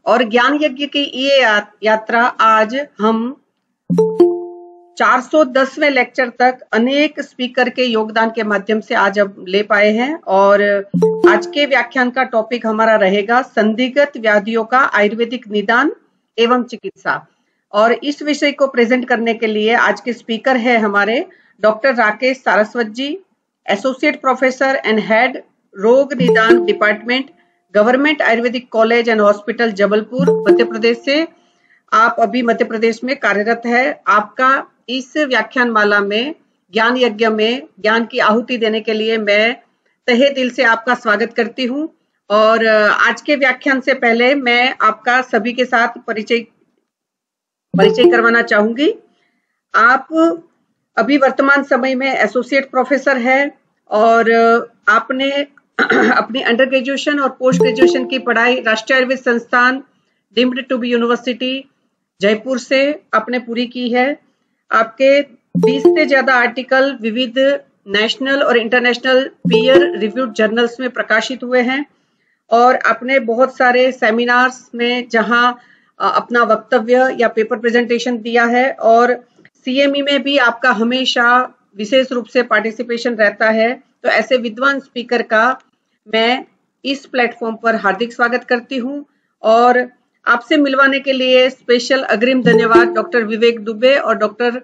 और ज्ञान यज्ञ की ये यात्रा आज हम 410वें लेक्चर तक अनेक स्पीकर के योगदान के माध्यम से आज अब ले पाए हैं। और आज के व्याख्यान का टॉपिक हमारा रहेगा संदिग्ध व्याधियों का आयुर्वेदिक निदान एवं चिकित्सा। और इस विषय को प्रेजेंट करने के लिए आज के स्पीकर है हमारे doctor Rakesh Saraswat ji, associate professor and head रोग निदान department, government Ayurvedic college and hospital Jabalpur, Madhya Pradesh से। आप अभी मध्य प्रदेश में कार्यरत है। आपका इस व्याख्यान माला में ज्ञान यज्ञ में ज्ञान की आहुति देने के लिए मैं तहे दिल से आपका स्वागत करती हूं। और आज के व्याख्यान से पहले मैं आपका सभी के साथ परिचय करवाना चाहूंगी। आप अभी वर्तमान समय में एसोसिएट प्रोफेसर है और आपने अपनी अंडर ग्रेजुएशन और पोस्ट ग्रेजुएशन की पढ़ाई Rashtriya Ayurved Sansthan deemed to be university Jaipur से आपने पूरी की है। आपके 20 से ज्यादा आर्टिकल विविध नेशनल और इंटरनेशनल पीयर रिव्यूड जर्नल्स में प्रकाशित हुए हैं। और आपने बहुत सारे सेमिनार्स में जहां अपना वक्तव्य या पेपर प्रेजेंटेशन दिया है, और सीएमई में भी आपका हमेशा विशेष रूप से पार्टिसिपेशन रहता है। तो ऐसे विद्वान स्पीकर का मैं इस प्लेटफॉर्म पर हार्दिक स्वागत करती हूं। और आपसे मिलवाने के लिए स्पेशल अग्रिम धन्यवाद डॉक्टर विवेक दुबे और डॉक्टर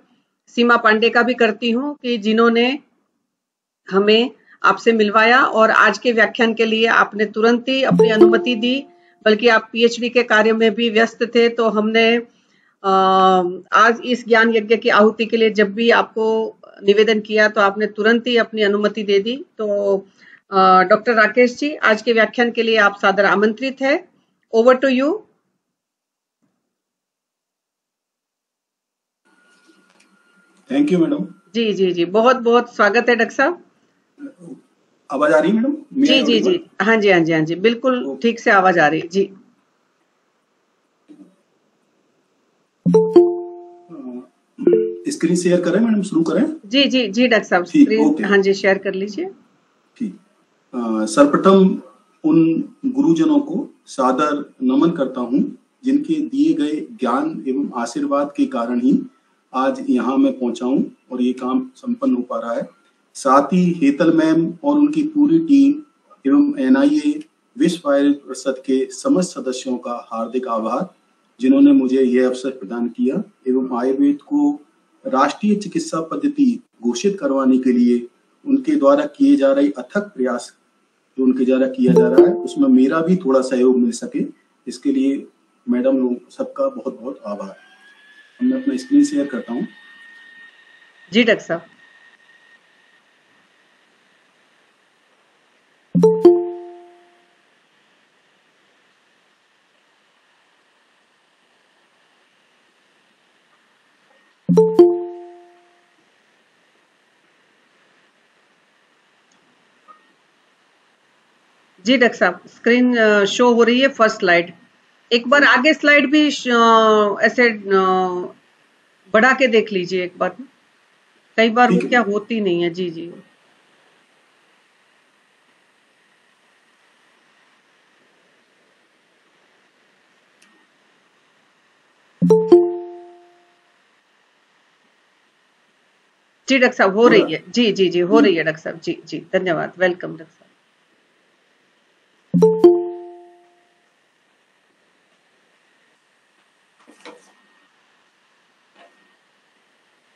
सीमा पांडे का भी करती हूं कि जिन्होंने हमें आपसे मिलवाया। और आज के व्याख्यान के लिए आपने तुरंत ही अपनी अनुमति दी, बल्कि आप पीएचडी के कार्य में भी व्यस्त थे। तो हमने आज इस ज्ञान यज्ञ की आहुति के लिए जब भी आपको निवेदन किया तो आपने तुरंत ही अपनी अनुमति दे दी। तो डॉक्टर राकेश जी, आज के व्याख्यान के लिए आप सादर आमंत्रित है। Over to you. Thank you madam. जी जी जी, बहुत बहुत स्वागत है डॉक्टर साहब। आवाज आ रही है मैडम? जी जी जी, हाँ जी हाँ जी हाँ जी, बिल्कुल ठीक से आवाज आ रही है जी। स्क्रीन शेयर करें मैडम, शुरू करें? जी जी जी डॉक्टर साहब, स्क्रीन हाँ जी शेयर कर लीजिए। ठीक। सर्वप्रथम उन गुरुजनों को सादर नमन करता हूं जिनके दिए गए ज्ञान एवं आशीर्वाद के कारण ही आज यहाँ मैं पहुंचा हूं और ये काम संपन्न हो पा रहा है। साथ ही हेतल मैम और उनकी पूरी टीम एवं एनआईए विश्व आयुर्वेद परिषद के समस्त सदस्यों का हार्दिक आभार, जिन्होंने मुझे यह अवसर प्रदान किया एवं आयुर्वेद को राष्ट्रीय चिकित्सा पद्धति घोषित करवाने के लिए उनके द्वारा किए जा रहे अथक प्रयास जो उनके द्वारा किया जा रहा है उसमें मेरा भी थोड़ा सहयोग मिल सके, इसके लिए मैडम लोग सबका बहुत बहुत आभार। मैं अपना स्क्रीन शेयर करता हूँ। जी डॉक्टर साहब। जी डॉक्टर साहब, स्क्रीन शो हो रही है फर्स्ट स्लाइड। एक बार आगे स्लाइड भी ऐसे बढ़ा के देख लीजिए एक बार, कई बार वो क्या होती नहीं है। जी जी जी डॉक्टर साहब, हो रही है। जी जी जी, हो रही है डॉक्टर साहब। जी जी, धन्यवाद, वेलकम डॉक्टर साहब।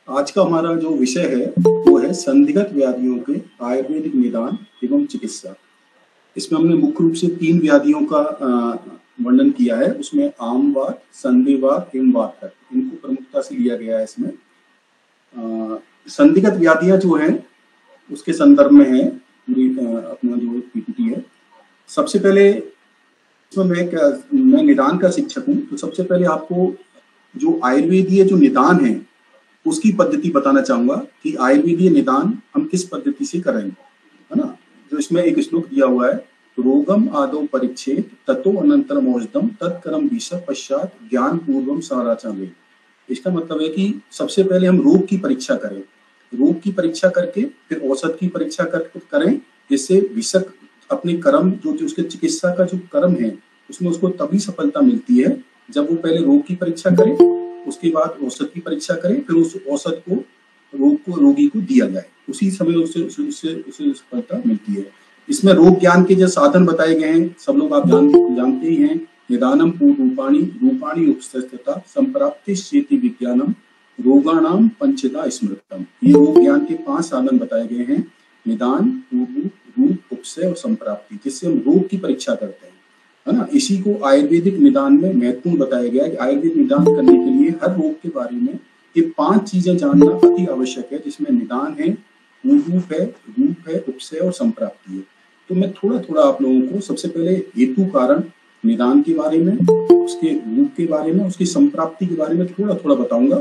आज का हमारा जो विषय है वो है संदिग्ध व्याधियों के आयुर्वेदिक निदान एवं चिकित्सा। इसमें हमने मुख्य रूप से 3 व्याधियों का वर्णन किया है। उसमें आमवात, संधिवात एवं वात है, इनको प्रमुखता से लिया गया है। इसमें संदिग्ध व्याधियां जो हैं उसके संदर्भ में है अपना जो पीपीटी है। सबसे पहले मैं निदान का शिक्षक हूँ, तो सबसे पहले आपको जो आयुर्वेदीय जो निदान है उसकी पद्धति बताना चाहूंगा कि आयुर्वेदीय निदान हम किस पद्धति से करेंगे, है ना। जो इसमें एक श्लोक दिया हुआ है, रोगम आदौ परिच्छेद ततो अनंतरम औषधम तत्कर्म विष पश्चात ज्ञान पूर्वम सराचावे। इसका मतलब है कि सबसे पहले हम रोग की परीक्षा करें, रोग की परीक्षा करके फिर औषध की परीक्षा करें, जिससे विषक अपने कर्म जो उसके चिकित्सा का जो कर्म है उसमें उसको तभी सफलता मिलती है जब वो पहले रोग की परीक्षा करे, उसके बाद औषध की परीक्षा करे, फिर उस औषध को रोगी को दिया जाए, उसी समय उसे सफलता मिलती है। इसमें रोग ज्ञान के जो साधन बताए गए हैं सब लोग आप जानते ही हैं। निदानम पूर्वरूपाणि रूपाणि उपस्थिता संप्राप्ति चेति विज्ञानम रोगाणाम पंचदा स्मृतम। ये रोग ज्ञान के 5 साधन बताए गए हैं, निदान, पूर्व, रूप, उपसय और संप्राप्ति, जिससे हम रोग की परीक्षा करते हैं, है ना। इसी को आयुर्वेदिक निदान में महत्वपूर्ण बताया गया है कि आयुर्वेदिक निदान करने के लिए हर रोग के बारे में ये 5 चीजें जानना अति आवश्यक है, जिसमें निदान है, रूप है, उपसय और संप्राप्ति है। तो मैं थोड़ा थोड़ा आप लोगों को सबसे पहले हेतु कारण निदान के बारे में, उसके रूप के बारे में, उसकी संप्राप्ति के बारे में थोड़ा थोड़ा बताऊंगा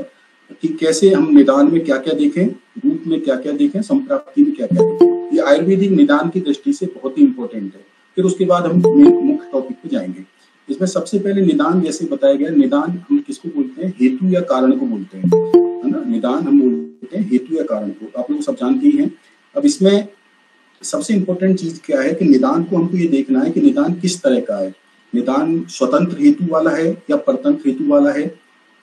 कि कैसे हम निदान में क्या क्या देखें, रूप में क्या क्या देखें, संप्राप्ति में क्या क्या देखें। ये आयुर्वेदिक निदान की दृष्टि से बहुत ही इंपॉर्टेंट है। फिर उसके बाद हम मुख्य टॉपिक पे जाएंगे। इसमें सबसे पहले निदान जैसे बताया गया, निदान हम किसको बोलते हैं? हेतु या कारण को बोलते हैं, है ना। निदान हम बोलते हैं हेतु या कारण को, आप लोग सब जानते ही हैं। अब इसमें सबसे इंपॉर्टेंट चीज क्या है कि निदान को हमको ये देखना है कि निदान किस तरह का है। निदान स्वतंत्र हेतु वाला है या परतंत्र हेतु वाला है,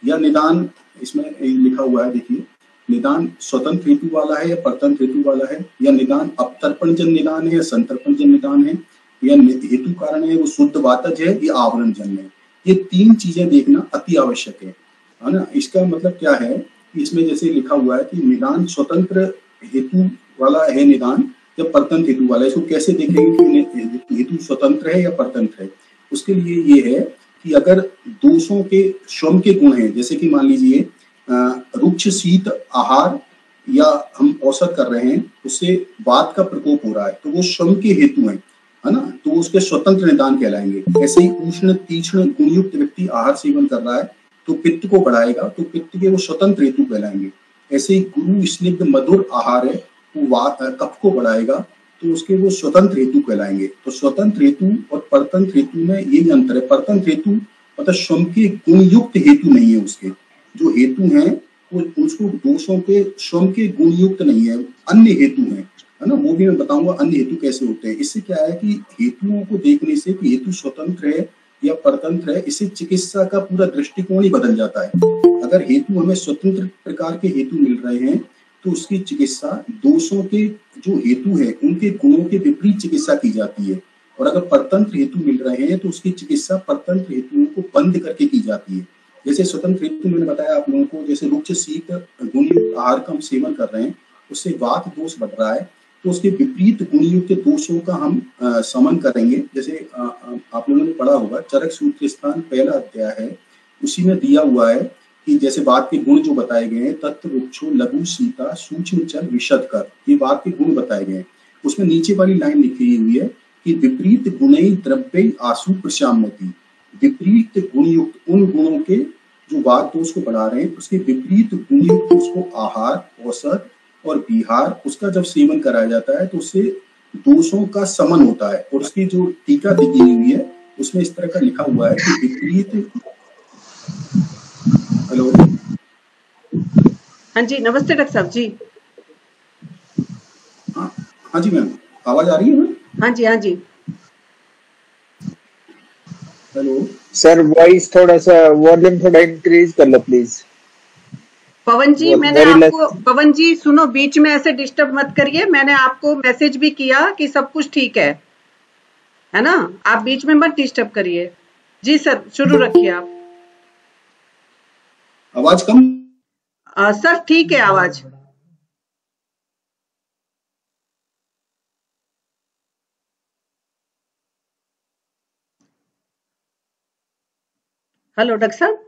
या निदान इसमें लिखा हुआ है, देखिए, निदान स्वतंत्र हेतु वाला है या परतंत्र हेतु वाला है, या निदान अपतर्पणजन निदान है या संतर्पणजन निदान है, या हेतु कारण है वो शुद्ध वातज है या आवरण जन्य है। ये 3 चीजें देखना अति आवश्यक है ना। इसका मतलब क्या है कि इसमें जैसे लिखा हुआ है कि निदान स्वतंत्र हेतु वाला है निदान या परतंत्र हेतु वाला है। इसको कैसे देखेंगे कि हेतु स्वतंत्र है या परतंत्र है? उसके लिए ये है कि अगर दोषों के श्रम के गुण हैं, जैसे कि मान लीजिए रुक्ष शीत आहार या हम औषध कर रहे हैं, उससे वात का प्रकोप हो रहा है, तो वो श्रम के हेतु हैं, है ना, तो उसके स्वतंत्र निदान कहलाएंगे। ऐसे ही उष्ण तीक्ष्ण गुणयुक्त व्यक्ति आहार सेवन कर रहा है तो पित्त को बढ़ाएगा, तो पित्त के वो स्वतंत्र हेतु कहलाएंगे। ऐसे ही गुरु स्निग्ध मधुर आहार है, वो कफ को बढ़ाएगा, तो उसके वो स्वतंत्र हेतु कहलाएंगे। तो स्वतंत्र हेतु और परतंत्र हेतु में यही अंतर है। परतंत्र हेतु मतलब श्रम के गुणयुक्त हेतु नहीं है, उसके जो हेतु हैं वो उसको दोषों के श्रम के गुणयुक्त नहीं है, अन्य हेतु है ना। वो भी मैं बताऊंगा अन्य हेतु कैसे होते हैं। इससे क्या है कि हेतुओं को देखने से कि हेतु स्वतंत्र है या परतंत्र है, इससे चिकित्सा का पूरा दृष्टिकोण ही बदल जाता है। अगर हेतु हमें स्वतंत्र प्रकार के हेतु मिल रहे हैं तो उसकी चिकित्सा दोषों के जो हेतु है उनके गुणों के विपरीत चिकित्सा की जाती है, और अगर परतंत्र हेतु मिल रहे हैं तो उसकी चिकित्सा परतंत्र हेतुओं को बंद करके की जाती है। जैसे स्वतंत्र हेतु मैंने बताया आप लोगों को, जैसे रुक्ष शीत गुणयुक्त आहार का हम सेवन कर रहे हैं, उससे वात दोष बढ़ रहा है, तो उसके विपरीत गुणयुक्त दोषों का हम समन करेंगे। जैसे आप लोगों ने पढ़ा होगा चरक सूत्र स्थान पहला अध्याय है, उसी में दिया हुआ है कि जैसे वात के गुण जो बताए गए हैं, तत्व वृक्षो लघु सीता सूक्ष्म चल विशद कर, ये वात के गुण बताए गए हैं। उसमें नीचे वाली लाइन लिखी हुई है कि विपरीत गुणै द्रव्य आशु प्रशाम्यति, विपरीत गुणयुक्त उन गुणों के जो वात दोष को बढ़ा रहे हैं उसके विपरीत गुणयुक्त उसको आहार, औषध और विहार उसका जब सेवन कराया जाता है तो उससे दोषों का समन होता है। और उसकी जो टीका दी हुई है उसमें इस तरह का लिखा हुआ है कि विपरीत, हेलो, हाँ जी, नमस्ते डॉक्टर साहब जी। हाँ जी मैम, आवाज आ रही है मैम? हाँ जी, हाँ जी। हेलो सर, वॉइस थोड़ा सा वॉल्यूम थोड़ा इंक्रीज कर लो प्लीज। पवन जी, मैंने आपको, पवन जी सुनो, बीच में ऐसे डिस्टर्ब मत करिए। मैंने आपको मैसेज भी किया कि सब कुछ ठीक है ना, आप बीच में मत डिस्टर्ब करिए। जी सर, शुरू रखिए आप। आवाज कम? सर ठीक है आवाज। हेलो डॉक्टर साहब,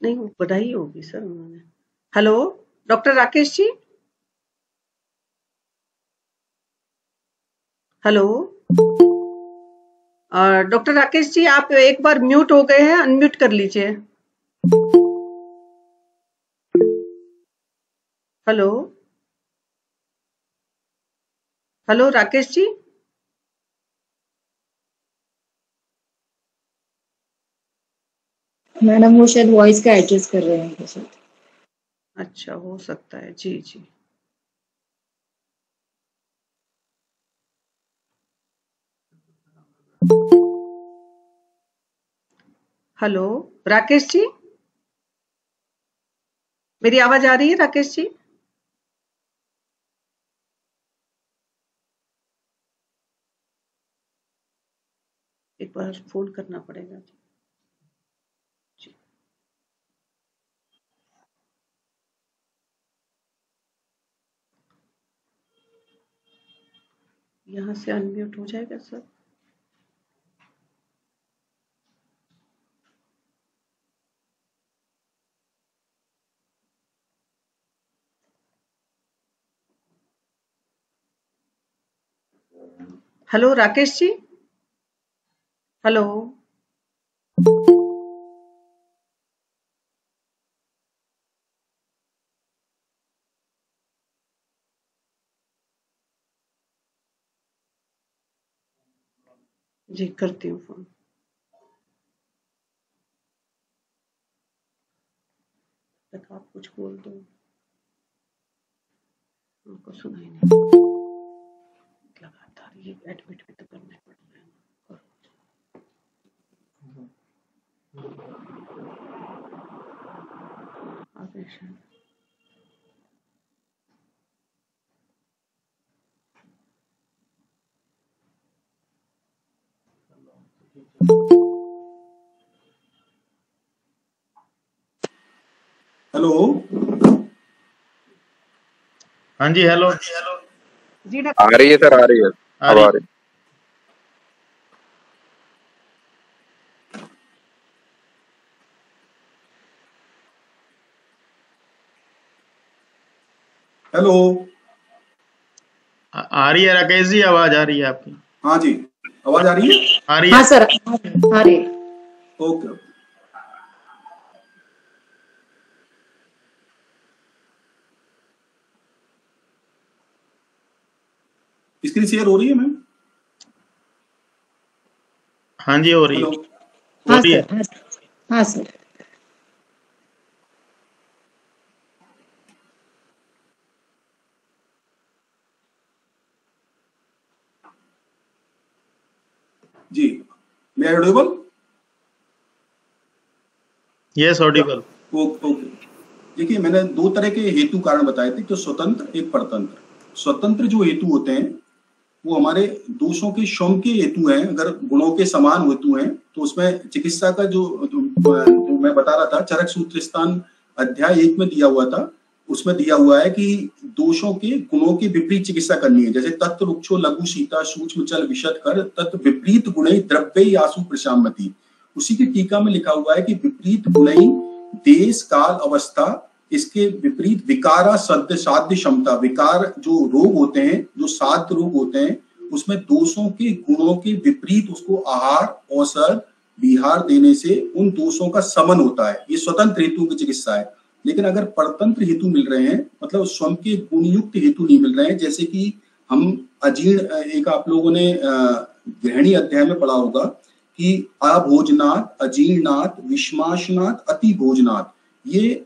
नहीं वो बढ़ाई होगी सर उन्होंने। Hello doctor Rakesh ji, hello doctor Rakesh ji, आप एक बार म्यूट हो गए हैं, अनम्यूट कर लीजिए। Hello hello Rakesh ji, madam वो शायद वॉइस का एडजस्ट कर रहे हैं शायद। अच्छा हो सकता है, जी जी। हेलो राकेश जी, मेरी आवाज आ रही है राकेश जी? एक बार फोन करना पड़ेगा जी। यहाँ से अनम्यूट हो जाएगा sir? Hello Rakesh ji, hello. जी करती हूँ फोन। तक आप कुछ बोल दो, उनको सुनाई नहीं। लगातार ये एडमिट भी तो करना पड़ रहा है। हेलो। हाँ जी, हेलो जी आ रही है सर, आ रही है, अब आ रही है। हेलो। आ रही है राकेश जी, आवाज आ रही है आपकी? हाँ जी, आवाज आ रही है? आ रही है। हाँ सर, आ रही है। ओके। स्क्रीन शेयर हो रही है मैम? हाँ जी, हो रही है, हेलो। हो हाँ रही है। सर, हाँ सर। जी, मैं ऑडिबल? Yes, Audible. ओके। देखिए, मैंने दो तरह के हेतु कारण बताए थे, तो स्वतंत्र, एक परतंत्र। स्वतंत्र जो हेतु होते हैं वो हमारे दोषों के शम के हेतु हैं। अगर गुणों के समान हेतु हैं तो उसमें चिकित्सा का जो मैं बता रहा था, चरक सूत्र स्थान अध्याय 1 में दिया हुआ था, उसमें दिया हुआ है कि दोषों के गुणों के विपरीत चिकित्सा करनी है। जैसे तत्व वृक्षो लघु सीता सूक्ष्म चल विशद कर तत्व विपरीत गुणै द्रव्य आसु प्रशामति। उसी की टीका में लिखा हुआ है कि विपरीत गुणै देश काल अवस्था, इसके विपरीत विकारा सद्य साध्य क्षमता। विकार जो रोग होते हैं, जो साध्य रोग होते हैं, उसमें दोषों के गुणों के विपरीत उसको आहार औषध विहार देने से उन दोषों का समन होता है। ये स्वतंत्र हेतु की चिकित्सा है। लेकिन अगर परतंत्र हेतु मिल रहे हैं, मतलब स्वयं के गुणयुक्त हेतु नहीं मिल रहे हैं, जैसे कि हम अजीर्ण, एक आप लोगों ने गृहिणी अध्याय में पढ़ा होगा कि अभोजनात्, अजीर्णात्, विषमाशनात्, अति भोजनात्, ये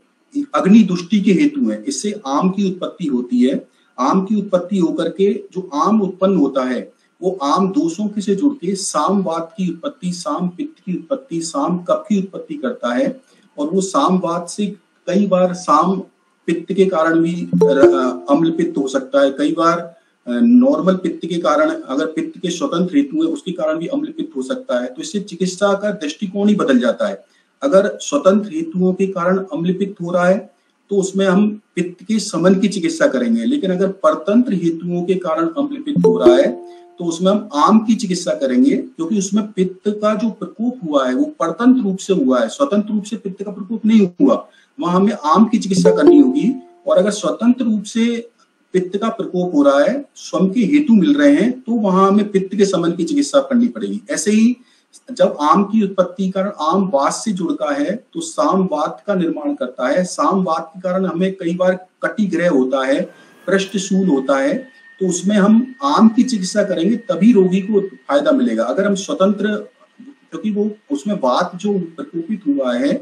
अग्नि दुष्टि के हेतु हैं। इससे आम की उत्पत्ति होती है। आम की उत्पत्ति होकर के जो आम उत्पन्न होता है वो आम दोषों के से जुड़ के साम वात की उत्पत्ति, साम पित्त की उत्पत्ति, साम कफ की उत्पत्ति करता है। और वो साम वात से कई बार साम पित्त के कारण भी अम्ल पित्त हो सकता है। कई बार नॉर्मल पित्त के कारण, अगर पित्त के स्वतंत्र हेतु है उसके कारण भी अम्ल पित्त हो सकता है। तो इससे चिकित्सा का दृष्टिकोण ही बदल जाता है। अगर स्वतंत्र हेतुओं के कारण अम्ल पित्त हो रहा है तो उसमें हम पित्त के समन की चिकित्सा करेंगे। लेकिन अगर परतंत्र हेतुओं के कारण अम्ल पित्त हो रहा है तो उसमें हम आम की चिकित्सा करेंगे, क्योंकि उसमें पित्त का जो प्रकोप हुआ है वो परतंत्र रूप से हुआ है, स्वतंत्र रूप से पित्त का प्रकोप नहीं हुआ। वहां हमें आम की चिकित्सा करनी होगी। और अगर स्वतंत्र रूप से पित्त का प्रकोप हो रहा है, स्वयं के हेतु मिल रहे हैं, तो वहां हमें पित्त के समन की चिकित्सा करनी पड़ेगी। ऐसे ही जब आम की उत्पत्ति कारण आम वात से जुड़ता है तो साम वात का निर्माण करता है। साम वात के कारण हमें कई बार कटिग्रह होता है, पृष्ठशूल होता है, तो उसमें हम आम की चिकित्सा करेंगे तभी रोगी को फायदा मिलेगा। अगर हम स्वतंत्र, क्योंकि वो उसमें वात जो प्रकोपित हुआ है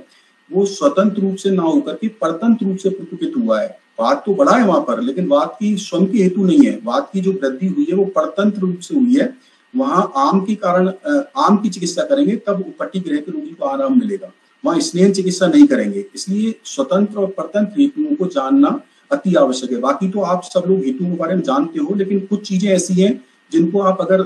वो स्वतंत्र रूप से ना होकर के परतंत्र रूप से प्रकोपित हुआ है। वात तो बड़ा है वहां पर, लेकिन वात की स्वयं की हेतु नहीं है। वात की जो वृद्धि हुई है वो परतंत्र रूप से हुई है। वहां आम के कारण आम की चिकित्सा करेंगे तब उपट्टी ग्रह के रोगी को आराम मिलेगा, वहां स्नेह चिकित्सा नहीं करेंगे। इसलिए स्वतंत्र और परतंत्र हेतुओं को जानना अति आवश्यक है। बाकी तो आप सब लोग हेतुओं के बारे में जानते हो, लेकिन कुछ चीजें ऐसी हैं जिनको आप अगर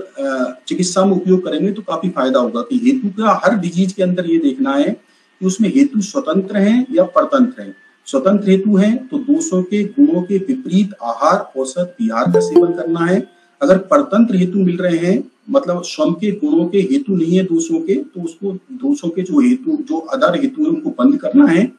चिकित्सा में उपयोग करेंगे तो काफी फायदा होगा। कि हेतु का हर डिजीज के अंदर ये देखना है कि उसमें हेतु स्वतंत्र हैं या परतंत्र हैं। स्वतंत्र हेतु हैं तो दोषों के गुणों के विपरीत आहार, औषध, विहार का सेवन करना है। अगर परतंत्र हेतु मिल रहे हैं, मतलब स्वयं के गुणों के हेतु नहीं है दोषों के, तो उसको दोषों के जो हेतु, जो अदर हेतु है उनको बंद करना है,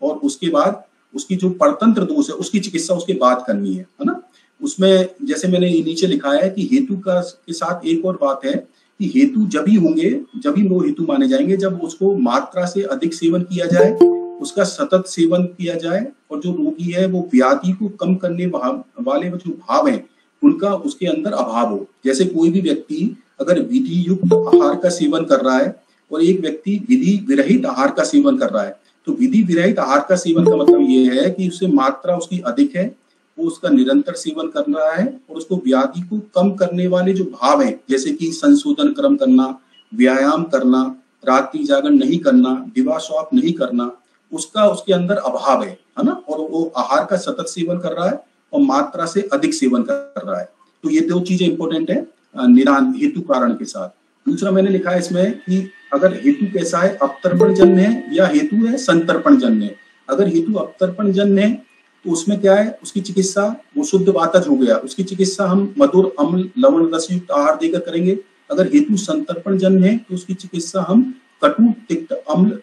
और उसके बाद उसकी जो परतंत्र दोष है उसकी चिकित्सा उसके बाद करनी है ना। उसमें जैसे मैंने नीचे लिखा है कि हेतु का के साथ एक और बात है कि हेतु जब ही होंगे, जब ही वो हेतु माने जाएंगे जब उसको मात्रा से अधिक सेवन किया जाए, उसका सतत सेवन किया जाए, और जो रोगी है वो व्याधि को कम करने वाले जो भाव हैं उनका उसके अंदर अभाव हो। जैसे कोई भी व्यक्ति अगर विधि युक्त आहार का सेवन कर रहा है और एक व्यक्ति विधि विरहित आहार का सेवन कर रहा है, तो विधि विरहित आहार का सेवन का मतलब ये है कि उससे मात्रा उसकी अधिक है, वो उसका निरंतर सेवन कर रहा है, और उसको व्याधि को कम करने वाले जो भाव हैं, जैसे कि संशोधन क्रम करना, व्यायाम करना, रात्रि जागरण नहीं करना, दिवा स्वाप नहीं करना, उसका उसके अंदर अभाव है ना। और वो आहार का सतत सेवन कर रहा है और मात्रा से अधिक सेवन कर रहा है। तो ये दो चीजें इंपॉर्टेंट है निदान हेतु कारण के साथ। दूसरा मैंने लिखा है इसमें कि अगर हेतु कैसा है, अवतर्पण जन्य है या हेतु है संतर्पण जन्य है। अगर हेतु अवतर्पण जन्य है तो उसमें क्या है, उसकी चिकित्सा वो शुद्ध वातज हो गया, उसकी चिकित्सा हम मधुर अम्ल लवण रसयुक्त आहार देकर करेंगे। अगर हेतु संतर्पण जन्य है तो उसकी चिकित्सा हम कटु तिक्त अम्ल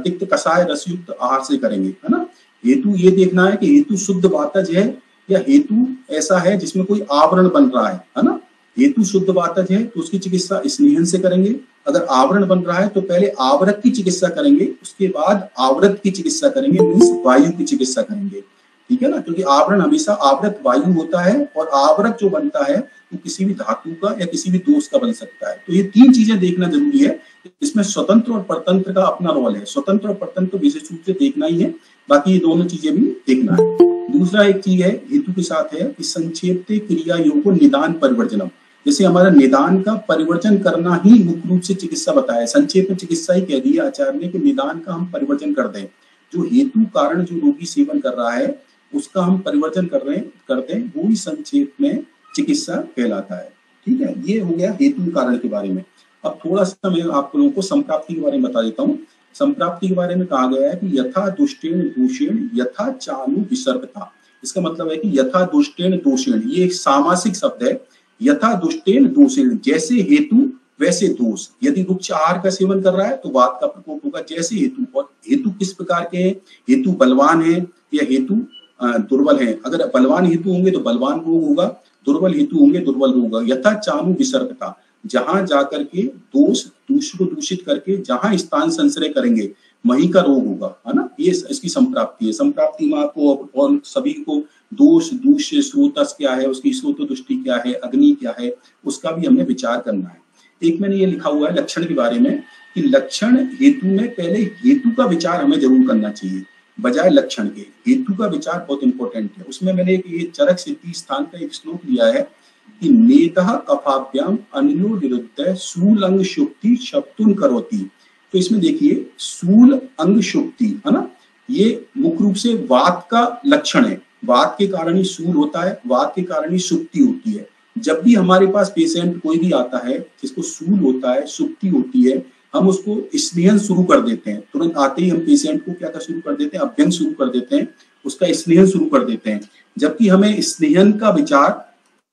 तिक्त कषाय रसयुक्त आहार से करेंगे, है ना। हेतु ये देखना है कि हेतु शुद्ध वातज है या हेतु ऐसा है जिसमें कोई आवरण बन रहा है ना। हेतु शुद्ध वातज है तो उसकी चिकित्सा स्नेहन से करेंगे। अगर आवरण बन रहा है तो पहले आवरक की चिकित्सा करेंगे, उसके बाद आवृत की चिकित्सा करेंगे, मीन्स वायु की चिकित्सा करेंगे, ठीक है ना। क्योंकि आवरण हमेशा आवृत वायु होता है और आवरक जो बनता है वो किसी भी धातु का या किसी भी दोष का बन सकता है। तो ये तीन चीजें देखना जरूरी है। इसमें स्वतंत्र और परतंत्र का अपना रोल है। स्वतंत्र और परतंत्र विशेष रूप से देखना ही है, बाकी ये दोनों चीजें भी देखना है। दूसरा एक चीज है हेतु के साथ है कि संक्षेप्ते क्रिया योग निदान परिवर्जनम। जैसे हमारा निदान का परिवर्जन करना ही मुख्य रूप से चिकित्सा बताया। संक्षेप में चिकित्सा ही कह दिया आचार्य ने कि निदान का हम परिवर्जन कर दें। जो हेतु कारण जो रोगी सेवन कर रहा है उसका हम परिवर्जन कर दें, वो ही संक्षेप में चिकित्सा कहलाता है, ठीक है। ये हो गया हेतु कारण के बारे में। अब थोड़ा सा मैं आप लोगों को संप्राप्ति के बारे में बता देता हूँ। संप्राप्ति के बारे में कहा गया है कि यथा दुष्टेन दोषेण यथा चानु विसर्गता। इसका मतलब है कि यथा दुष्टेन दोषेण, ये एक सामासिक शब्द है। यथा दुष्टेन दोषेण, जैसे हेतु वैसे दोष। यदि उच्च आहार का सेवन कर रहा है तो वात का प्रकोप होगा जैसे हेतु। और हेतु किस प्रकार के हैं, हेतु बलवान है या हेतु दुर्बल है। अगर बलवान हेतु होंगे तो बलवान रोग होगा, दुर्बल हेतु होंगे दुर्बल रोग होगा। यथा चानु विसर्गता, जहां जाकर के दोष दूसरे को दूषित करके जहां स्थान संश्रय करेंगे वहीं का रोग होगा, है ना। ये इसकी संप्राप्ति है। संप्राप्ति में आपको और सभी को दोष दूष्य स्रोतस क्या है, उसकी स्रोत दृष्टि क्या है, अग्नि क्या है, उसका भी हमें विचार करना है। एक मैंने ये लिखा हुआ है लक्षण के बारे में कि लक्षण हेतु में पहले हेतु का विचार हमें जरूर करना चाहिए बजाय लक्षण के। हेतु का विचार बहुत इंपॉर्टेंट है। उसमें मैंने एक ये चरक सिद्धि स्थान का एक श्लोक लिया है कि नेतः कफाभ्याम अनिलो विरुद्ध सूल अंग शुक्ति शब्दुन करोति। तो इसमें देखिए सूल अंग शुक्ति, है ना, ये मुख्य रूप से वात का लक्षण है। वात के कारण ही सूल होता है, वात के कारण ही सुक्ति होती है। जब भी हमारे पास पेशेंट कोई भी आता है जिसको सूल होता है, सुक्ति होती है, हम उसको स्नेहन शुरू कर देते हैं। तुरंत आते ही हम पेशेंट को क्या शुरू कर देते हैं, अभ्यंग शुरू कर देते हैं, उसका स्नेहन शुरू कर देते हैं। जबकि हमें स्नेहन का विचार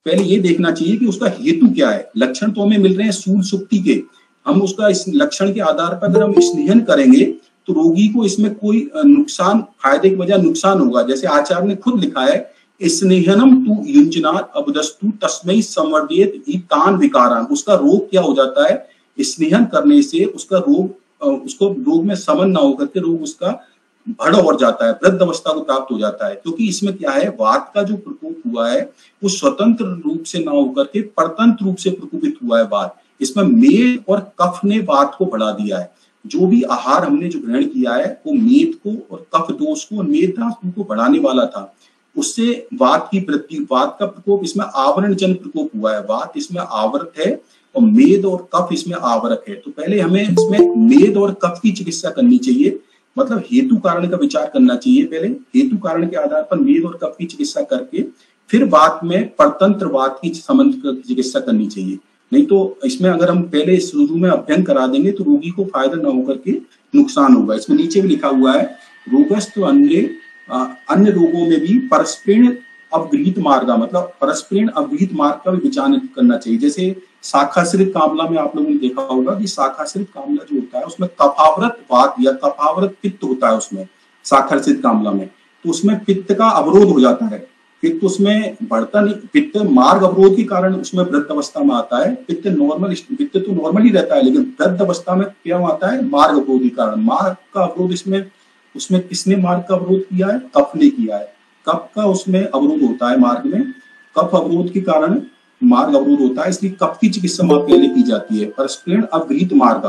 पहले ये देखना चाहिए कि उसका हेतु क्या है। लक्षण तो हमें मिल रहे हैं सूल सुक्ति के, हम उसका इस लक्षण के आधार पर अगर हम स्नेहन करेंगे तो रोगी को इसमें कोई नुकसान, फायदे की बजाय नुकसान होगा। जैसे आचार्य ने खुद लिखा है स्नेहनम तु युंजनात् अबदस्तु तस्मै संवर्धयेत हि तान विकारान। उसका रोग क्या हो जाता है, स्नेहन करने से उसका रोग, उसको रोग में समन ना होकर के रोग उसका बढ़ और जाता है, वृद्ध अवस्था को प्राप्त हो जाता है। क्योंकि इसमें क्या है, वात का जो प्रकोप हुआ है वो स्वतंत्र रूप से ना होकर के परतंत्र रूप से प्रकोपित हुआ है वात। इसमें मेद और कफ ने वात को बढ़ा दिया है। जो भी आहार हमने जो ग्रहण किया है वो मेद को और कफ दोष को, मेद को बढ़ाने वाला था। उससे वात की वृद्धि, वात का प्रकोप इसमें आवरण जन प्रकोप हुआ है, वात इसमें आवृत है और मेद और कफ इसमें आवरक है। तो पहले हमें इसमें मेद और कफ की चिकित्सा करनी चाहिए, मतलब हेतु कारण का विचार करना चाहिए। पहले हेतु कारण के आधार पर मेद और कफ की चिकित्सा करके फिर वात में परतंत्र वात की संबंध चिकित्सा करनी चाहिए। नहीं तो इसमें अगर हम पहले शुरू में अध्ययन करा देंगे तो रोगी को फायदा न होकर के नुकसान होगा। इसमें नीचे भी लिखा हुआ है रोगस्थ अन्य रोगों में भी परस्पृण अवगृहित मार्ग, मतलब परस्पृण अवगृहित मार्ग का भी विचार करना चाहिए। जैसे शाखाश्रित कामला में आप लोगों ने देखा होगा कि शाखाश्रित कामला जो होता है उसमें कफावृत वात या कफावृत पित्त होता है उसमें शाखाश्रित कामला में, तो उसमें पित्त का अवरोध हो जाता है, पित्त उसमें बढ़ता नहीं, पित्त मार्ग अवरोध के कारण उसमें वृद्ध अवस्था में आता है। पित्त तो नॉर्मल ही रहता है, लेकिन वृद्ध अवस्था में क्या आता है, मार्ग अवरोध के कारण। मार्ग का अवरोध उसमें किसने मार्ग का अवरोध किया है, कफ ने किया है। कफ का उसमें अवरोध होता है मार्ग में, कफ अवरोध के कारण मार्ग अवरोध होता है, इसलिए कफ की चिकित्सा पहले की जाती है, परस्पृण अवगृहित मार्ग,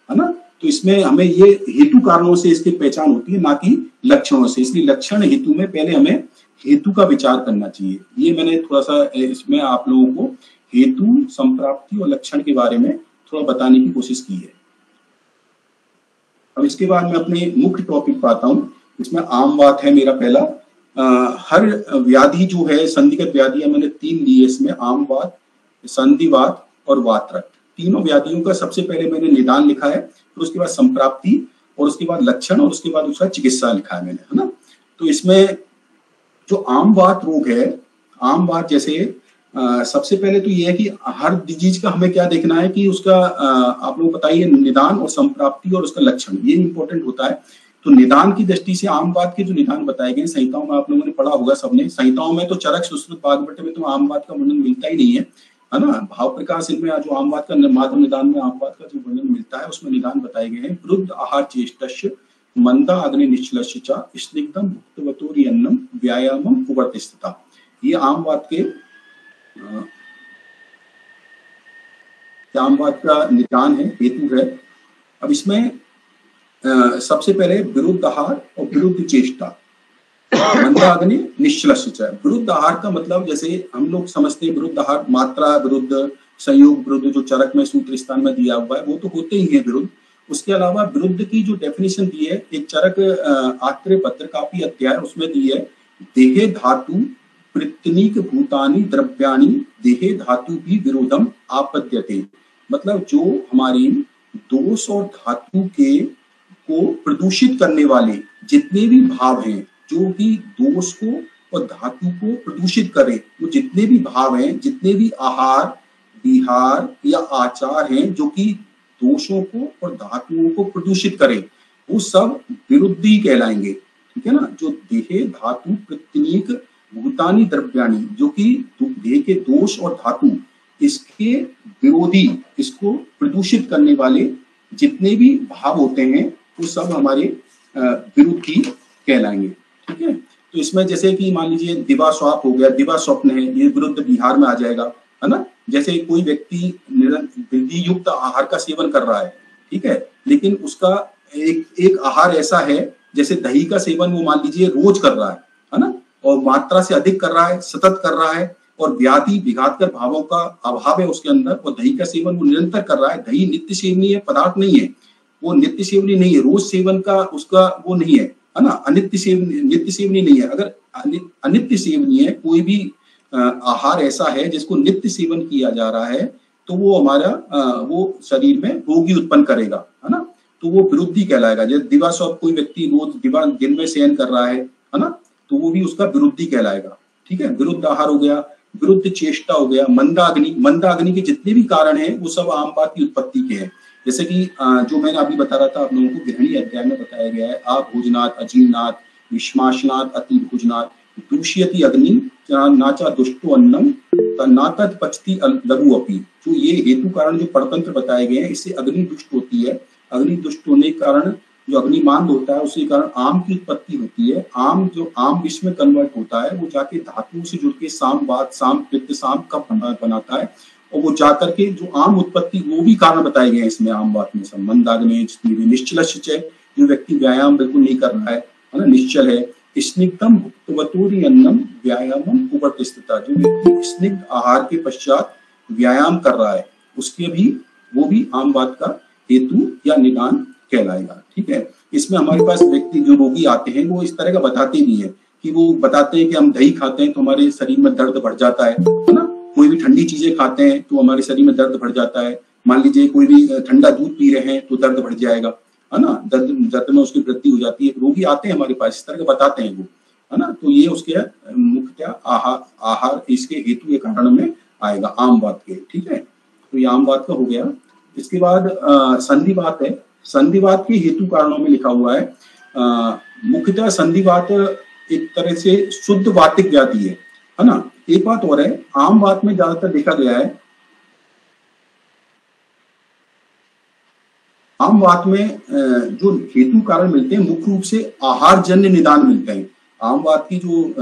है ना। तो इसमें हमें ये हेतु कारणों से इसकी पहचान होती है, ना कि लक्षणों से। इसलिए लक्षण हेतु में पहले हमें हेतु का विचार करना चाहिए। ये मैंने थोड़ा सा इसमें आप लोगों को हेतु, संप्राप्ति और लक्षण के बारे में थोड़ा बताने की कोशिश की है। अब इसके बाद मैं अपने मुख्य टॉपिक पर आता हूँ। इसमें आम बात है मेरा पहला। हर व्याधि जो है, संधिगत व्याधियां मैंने 3 ली है इसमें, आम बात, संधिवात और वातरक्त। तीनों व्याधियों का सबसे पहले मैंने निदान लिखा है, फिर उसके बाद संप्राप्ति और उसके बाद लक्षण और उसके बाद उसका चिकित्सा लिखा है मैंने, है ना। तो इसमें जो आम बात रोग है, आम बात जैसे सबसे पहले तो ये है कि हर डिजीज का हमें क्या देखना है कि उसका आप लोग बताइए निदान और संप्राप्ति और उसका लक्षण, ये इंपॉर्टेंट होता है। तो निदान की दृष्टि से आम बात के जो निदान बताए गए संहिताओं में आप लोगों ने पढ़ा होगा सबने, संहिताओं में तो चरक, सुश्रुत, बागवट में तो आम बात का वर्णन मिलता ही नहीं है ना। भाव प्रकाश इनमें जो आम बात का माधव निदान में आम बात का जो वर्णन मिलता है उसमें निदान बताए गए हैं। वृद्ध आहार चेष्टस्य मंदा अग्नि निश्चलस्य च स्निग्धम भुक्तवतोरि अन्नम व्यायामम कुवर्तिष्ठता, ये आम बात के आम बात का निदान है, हेतु है। अब इसमें सबसे पहले विरुद्ध आहार और विरुद्ध चेष्टा, मंदाग्नि निश्चलस्य च। विरुद्ध आहार का मतलब जैसे हम लोग समझते हैं विरुद्ध आहार मात्रा विरुद्ध, संयोग विरुद्ध, जो चरक में सूत्र स्थान में दिया हुआ है वो तो होते ही है विरुद्ध। उसके अलावा विरुद्ध की जो डेफिनेशन दी है एक चरक आत्रे भद्रकापी अध्याय उसमें दी है, देहे धातु प्रत्यनीक भूतानि द्रव्याणि देहे धातु भी विरोधम आपद्यते, मतलब जो हमारी दोष और धातु के को प्रदूषित करने वाले जितने भी भाव हैं, जो कि दोष को और धातु को प्रदूषित करे, वो जितने भी भाव हैं, जितने भी आहार विहार या आचार हैं जो कि दोषों को और धातुओं को प्रदूषित करे, वो सब विरुद्धि कहलाएंगे, ठीक है ना। जो देहे धातु प्रत्यनीक भूतानि द्रव्याणि, जो कि देह के दोष और धातु इसके विरोधी, इसको प्रदूषित करने वाले जितने भी भाव होते हैं वो सब हमारे विरुद्धि कहलाएंगे, ठीक है। तो इसमें जैसे कि मान लीजिए दिवा स्वाप हो गया, दिवा स्वप्न है, ये विरुद्ध विहार में आ जाएगा, है ना। जैसे कोई व्यक्ति वृद्धि युक्त आहार का सेवन कर रहा है, ठीक है, लेकिन उसका एक आहार ऐसा है जैसे दही का सेवन वो मान लीजिए रोज कर रहा है ना, और मात्रा से अधिक कर रहा है, सतत कर रहा है, और व्याधि विघातकर भावों का अभाव है उसके अंदर, और दही का सेवन वो निरंतर कर रहा है। दही नित्य सेवनीय पदार्थ नहीं है, वो नित्य सेवनी नहीं है, रोज सेवन का उसका वो नहीं है ना, नित्य सेवनी नहीं है। अगर अनित्य सेवनीय है कोई भी आहार ऐसा है जिसको नित्य सेवन किया जा रहा है, तो वो हमारा वो शरीर में रोगी उत्पन्न करेगा, है ना, तो वो विरुद्धि कहलाएगा। जैसे दिवा स्वप्न कोई व्यक्ति रोज दिवा दिन में सेवन कर रहा है ना, तो वो भी उसका विरुद्धि कहलाएगा, ठीक है। विरुद्ध आहार हो गया, विरुद्ध चेष्टा हो गया, मंदाग्नि के जितने भी कारण हैं वो सब आम बात की उत्पत्ति के हैं। जैसे कि जो मैंने अभी बता रहा था आप लोगों को, गृहिणी अध्याय में बताया गया है, भोजनात् अजीर्णात् विश्वासनात् अति भोजनात् दूषयति अग्नि नाचा दुष्टो अन्नम नातत् पचति लघु अपि। जो ये हेतु कारण जो परतंत्र बताए गए हैं, इससे अग्नि दुष्ट होती है। अग्नि दुष्ट होने के कारण जो अग्निमांद होता है उसी कारण आम की उत्पत्ति होती है। आम जो आम विष में कन्वर्ट होता है वो जाके धातुओं से जुड़ के साम वात, साम पित्त, साम कफ बनाता है, और वो जाकर के जो आम उत्पत्ति वो भी कारण बताए गए हैं इसमें आम बात में। मंदाग्नि निश्चलस्य, जो व्यक्ति व्यायाम बिल्कुल नहीं कर रहा है ना, निश्चल है, स्निग्धम भुक्तवतोरि अन्नम व्यायामम उपदिष्टता, जो व्यक्ति स्निग्ध आहार के पश्चात व्यायाम कर रहा है उसके भी वो भी आम बात का हेतु या निदान कहलाएगा। ठीक है, इसमें हमारे पास व्यक्ति जो रोगी आते हैं वो इस तरह का बताते भी है कि वो बताते हैं कि हम दही खाते हैं तो हमारे शरीर में दर्द बढ़ जाता है ना, कोई भी ठंडी चीजें खाते हैं तो हमारे शरीर में दर्द बढ़ जाता है, मान लीजिए कोई भी ठंडा दूध पी रहे हैं तो दर्द बढ़ जाएगा, है ना, दर्द में उसकी वृद्धि हो जाती है। रोगी आते हैं हमारे पास इस तरह के बताते हैं वो, है ना, तो ये उसके मुख्यतः आहार इसके हेतु के कारण में आएगा आम बात के। ठीक है, तो ये आम बात का हो गया। इसके बाद संधिवात है। संधिवात के हेतु कारणों में लिखा हुआ है मुख्यतः संधिवात एक तरह से शुद्ध वातिक व्याधि है ना। एक बात और है, आम बात में ज्यादातर देखा गया है, आम बात में जो हेतु कारण मिलते हैं मुख्य रूप से आहार जन्य निदान मिलते हैं। आम बात की जो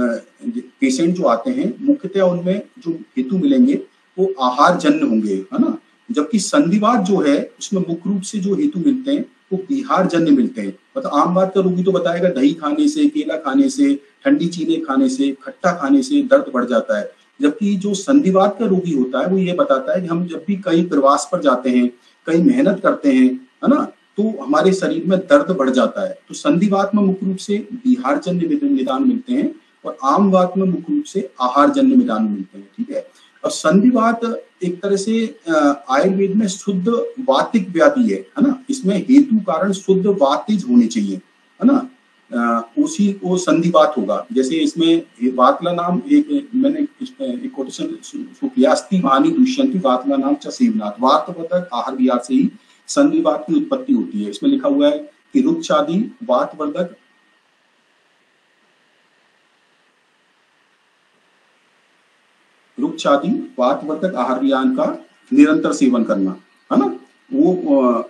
पेशेंट जो आते हैं मुख्यतः उनमें जो हेतु मिलेंगे वो आहार जन्य होंगे, है ना, जबकि संधिवात जो है उसमें मुख्य रूप से जो हेतु मिलते हैं वो विहार जन्य मिलते हैं। मतलब आम बात का रोगी तो बताएगा दही खाने से, केला खाने से, ठंडी चीजें खाने से, खट्टा खाने से दर्द बढ़ जाता है, जबकि जो संधिवात का रोगी होता है वो ये बताता है कि हम जब भी कहीं प्रवास पर जाते हैं, कहीं मेहनत करते हैं, है ना, तो हमारे शरीर में दर्द बढ़ जाता है। तो संधिवात में मुख्य रूप से विहार जन्य निदान मिलते हैं और आम बात में मुख्य रूप से आहार जन्य निदान मिलते हैं। ठीक है, और संधिवात एक तरह से आयुर्वेद में शुद्ध वातिक व्याधि है ना, इसमें हेतु कारण शुद्ध वातिज होने चाहिए, है ना, उसी को संधिवात होगा। जैसे इसमें वातला नाम मैंने एक कोटेशन किया, अस्ति हानि दुष्यंति वातला नाम च सेवनाथ, वातवर्धक आहार विहार से ही संधिवात की उत्पत्ति होती है। इसमें लिखा हुआ है कि रुक्षादि वातवर्धक वातवर्धक आहार विहार का निरंतर सेवन करना, है ना। वो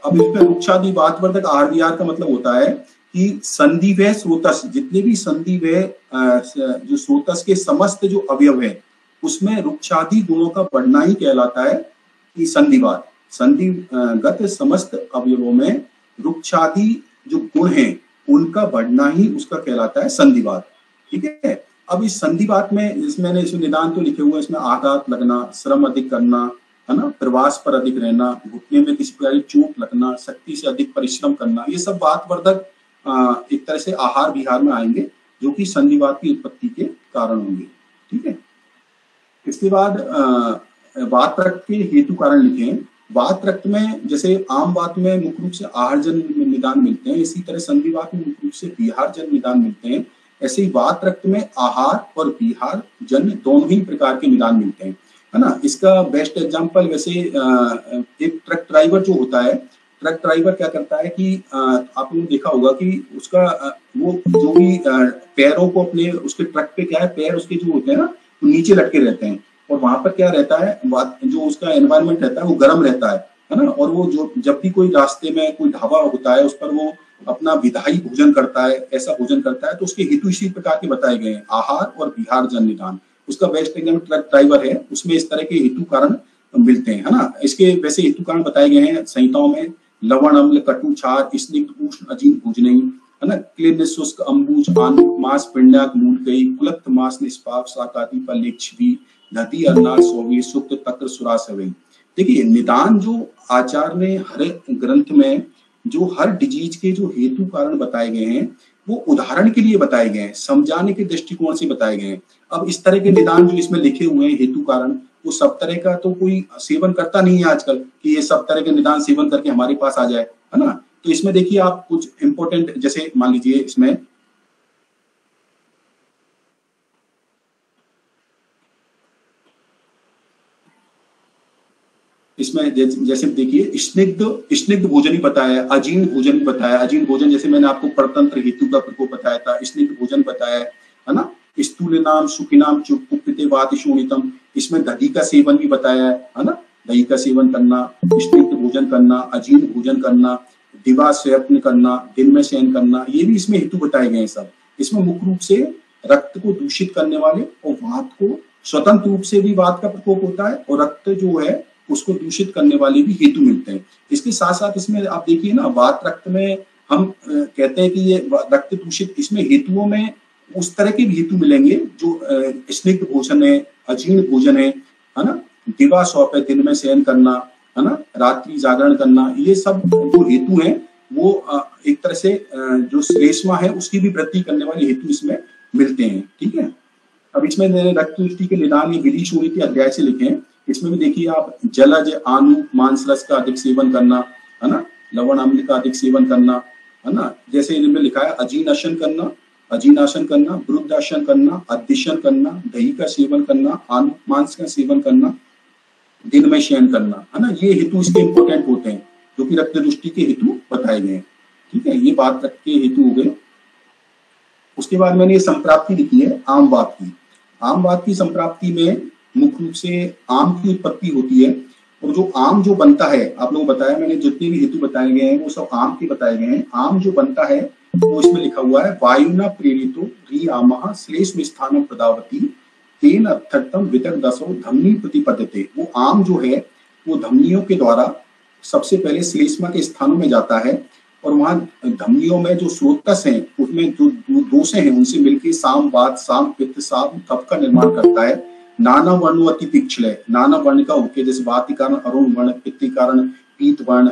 अब इसमें रुक्षादि वातवर्धक आहार विहार का मतलब होता है कि संधिवय स्रोतस, जितने भी संधिवय जो स्रोतस के समस्त जो अवयव है उसमें रुक्षादि गुणों का बढ़ना ही कहलाता है कि संधिवात। संधिगत समस्त अवयवों में रुक्षादि जो गुण हैं उनका बढ़ना ही उसका कहलाता है संधिवात। ठीक है, अब इस संधिवात में मैंने इसमें निदान तो लिखे हुए हैं, इसमें आघात लगना, श्रम अधिक करना, है ना, प्रवास पर अधिक रहना, घुटने में किसी प्रकार की चोट लगना, शक्ति से अधिक परिश्रम करना, ये सब वातवर्धक एक तरह से आहार विहार में आएंगे जो कि संधिवात की उत्पत्ति के कारण होंगे। ठीक है, इसके बाद वात रक्त के हेतु कारण लिखे हैं। वात रक्त में जैसे आम बात में मुख्य रूप से आहार जन्य निदान मिलते हैं, इसी तरह संधिवात में मुख्य रूप से विहार जन्य निदान मिलते हैं। ऐसे ही वात रक्त में आहार और विहार जन्य दोनों ही प्रकार के निदान मिलते हैं, है ना। इसका बेस्ट एग्जांपल वैसे एक ट्रक ड्राइवर जो होता है, ट्रक ड्राइवर क्या करता है कि आपने देखा होगा कि उसका वो जो भी पैरों को अपने उसके ट्रक पे क्या है, पैर उसके जो होते हैं ना वो नीचे लटके रहते हैं और वहां पर क्या रहता है, जो उसका एनवायरनमेंट रहता है वो गर्म रहता है ना। और वो जो जब भी कोई रास्ते में कोई ढाबा होता है उस पर वो अपना विधायी भोजन करता है, ऐसा भोजन करता है, तो उसके हेतु इसी प्रकार के बताए गए हैं, आहार और विहार जन्य निदान। उसका बेस्ट एग्जाम्पल ट्रक ड्राइवर है, उसमें इस तरह के हेतु कारण मिलते हैं, है ना। इसके वैसे हेतु कारण बताए गए हैं संहिताओं में, लवण अम्ल कटु छार स्निग्ध उष्ण अजीर्ण भोजनई, है ना, क्लिन्न शुष्क अंबुज मांस पिंडाक मूलकई कुलक्त मांस निष्पाप शाकादि पल्लेच्छवी नदी अन्नार सोवी सुक्त तक्र सुरासवई। देखिए निदान जो आचार्य ने हर ग्रंथ में जो हर डिजीज के जो हेतु कारण बताए गए हैं वो उदाहरण के लिए बताए गए हैं, समझाने के दृष्टिकोण से बताए गए हैं। अब इस तरह के निदान जो इसमें लिखे हुए हैं हेतु कारण, वो सब तरह का तो कोई सेवन करता नहीं है आजकल कि ये सब तरह के निदान सेवन करके हमारे पास आ जाए, है ना। तो इसमें देखिए आप कुछ इंपॉर्टेंट, जैसे मान लीजिए इसमें जैसे देखिए स्निग्ध भोजन ही बताया, अजीर्ण भोजन भी बताया। अजीर्ण भोजन जैसे मैंने आपको परतंत्र हेतु का प्रकोप बताया था, स्निग्ध भोजन बताया है ना। स्थूल नाम सुखिनाम चुप्पिते वाति शोणितम, इसमें दही का सेवन भी बताया है ना, दही का सेवन करना, स्निग्ध भोजन करना, अजीर्ण भोजन करना, दिवा स्वप्न करना, दिन में शयन करना, ये भी इसमें हेतु बताए गए हैं सब। इसमें मुख्य रूप से रक्त को दूषित करने वाले और वात को स्वतंत्र रूप से भी वात का प्रकोप होता है और रक्त जो है उसको दूषित करने वाले भी हेतु मिलते हैं। इसके साथ साथ इसमें आप देखिए ना, वात रक्त में हम कहते हैं कि ये रक्त दूषित, इसमें हेतुओं में उस तरह के भी हेतु मिलेंगे जो स्निग्ध भोजन है, अजीर्ण भोजन है ना, दिवा सौंप है, दिन में शयन करना, है ना, रात्रि जागरण करना, ये सब जो हेतु हैं वो एक तरह से जो श्लेष्मा है उसकी भी वृद्धि करने वाले हेतु इसमें मिलते हैं। ठीक है, अब इसमें मैंने रक्त तुष्टि के निदान विधि शून्य के अध्याय से लिखे हैं। इसमें भी देखिए आप, जलज आनु मांस रस का अधिक सेवन करना, है ना, लवण अम्ल का अधिक सेवन करना, है ना, जैसे इनमें लिखा है अजीनाशन करना, अजीनाशन करना, वृद्धासन करना, अध्यशन करना, दही का सेवन करना, आनु मांस का सेवन करना, दिन में शयन करना, है ना, ये हेतु इसके इंपॉर्टेंट होते हैं जो कि रक्त दृष्टि के हेतु बताए गए हैं। ठीक है, ये बात रक्त के हेतु हो गए। उसके बाद मैंने ये संप्राप्ति लिखी है आमवात की। आमवात की संप्राप्ति में मुख्य रूप से आम की उत्पत्ति होती है, और जो आम जो बनता है, आप लोगों को बताया मैंने, जितने भी हेतु बताए गए हैं वो सब आम के बताए गए हैं। आम जो बनता है वो इसमें लिखा हुआ है, वायुना प्रेरितो री आमः श्लेष्म स्थानं प्रदावती तेन अर्थर्थम वितक दसो धमनी प्रतिपद्यते। वो आम जो है वो धमनियों के द्वारा सबसे पहले श्लेष्मा के स्थानों में जाता है, और वहां धमनियों में जो स्रोतस हैं उसमें जो दोषे हैं उनसे मिलकर साम वात साम पित्त साम कफ का निर्माण करता है। नाना वर्ण अति पिक्षल है, नाना वर्ण का होके, जैसे वात के कारण अरुण वर्ण, पित्त के कारण पीत वर्ण,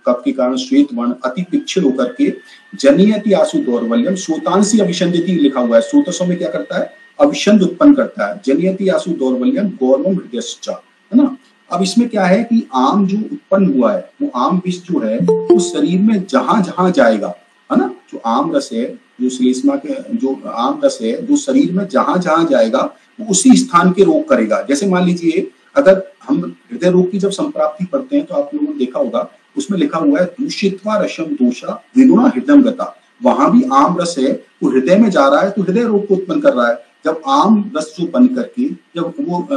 कफ के कारण श्वेत वर्ण, अति पिक्षल होकर के जनियति आसु दौर्बल्यम श्रोतांसी अभिषंदिति लिखा हुआ है। श्रोतसों में क्या करता है, अभिषंद उत्पन्न करता है। जनियति आसु दौर्बल्यम गौरवम हृदयश्च, है ना। अब इसमें क्या है कि आम जो उत्पन्न हुआ है वो आम विष जो है वो शरीर में जहां जहां जाएगा, है ना, जो आम रस है, जो श्लेष्मा के जो आम रस है, जो शरीर में जहां जहां जाएगा वो उसी स्थान के रोग करेगा। जैसे मान लीजिए अगर हम हृदय रोग की जब संप्राप्ति पढ़ते हैं तो आप लोगों ने देखा होगा उसमें लिखा हुआ है दूषित्वा रसम दोषा विगुणा हृदय गता। वहां भी आम रस है, वो हृदय में जा रहा है तो हृदय रोग को उत्पन्न कर रहा है। जब आम रस जो बन करके जब वो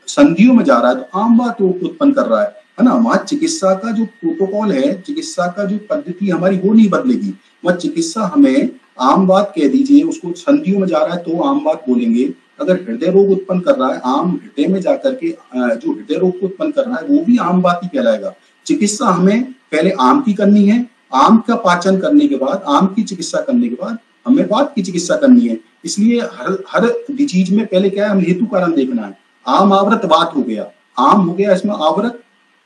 संधियों में जा रहा है तो आम बात रोग को उत्पन्न कर रहा है ना। वहां चिकित्सा का जो प्रोटोकॉल है, चिकित्सा का जो पद्धति हमारी वो नहीं बदलेगी। वह चिकित्सा हमें आम बात कह दीजिए, उसको संधियों में जा रहा है तो आम बात बोलेंगे। अगर हृदय रोग उत्पन्न कर रहा है, आम हृदय में जाकर के जो हृदय रोग को उत्पन्न कर रहा है वो भी आम बात ही कहलाएगा। चिकित्सा हमें पहले आम की करनी है, आम का पाचन करने के बाद, आम की चिकित्सा करने के बाद हमें वात की चिकित्सा करनी है। इसलिए हर डिजीज में पहले क्या है, हम हेतु कारण देखना है। आम आवृत वात हो गया, आम हो गया इसमें आवृत,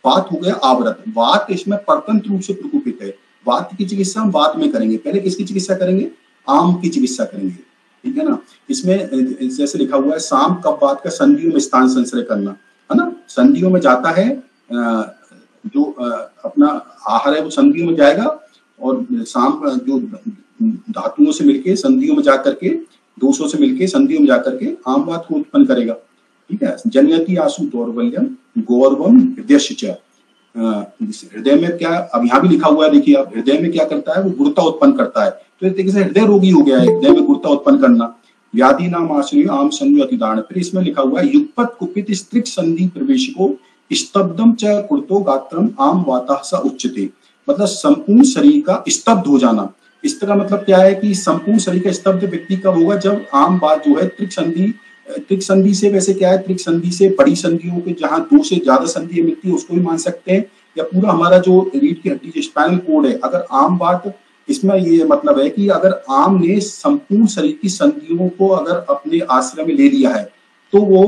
वात हो गया आवृत। वात इसमें परतंत्र रूप से प्रकोपित है, वात की चिकित्सा हम बाद में करेंगे, पहले किसकी चिकित्सा करेंगे, आम की चिकित्सा करेंगे। ठीक है ना। इसमें जैसे लिखा हुआ है साम कफ वात का संधियों में स्थान संश्रय करना, है ना। संधियों में जाता है, जो अपना आहार है वो संधियों में जाएगा, और साम जो धातुओं से मिलके संधियों में जाकर के, दोषों से मिलके संधियों में जाकर के आम वात को उत्पन्न करेगा। ठीक है। जनयति आसु दौर्बल्यम गौरवम हृदयश्च। हृदय में क्या, अब यहाँ भी लिखा हुआ है, देखिए आप, हृदय में क्या करता है, वो गुरुता उत्पन्न करता है। तो एक तरीके से हृदय रोगी हो गया है, हृदय में गुरुता उत्पन्न करना। व्याधि नाम आश्रय आम संधि अतिदान। फिर इसमें लिखा हुआ है युगपत कुपित स्त्रिक संधि प्रवेशिको स्तब्धम च कुर्तो गात्रम आम वाता स उच्यते। मतलब संपूर्ण शरीर का स्तब्ध हो जाना। इसका मतलब क्या है कि संपूर्ण शरीर का स्तब्ध व्यक्ति कब होगा, जब आम बात जो है त्रिक संधि, त्रिक संधि से वैसे क्या है, त्रिक संधि से बड़ी संधियों के जहां दो से ज्यादा संधि मिलती है उसको भी मान सकते हैं, या पूरा हमारा जो रीढ़ की हड्डी स्पाइनल कोड है। अगर आम बात, इसमें ये मतलब है कि अगर आम ने संपूर्ण शरीर की संधियों को अगर अपने आश्रय में ले लिया है तो वो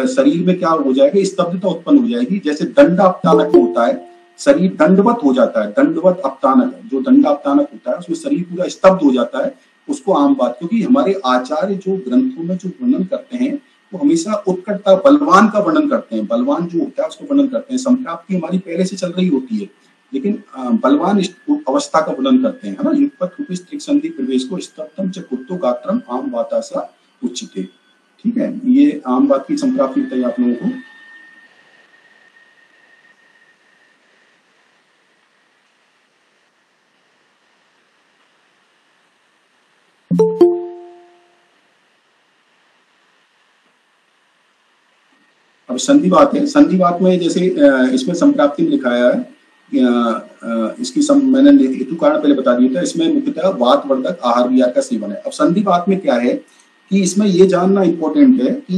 शरीर में क्या हो जाएगा, स्तब्धता उत्पन्न हो जाएगी। जैसे दंड अपतानक होता है, शरीर दंडवत हो जाता है, दंडवत अपतानक, जो दंड अपतानक होता है उसमें शरीर पूरा स्तब्ध हो जाता है, उसको आम बात। क्योंकि हमारे आचार्य जो ग्रंथों में जो वर्णन करते हैं वो हमेशा उत्कटता, बलवान का वर्णन करते हैं, बलवान जो होता है उसको वर्णन करते हैं। संप्राप्ति हमारी पहले से चल रही होती है, लेकिन बलवान अवस्था का वर्णन करते हैं, है ना। युगपत कुपित स्त्रिक संधि प्रवेश को स्तब्धम च कुत्तो गात्रम आम वाता सा उच्यते। ठीक है, ये आम बात की संप्राप्ति बताइए आप लोगों को। अब संधिवात है। संधिवात में जैसे इसमें संप्राप्ति में लिखा है, इसकी मैंने हेतु कारण पहले बता दिया था। इसमें मुख्यतः वात वर्धक आहार विहार का सेवन है। अब संधिवात में क्या है कि इसमें ये जानना इंपॉर्टेंट है कि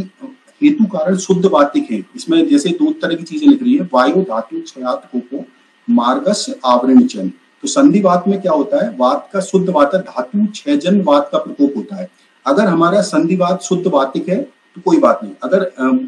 हेतु कारण शुद्ध वातिक है। इसमें जैसे दो तरह की चीजें लिख रही है, वायु धातु क्षयात को मार्गस्य आवरणचन। तो संधिवात में क्या होता है, वात का शुद्ध वात धातु क्षयजन वात का प्रकोप होता है। अगर हमारा संधिवात शुद्ध वातिक है तो कोई बात नहीं, अगर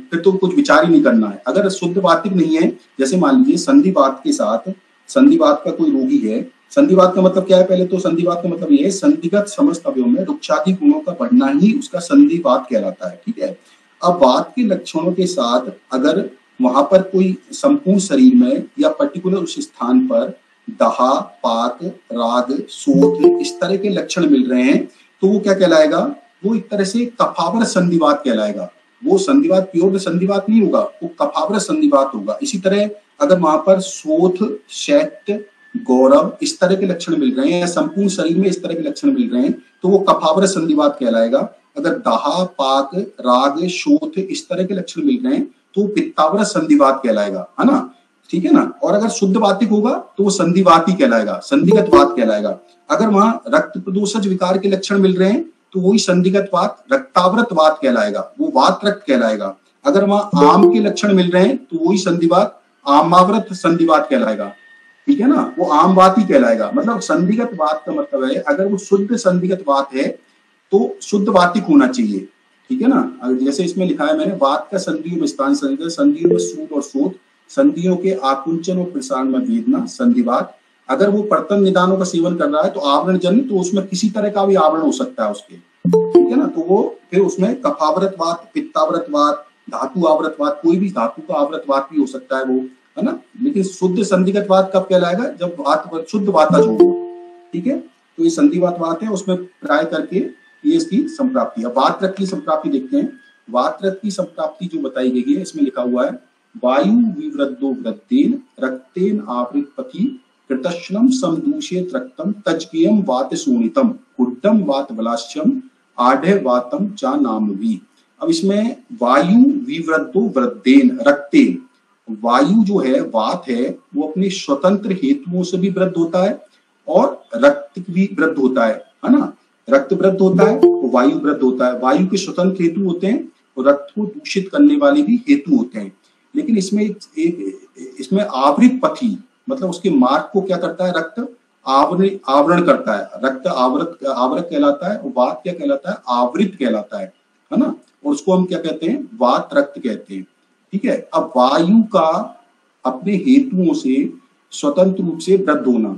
फिर तो कुछ विचार ही नहीं करना है। अगर शुद्ध वातिक नहीं है, जैसे मान लीजिए संधिवात के साथ, संधिवात का कोई रोगी है, संधिवात का मतलब क्या है, पहले तो संधिवात का मतलब ये है संधिगत समस्त अवयव में रुक्षादि गुणों का बढ़ना ही उसका संधिवात कहलाता है, ठीक है। अब वात के लक्षणों के साथ अगर वहां पर कोई संपूर्ण शरीर में या पर्टिकुलर उस स्थान पर दहा, पाक, राग, शोथ इस तरह के लक्षण मिल रहे हैं तो वो क्या कहलाएगा, वो एक तरह से कफावर संधिवात कहलाएगा। वो संधिवात प्योर संधिवात नहीं होगा, वो कफावर संधिवात होगा। इसी तरह अगर वहां पर शोथ, शैत्य, गौरव इस तरह के लक्षण मिल रहे हैं या संपूर्ण शरीर में इस तरह के लक्षण मिल रहे हैं तो वो कफावर संधिवात कहलाएगा। अगर दहा, पाक, राग, शोथ इस तरह के लक्षण मिल रहे हैं तो पित्तावर संधिवात कहलाएगा, है ना, ठीक है ना। और अगर शुद्ध वातिक होगा तो वो संधिवात ही कहलाएगा, संधिगत वात कहलाएगा। अगर वहां रक्त प्रदोषज विकार के लक्षण मिल रहे हैं तो वही संधिगत वात रक्ताव्रत वात कहलाएगा, वो वात रक्त कहलाएगा। अगर वहां आम के लक्षण मिल रहे हैं तो वही संधिवात आमाव्रत संधिवात कहलाएगा, ठीक है ना, वो आम वात ही कहलाएगा। मतलब संधिगत वात का मतलब है अगर वो शुद्ध संधिगत वात है तो शुद्ध वातिक होना चाहिए, ठीक है ना। जैसे इसमें लिखा है मैंने, वात का संधियों में स्थान संधिगत, संधियों में सूत और शोथ, संधियों के आकुंचन और प्रसारण में वेदना संधिवात। अगर वो पर्तन निदानों का सेवन कर रहा है तो आवरण जन्य, तो उसमें किसी तरह का भी आवरण हो सकता है उसके, ठीक है ना, तो वो फिर उसमें कफाव्रत वात, पित्ताव्रत वात, धातु आवृत वात, कोई भी धातु का आवृत वात भी हो सकता है वो, है ना। लेकिन शुद्ध संधिगत वात कब कहलाएगा, जब वात शुद्ध वातज हो, ठीक है। तो ये संधिवात वात है, उसमें प्राय करके ये इसकी संप्राप्ति है। वात रक्त की संप्राप्ति देखते हैं। वात रक्त की संप्राप्ति जो बताई गई है इसमें लिखा हुआ है, वायु विवृद्धो वृद्धेन रक्तेन आवृत पथि कृतश्नम समदूषित रक्तम तज्ज्ञेयम वात शोणितम कुड्डम वात बलाश्यम आढ़े वातम चा नामवी। अब इसमें वायु विवृद्धो वृद्धेन रक्तेन, वायु जो है वात है वो अपने स्वतंत्र हेतुओं से भी वृद्ध होता है और रक्त भी वृद्ध होता है ना। रक्त वृद्ध होता है तो वायु वृद्ध होता है। वायु के स्वतंत्र हेतु होते हैं और रक्त को दूषित करने वाले भी हेतु होते हैं। लेकिन इसमें इसमें आवृत पथी मतलब उसके मार्ग को क्या करता है, रक्त आवरण करता है। रक्त आवृत कहलाता है और वात क्या कहलाता है, आवृत कहलाता है ना। और उसको हम क्या कहते हैं, वात रक्त कहते हैं, ठीक है। अब वायु का अपने हेतुओं से स्वतंत्र रूप से वृद्ध होना,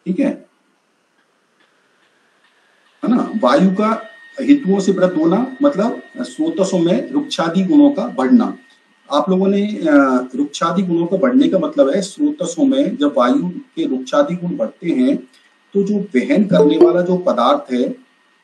ठीक है ना। वायु का हेतुओं से वृद्ध होना मतलब स्रोतसों में रुक्षादि गुणों का बढ़ना। आप लोगों ने रुक्षादि गुणों का बढ़ने का मतलब है स्रोतसों में जब वायु के रुक्षादि गुण बढ़ते हैं तो जो वहन करने वाला जो पदार्थ है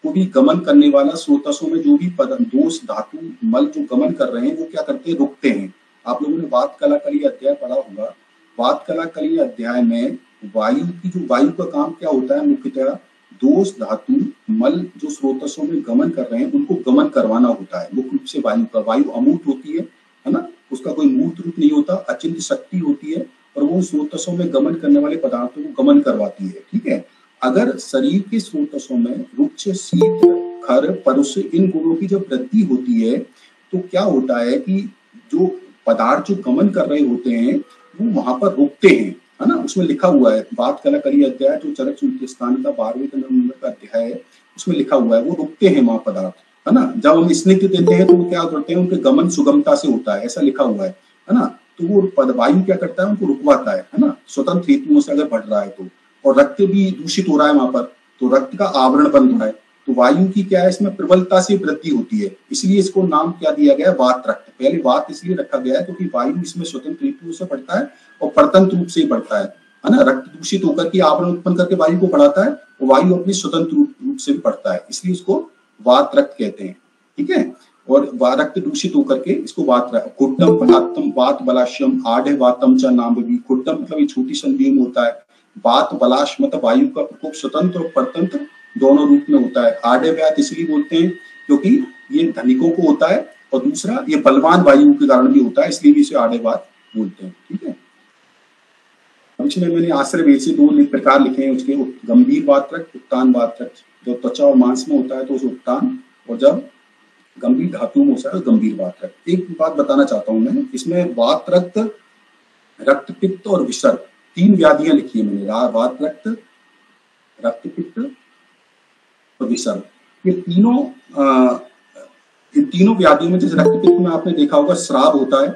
वो भी गमन करने वाला, स्रोतसों में जो भी दोष धातु मल जो गमन कर रहे हैं वो क्या करते हैं, रुकते हैं। आप लोगों ने वात कला कली अध्याय पढ़ा होगा। वात कला कली अध्याय में वायु का काम क्या होता है, मुख्यतः दोष धातु मल जो स्रोतसों में गमन कर रहे हैं उनको गमन करवाना होता है। मुख्य रूप से वायु का, वायु अमूर्त होती है ना, उसका कोई मूर्त रूप नहीं होता, अचिंत्य शक्ति होती है और वो स्रोतसों में गमन करने वाले पदार्थों को गमन करवाती है, ठीक है। अगर शरीर के स्रोतसों में रुक्ष, शीत, खर, परुष इन गुणों की जब वृद्धि होती है तो क्या होता है कि जो पदार्थ जो गमन कर रहे होते हैं वो वहां पर रुकते हैं, है ना। उसमें लिखा हुआ है वात कला कली अध्याय जो चरक सूत्र स्थान का 12वें नंबर का अध्याय है, उसमें लिखा हुआ है वो रुकते हैं वहां पदार्थ, है ना। जब हम स्निग्ध देते हैं तो वो क्या करते हैं, उनके गमन सुगमता से होता है, ऐसा लिखा हुआ है ना। तो वो वायु क्या करता है, उनको रुकवाता है ना, स्वतंत्र हेतुओं से अगर बढ़ रहा है तो। और रक्त भी दूषित हो रहा है वहां पर तो रक्त का आवरण बन रहा है तो वायु की क्या है, इसमें प्रबलता से वृद्धि होती है, इसलिए इसको नाम क्या दिया गया, वात रक्त। पहले वात इसलिए रखा गया है क्योंकि वायु इसमें स्वतंत्र हेतुओं से बढ़ता है और परतंत्र रूप से बढ़ता है ना। रक्त दूषित होकर के आवरण उत्पन्न करके वायु को बढ़ाता है और वायु अपनी स्वतंत्र रूप से भी बढ़ता है, इसलिए इसको वात रक्त कहते हैं, ठीक है। और रक्त दूषित होकर के इसको वात रक्त। कुड्डम बलात्तम वात बलाश्यम आढ़े वातम च नाम भी। कुड्डम मतलब ये छोटी संधियों में होता है, वात बलाश मतलब वायु का प्रकोप स्वतंत्र और परतंत्र दोनों रूप में होता है। आढ़े व्यात इसलिए बोलते हैं क्योंकि ये धनिकों को होता है और दूसरा ये बलवान वायु के कारण भी होता है, इसलिए भी इसे आढ़े वात बोलते हैं, ठीक है। इसमें मैंने आश्रय वेद से 2 प्रकार लिखे हैं उसके, गंभीर वात रक्त, उत्तान वात रक्त। जब त्वचा और मांस में होता है तो उसे उत्तान, और जब गंभीर धातु में होता है तो गंभीर वात रक्त। एक बात बताना चाहता हूं मैं, इसमें वात रक्त, रक्त पित्त और विसर्ग 3 व्याधियां लिखी है मैंने, वात रक्त, रक्त पित्त और विसर्ग। ये तीनों इन तीनों व्याधियों में, जैसे रक्तपित्त में आपने देखा होगा स्राव होता है,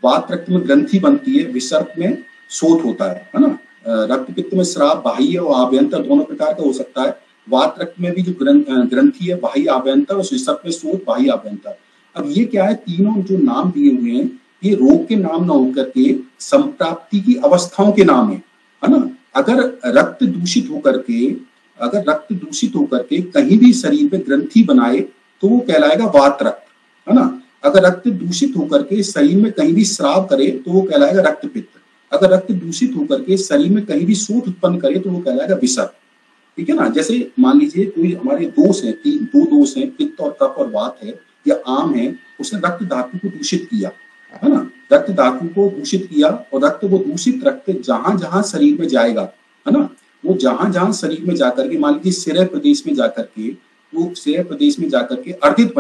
वात रक्त में ग्रंथि बनती है, विसर्प में शोथ होता है ना। रक्तपित्त में स्राव बाह्य और आभ्यंतर दोनों प्रकार का हो सकता है। वात रक्त में भी जो ग्रंथि है बाह्य आभ्यंतर, और विसर्प में शोथ बाह्य आभ्यंतर। अब ये क्या है, तीनों जो नाम दिए हुए हैं ये रोग के नाम ना होकर के संप्राप्ति की अवस्थाओं के नाम है ना। अगर रक्त दूषित होकर के कहीं भी शरीर में ग्रंथि बनाए तो वो कहलाएगा वात रक्त, है ना। अगर रक्त दूषित होकर के शरीर में कहीं भी स्राव करे तो वो कहलाएगा रक्तपित्त। अगर रक्त दूषित होकर के शरीर में कहीं भी शोथ उत्पन्न करे तो वो कहलाएगा विसर्प, ठीक है ना। जैसे मान लीजिए कोई हमारे दोष है, दो दोष है, पित्त और कफ और वात है, या आम है, उसने रक्त धातु को दूषित किया, है ना, रक्त धातु को दूषित किया, और रक्त वो दूषित रक्त जहां जहां शरीर में जाएगा, है ना, वो जहां जहां शरीर में जाकर के, मान लीजिए सिरे प्रदेश में जाकर के, वो सिरे प्रदेश में जाकर के अर्दित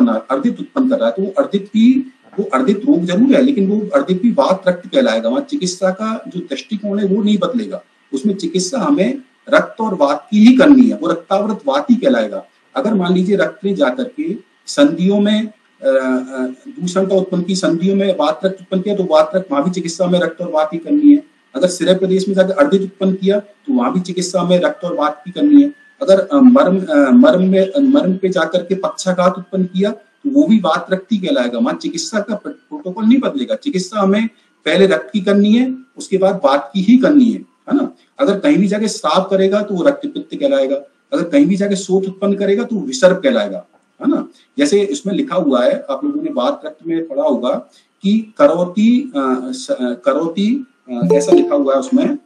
उत्पन्न कर रहा है, तो वो अर्दित रोग जरूर है, लेकिन वो अर्दित भी वात रक्त कहलाएगा। वहां चिकित्सा का जो दृष्टिकोण है वो नहीं बदलेगा, उसमें चिकित्सा हमें रक्त और वात की ही करनी है, वो रक्तावृत वात ही कहलाएगा। अगर मान लीजिए रक्त ने जाकर के संधियों में दूषण का उत्पन्न की, संधियों में वात रक्त उत्पन्न किया, तो वात रक्त वहां भी चिकित्सा में रक्त और वात ही करनी है। अगर सिरे प्रदेश में जाकर अर्दित उत्पन्न किया तो वहां भी चिकित्सा में रक्त और वात की करनी है। अगर मर्म पे जाकर के पक्षाघात उत्पन्न किया तो वो भी वात रक्त ही कहलाएगा। वहां चिकित्सा का प्रोटोकॉल नहीं बदलेगा, चिकित्सा हमें पहले रक्त की करनी है, उसके बाद वात की ही करनी है ना। अगर कहीं भी जाके स्राव करेगा तो वो रक्तपित्त कहलाएगा, अगर कहीं भी जाके शोथ उत्पन्न करेगा तो वो विसर्प कहलाएगा, है ना। जैसे इसमें लिखा हुआ है, आप लोगों ने वात रक्त में पढ़ा होगा कि करोती ऐसा लिखा हुआ है उसमें,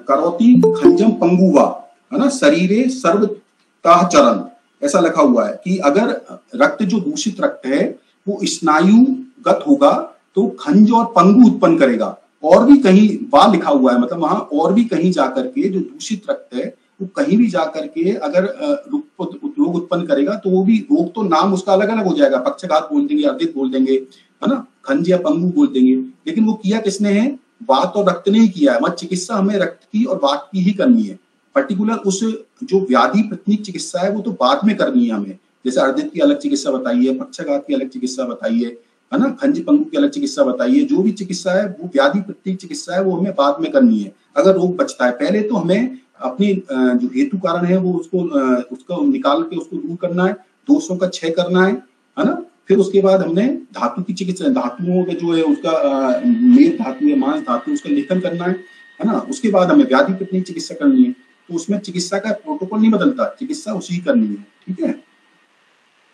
करोती खंजम पंगुवा, है ना, शरीरे सर्वतः चरण, ऐसा लिखा हुआ है कि अगर रक्त जो दूषित रक्त है वो स्नायुगत होगा तो खंज और पंगु उत्पन्न करेगा। और भी कहीं बार लिखा हुआ है, मतलब वहां और भी कहीं जाकर के जो दूषित रक्त है वो कहीं भी जाकर के अगर रोग उत्पन्न करेगा तो वो भी रोग, तो नाम उसका अलग अलग हो जाएगा, पक्षघात बोल देंगे, अर्दित बोल देंगे, है ना, खंज या पंगु बोल देंगे, लेकिन वो किया किसने है, वात और रक्त ने ही किया है। मतलब चिकित्सा हमें रक्त की और वात की ही करनी है। पर्टिकुलर उस जो व्याधि प्रतिनिक चिकित्सा है वो तो बाद में करनी है हमें, जैसे अर्दित की अलग चिकित्सा बताई है, पक्षघात की अलग चिकित्सा बताई है ना, खंज पंगु की अलग चिकित्सा बताई है। जो भी चिकित्सा है वो व्याधि प्रतिनिक चिकित्सा है, वो हमें बाद में करनी है अगर रोग बचता है। पहले तो हमें अपनी जो हेतु कारण है वो उसको निकाल के उसको दूर करना है, दोषों का क्षय करना है ना। फिर उसके बाद हमने धातु की चिकित्सा, धातुओं का जो है उसका मेद धातु है, मांस धातु, उसका लेखन करना है ना। उसके बाद हमें व्याधि प्रतिनिक चिकित्सा करनी है, तो उसमें चिकित्सा का प्रोटोकॉल नहीं बदलता, चिकित्सा उसी ही करनी है, ठीक है।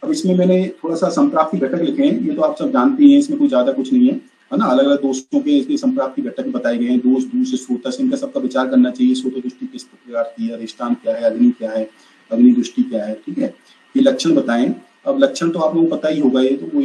अब इसमें मैंने थोड़ा सा संप्राप्ति घटक लिखे हैं, ये तो आप सब जानते हैं, इसमें कोई ज्यादा कुछ नहीं है ना। अलग अलग दोषों के इसके संप्राप्ति घटक बताए गए हैं, दोष, दूष, स्रोतस, इनका सबका विचार करना चाहिए। स्रोत दृष्टि किस प्रकार की है, अधिष्ठान क्या है, अग्नि क्या है, अग्नि दृष्टि क्या है, ठीक है। ये लक्षण बताएं। अब लक्षण तो आप लोगों को पता ही होगा, ये तो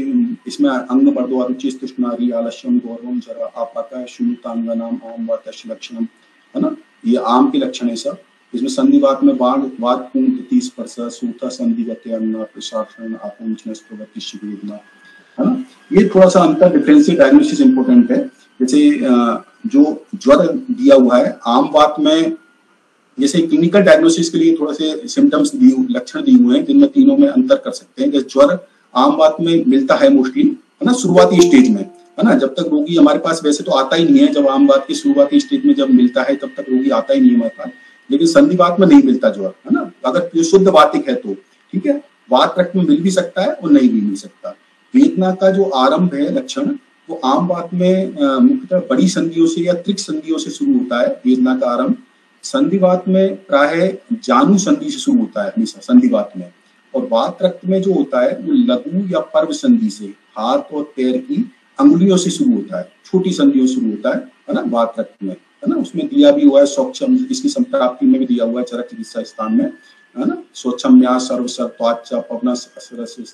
इसमें अंग बर्दो अरुचि तृष्णारी आलस्यम गौरवम जरा आपाका शून्यतांग नाम आम वातश लक्षणम, है ना। ये आम के लक्षण है सब। इसमें संधिवात में वात पूर्ण तृतीय स्पर्श, सूता संधिगत अन्ना प्रसारण आपूंचनस्तवति शिवेदना, है ना। ये थोड़ा सा अंतर डिफरेंशियल डायग्नोसिस इंपॉर्टेंट है। जैसे जो ज्वर दिया हुआ है आम वात में, जैसे क्लिनिकल डायग्नोसिस के लिए थोड़ा से सिम्टम्स लक्षण दिए हुए हैं जिनमें तीनों में अंतर कर सकते हैं। जैसे ज्वर आम वात में मिलता है मोस्टली, है ना, शुरुआती स्टेज में, है ना। जब तक रोगी हमारे पास वैसे तो आता ही नहीं है, जब आम वात की शुरुआती स्टेज में जब मिलता है तब तक रोगी आता ही नहीं है हमारे पास, लेकिन संधिवात में नहीं मिलता ज्वर, है ना। अगर शुद्ध वातिक है तो ठीक है, वात रक्त में मिल भी सकता है और नहीं भी मिल सकता। वेदना का जो आरंभ है लक्षण वो आम वात में मुख्यतः बड़ी संधियों से या त्रिक संधियों से शुरू होता है वेदना का आरंभ। संधिवात में प्राय जानु संधि से शुरू होता है हमेशा संधिवात में, और वात रक्त में जो होता है वो लघु या पर्व संधि से, हाथ और पैर की अंगुलियों से शुरू होता है, छोटी संधियों से शुरू होता है ना वात रक्त में, है ना। उसमें दिया भी हुआ है स्वच्छम, इसकी संप्राप्ति में भी दिया हुआ है चरक चिकित्सा स्थान में, है ना। स्वच्छम्या सर्वसर्त्वाच्च पवनस्द्रवत्ता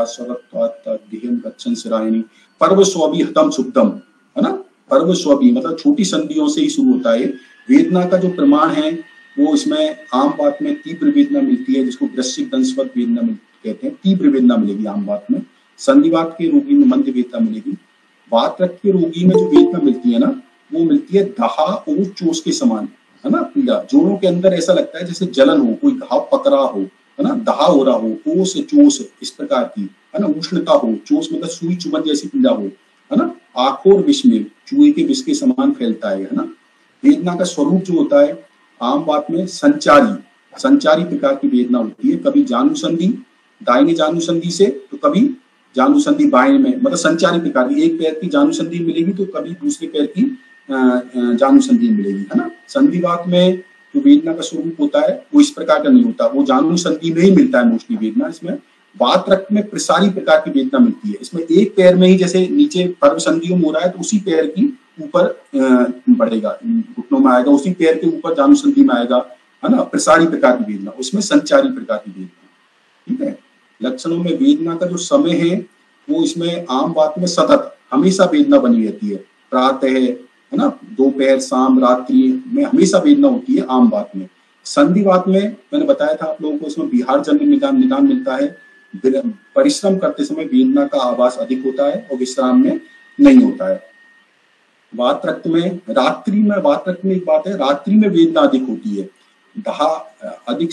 सर्वत्वात् देहं गच्छन् शिरायिनी पर्व स्वभी हतम शुद्धम, है ना। पर्व स्वभी मतलब छोटी संधियों से ही शुरू होता है। वेदना का जो प्रमाण है वो इसमें आम बात में तीव्र वेदना मिलती है, जिसको वृश्चिक दंशवत वेदना कहते हैं, तीव्र वेदना मिलेगी आम बात में। संधिवात के रोगी में मंद वेदना मिलेगी। वात रक्त के रोगी में जो वेदना मिलती है ना वो मिलती है दहा और चोस के समान, है ना। पीड़ा, जोड़ों के अंदर ऐसा लगता है जैसे जलन हो, कोई घाव पकड़ा हो, है ना, दहा हो रहा हो, ओस चोस इस प्रकार की, है ना, उष्णता हो, चोस मतलब सुई चुभन जैसी पीड़ा हो, है ना, आखोर विष में चूहे के विष के समान फैलता है ना। वेदना का स्वरूप जो होता है आम बात में संचारी प्रकार की वेदना होती है, कभी जानुसंधि दाहिने जानुसंधि से तो कभी जानुसंधि बाएं में, मतलब संचारी प्रकार की, एक पैर की जानुसंधि मिलेगी तो कभी दूसरे पैर की जानुसंधि मिलेगी, है ना। संधिवात में जो वेदना का स्वरूप होता है वो इस प्रकार का नहीं होता, वो जानुसंधि में ही मिलता है मोस्टली वेदना। इसमें वात रक्त में प्रसारी प्रकार की वेदना मिलती है, इसमें एक पैर में ही जैसे नीचे पर्व संधियों में हो रहा है तो उसी पैर की ऊपर बढ़ेगा, घुटनों में आएगा, उसी पैर के ऊपर जानुसंधि में आएगा, है ना, प्रसारी प्रकार की वेदना, उसमें संचारी प्रकार की वेदना। ठीक है, लक्षणों में वेदना का जो समय है वो इसमें आम बात में सतत हमेशा वेदना बनी रहती है, प्रातः है ना, दोपहर शाम रात्रि में हमेशा वेदना होती है आम बात में। संधिवात में मैंने बताया था आप लोगों को, इसमें बिहार जन्य निदान मिलता है, परिश्रम करते समय वेदना का आभास अधिक होता है और विश्राम में नहीं होता है। वात रक्त में एक बात है, रात्रि में वेदना अधिक होती है, अधिक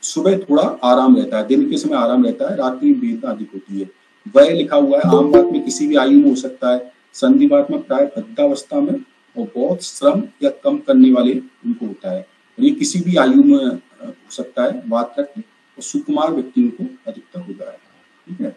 सुबह थोड़ा आराम रहता है, दिन के समय आराम रहता है, रात्रि में वेदना अधिक होती है। वय लिखा हुआ है, आम बात में किसी भी आयु में हो सकता है, संधिवात में प्राय वृद्धावस्था में और बहुत श्रम या कम करने वाले उनको होता है, ये किसी भी आयु में हो सकता है वात रक्त, और सुकुमार व्यक्तियों को अधिकतर होता है। ठीक है,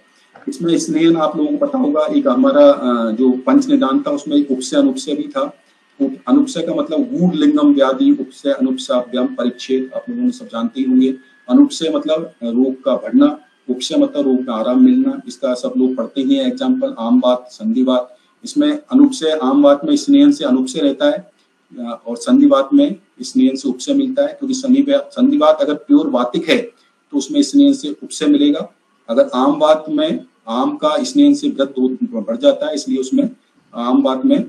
इसमें स्नेहन आप लोगों को पता होगा, एक हमारा जो पंच निदान था उसमें एक उपसय अनुपसय भी था। अनुपसय का मतलब गूढ़ लिंगम व्याधि, उपसय अनुपसाभ्याम परिच्छेद, आप लोगों ने सब जानते ही होंगे। अनुपसय मतलब रोग का बढ़ना, उपसय मतलब रोग का आराम मिलना, इसका सब लोग पढ़ते ही हैं एग्जाम्पल, आम बात संधिवात। इसमें अनुपसय आम बात में स्नेहन से अनुपसय रहता है और संधिवात में स्नेहन से उपसय मिलता है, क्योंकि संधिवात अगर प्योर वातिक है तो उसमें स्नेहन से उपसय मिलेगा, अगर आम बात में आम का स्नेहन से वृद्धि बढ़ जाता है इसलिए उसमें आम बात में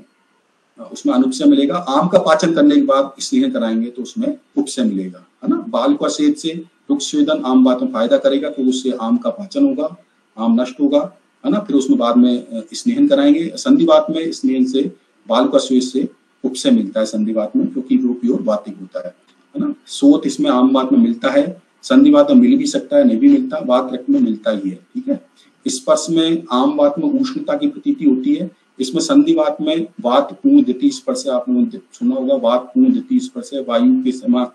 उसमें अनुपसय मिलेगा। आम का पाचन करने के बाद स्नेहन कराएंगे तो उसमें उपसय मिलेगा, है ना। बाल का सेद से दुख स्वेदन आम बात में फायदा करेगा तो उससे आम का पाचन होगा, आम नष्ट होगा, है ना, फिर उसमें बाद में स्नेहन कराएंगे। संधिवात में स्नेहन से बाल का स्वेद से उपसय मिलता है संधिवात में, क्योंकि वो प्योर वातिक होता है ना। सोत इसमें आम बात में मिलता है, संधिवात में मिल भी सकता है, नहीं भी मिलता, वात रक्त में मिलता ही है। ठीक है, स्पर्श में आम बात में उष्णता की प्रतीति होती है, इसमें संधिवात में वात पूर्ण द्वितीय स्पर्श, आप लोगों ने सुना होगा, वात पूर्ण द्वितीय स्पर्श वायु के समा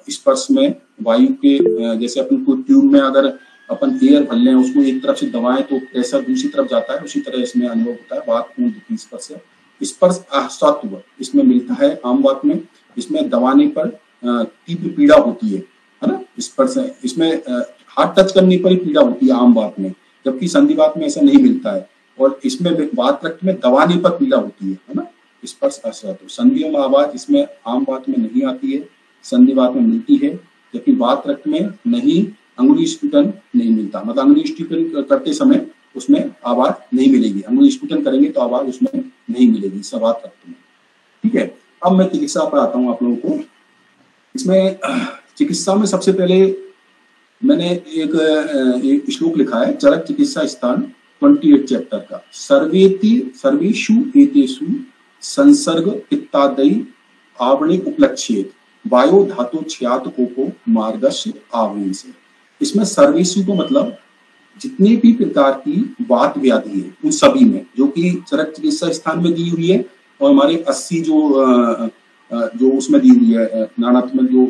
स्पर्श में, वायु के जैसे अपन को ट्यूब में अगर अपन एयर भर लें उसको एक तरफ से दबाएं तो प्रेशर दूसरी तरफ जाता है, उसी तरह इसमें अनुभव होता है वात पूर्ण द्वितीय स्पर्श। स्पर्श असत्व इसमें मिलता है आम बात में, इसमें दबाने पर तीव्र पीड़ा होती है ना, स्पर्श इसमें हाथ टच करने पर ही पीड़ा होती है आम बात में, जबकि संधिवात में ऐसा नहीं मिलता है, और इसमें वात रक्त में दबाने पर पीड़ा होती है ना, स्पर्श असत्व। संधियों में आवाज इसमें आम बात में नहीं आती है, संधिवात में मिलती है, जबकि वात रक्त में नहीं, अंगुली स्फुटन नहीं मिलता, मतलब अंगुली स्फुटन करते समय उसमें आवाज नहीं मिलेगी, अंगुली स्फुटन करेंगे तो आवाज उसमें नहीं मिलेगी वात रक्त में। ठीक है, अब मैं चिकित्सा पर आता हूँ आप लोगों को। इसमें चिकित्सा में सबसे पहले मैंने एक श्लोक लिखा है, चरक चिकित्सा स्थान 28 चैप्टर का, सर्वेषु एतेषु संसर्ग इत्यादि आवरणिक उपलक्षित वायु धातु छ्यात कोपो मार्गस्य आवरण से। इसमें सर्वेषु को मतलब जितने भी प्रकार की वात व्याधि है उन सभी में, जो कि चरक चिकित्सा स्थान में दी हुई है और हमारे 80 जो उसमें दी हुई है नानात्मक जो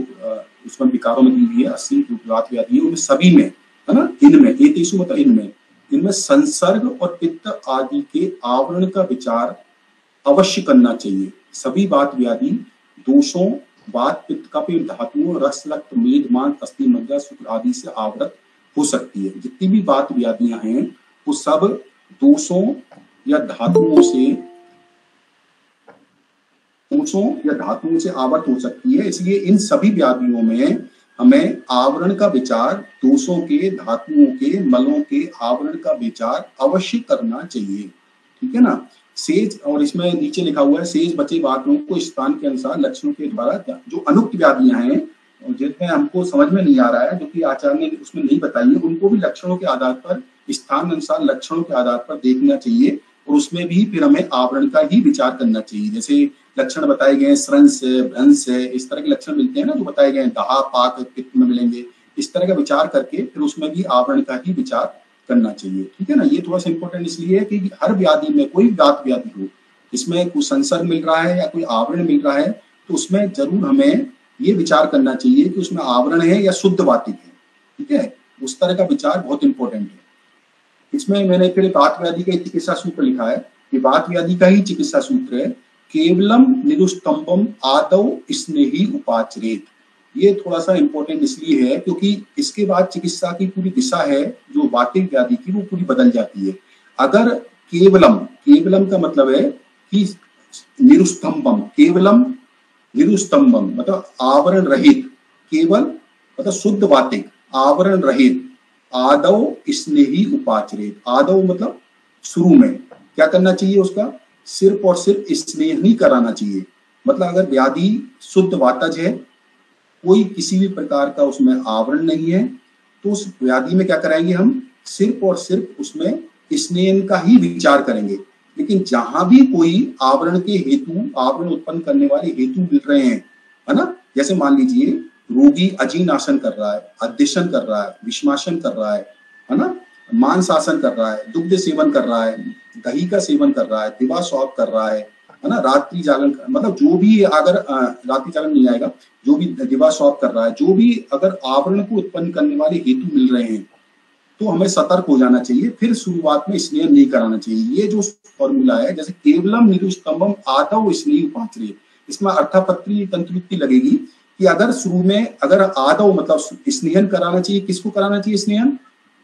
उसमें विकारों में दी हुई है 80 जो वात व्याधि है उन सभी में, है ना, इनमें एतेषु मतलब इनमें संसर्ग और पित्त आदि के आवरण का विचार अवश्य करना चाहिए। सभी वात व्याधि दोषों वात पित्त कफ धातुओं रस रक्त मेद मांस अस्थि मज्जा शुक्र आदि से आवृत हो सकती है। जितनी भी वात व्याधियां हैं वो सब दोषों या धातुओं से आवृत हो सकती है, इसलिए इन सभी व्याधियों में हमें आवरण का विचार, दोषों के धातुओं के मलों के आवरण का विचार अवश्य करना चाहिए। ठीक है ना। सेज, और इसमें नीचे लिखा हुआ है, सेज बचे वातों को स्थान के अनुसार लक्षणों के द्वारा जो अनुक्त व्याधियां हैं जिनमें हमको समझ में नहीं आ रहा है, जो कि आचार्य ने उसमें नहीं बताई है, उनको भी लक्षणों के आधार पर, स्थान अनुसार लक्षणों के आधार पर देखना चाहिए, और उसमें भी फिर हमें आवरण का ही विचार करना चाहिए। जैसे लक्षण बताए गए हैं, स्रंस है, भ्रंश है, इस तरह के लक्षण मिलते हैं ना जो बताए गए हैं, दहा पाक पित्त में मिलेंगे, इस तरह का विचार करके फिर उसमें भी आवरण का ही विचार करना चाहिए। ठीक है ना, ये थोड़ा सा इंपॉर्टेंट इसलिए है कि हर व्याधि में, कोई वात व्याधि हो, इसमें कुछ संसर्ग मिल रहा है या कोई आवरण मिल रहा है, तो उसमें जरूर हमें ये विचार करना चाहिए कि उसमें आवरण है या शुद्ध वातिक है। ठीक है, उस तरह का विचार बहुत इंपॉर्टेंट है। इसमें मैंने फिर वात व्याधि का चिकित्सा सूत्र लिखा है कि वात व्याधि का ही चिकित्सा सूत्र है, केवलम निरुस्तंभम आदौ स्नेही उपाचरेत। ये थोड़ा सा इंपॉर्टेंट इसलिए है क्योंकि इसके बाद चिकित्सा की पूरी दिशा है जो वातिक व्याधि की, वो पूरी बदल जाती है। अगर केवलम, केवलम का मतलब है कि निरुस्तंभम, केवलम निरुस्तंभम मतलब आवरण रहित, केवल मतलब शुद्ध वातिक, आवरण रहित, आदौ स्नेही उपाचरेत। आदौ मतलब शुरू में क्या करना चाहिए, उसका सिर्फ और सिर्फ स्नेह ही कराना चाहिए। मतलब अगर व्याधि शुद्ध वातज है, कोई किसी भी प्रकार का उसमें आवरण नहीं है, तो उस व्याधि में क्या कराएंगे हम, सिर्फ और सिर्फ उसमें स्नेह का ही विचार करेंगे। लेकिन जहां भी कोई आवरण के हेतु, आवरण उत्पन्न करने वाले हेतु मिल रहे हैं, है ना, जैसे मान लीजिए रोगी अजीन आसन कर रहा है, अध्यशन कर रहा है, विषमासन कर रहा है ना, मांस आसन कर रहा है, दुग्ध सेवन कर रहा है, दही का सेवन कर रहा है, दिवा स्वाप कर रहा है ना, रात्रि जागरण, मतलब जो भी, अगर रात्रि जागरण नहीं आएगा, जो भी दिवा स्वाप कर रहा है, जो भी अगर आवरण को उत्पन्न करने वाले हेतु मिल रहे हैं, तो हमें सतर्क हो जाना चाहिए। फिर शुरुआत में स्नेह नहीं कराना चाहिए। ये जो फॉर्मूला है, जैसे केवलम निरुस्तंभम आदौ स्नेह उपाचरेत, इसमें अर्थापत्ति तंत्रुक्ति लगेगी कि अगर शुरू में, अगर आदौ मतलब स्नेहन कराना चाहिए, किसको कराना चाहिए स्नेहन,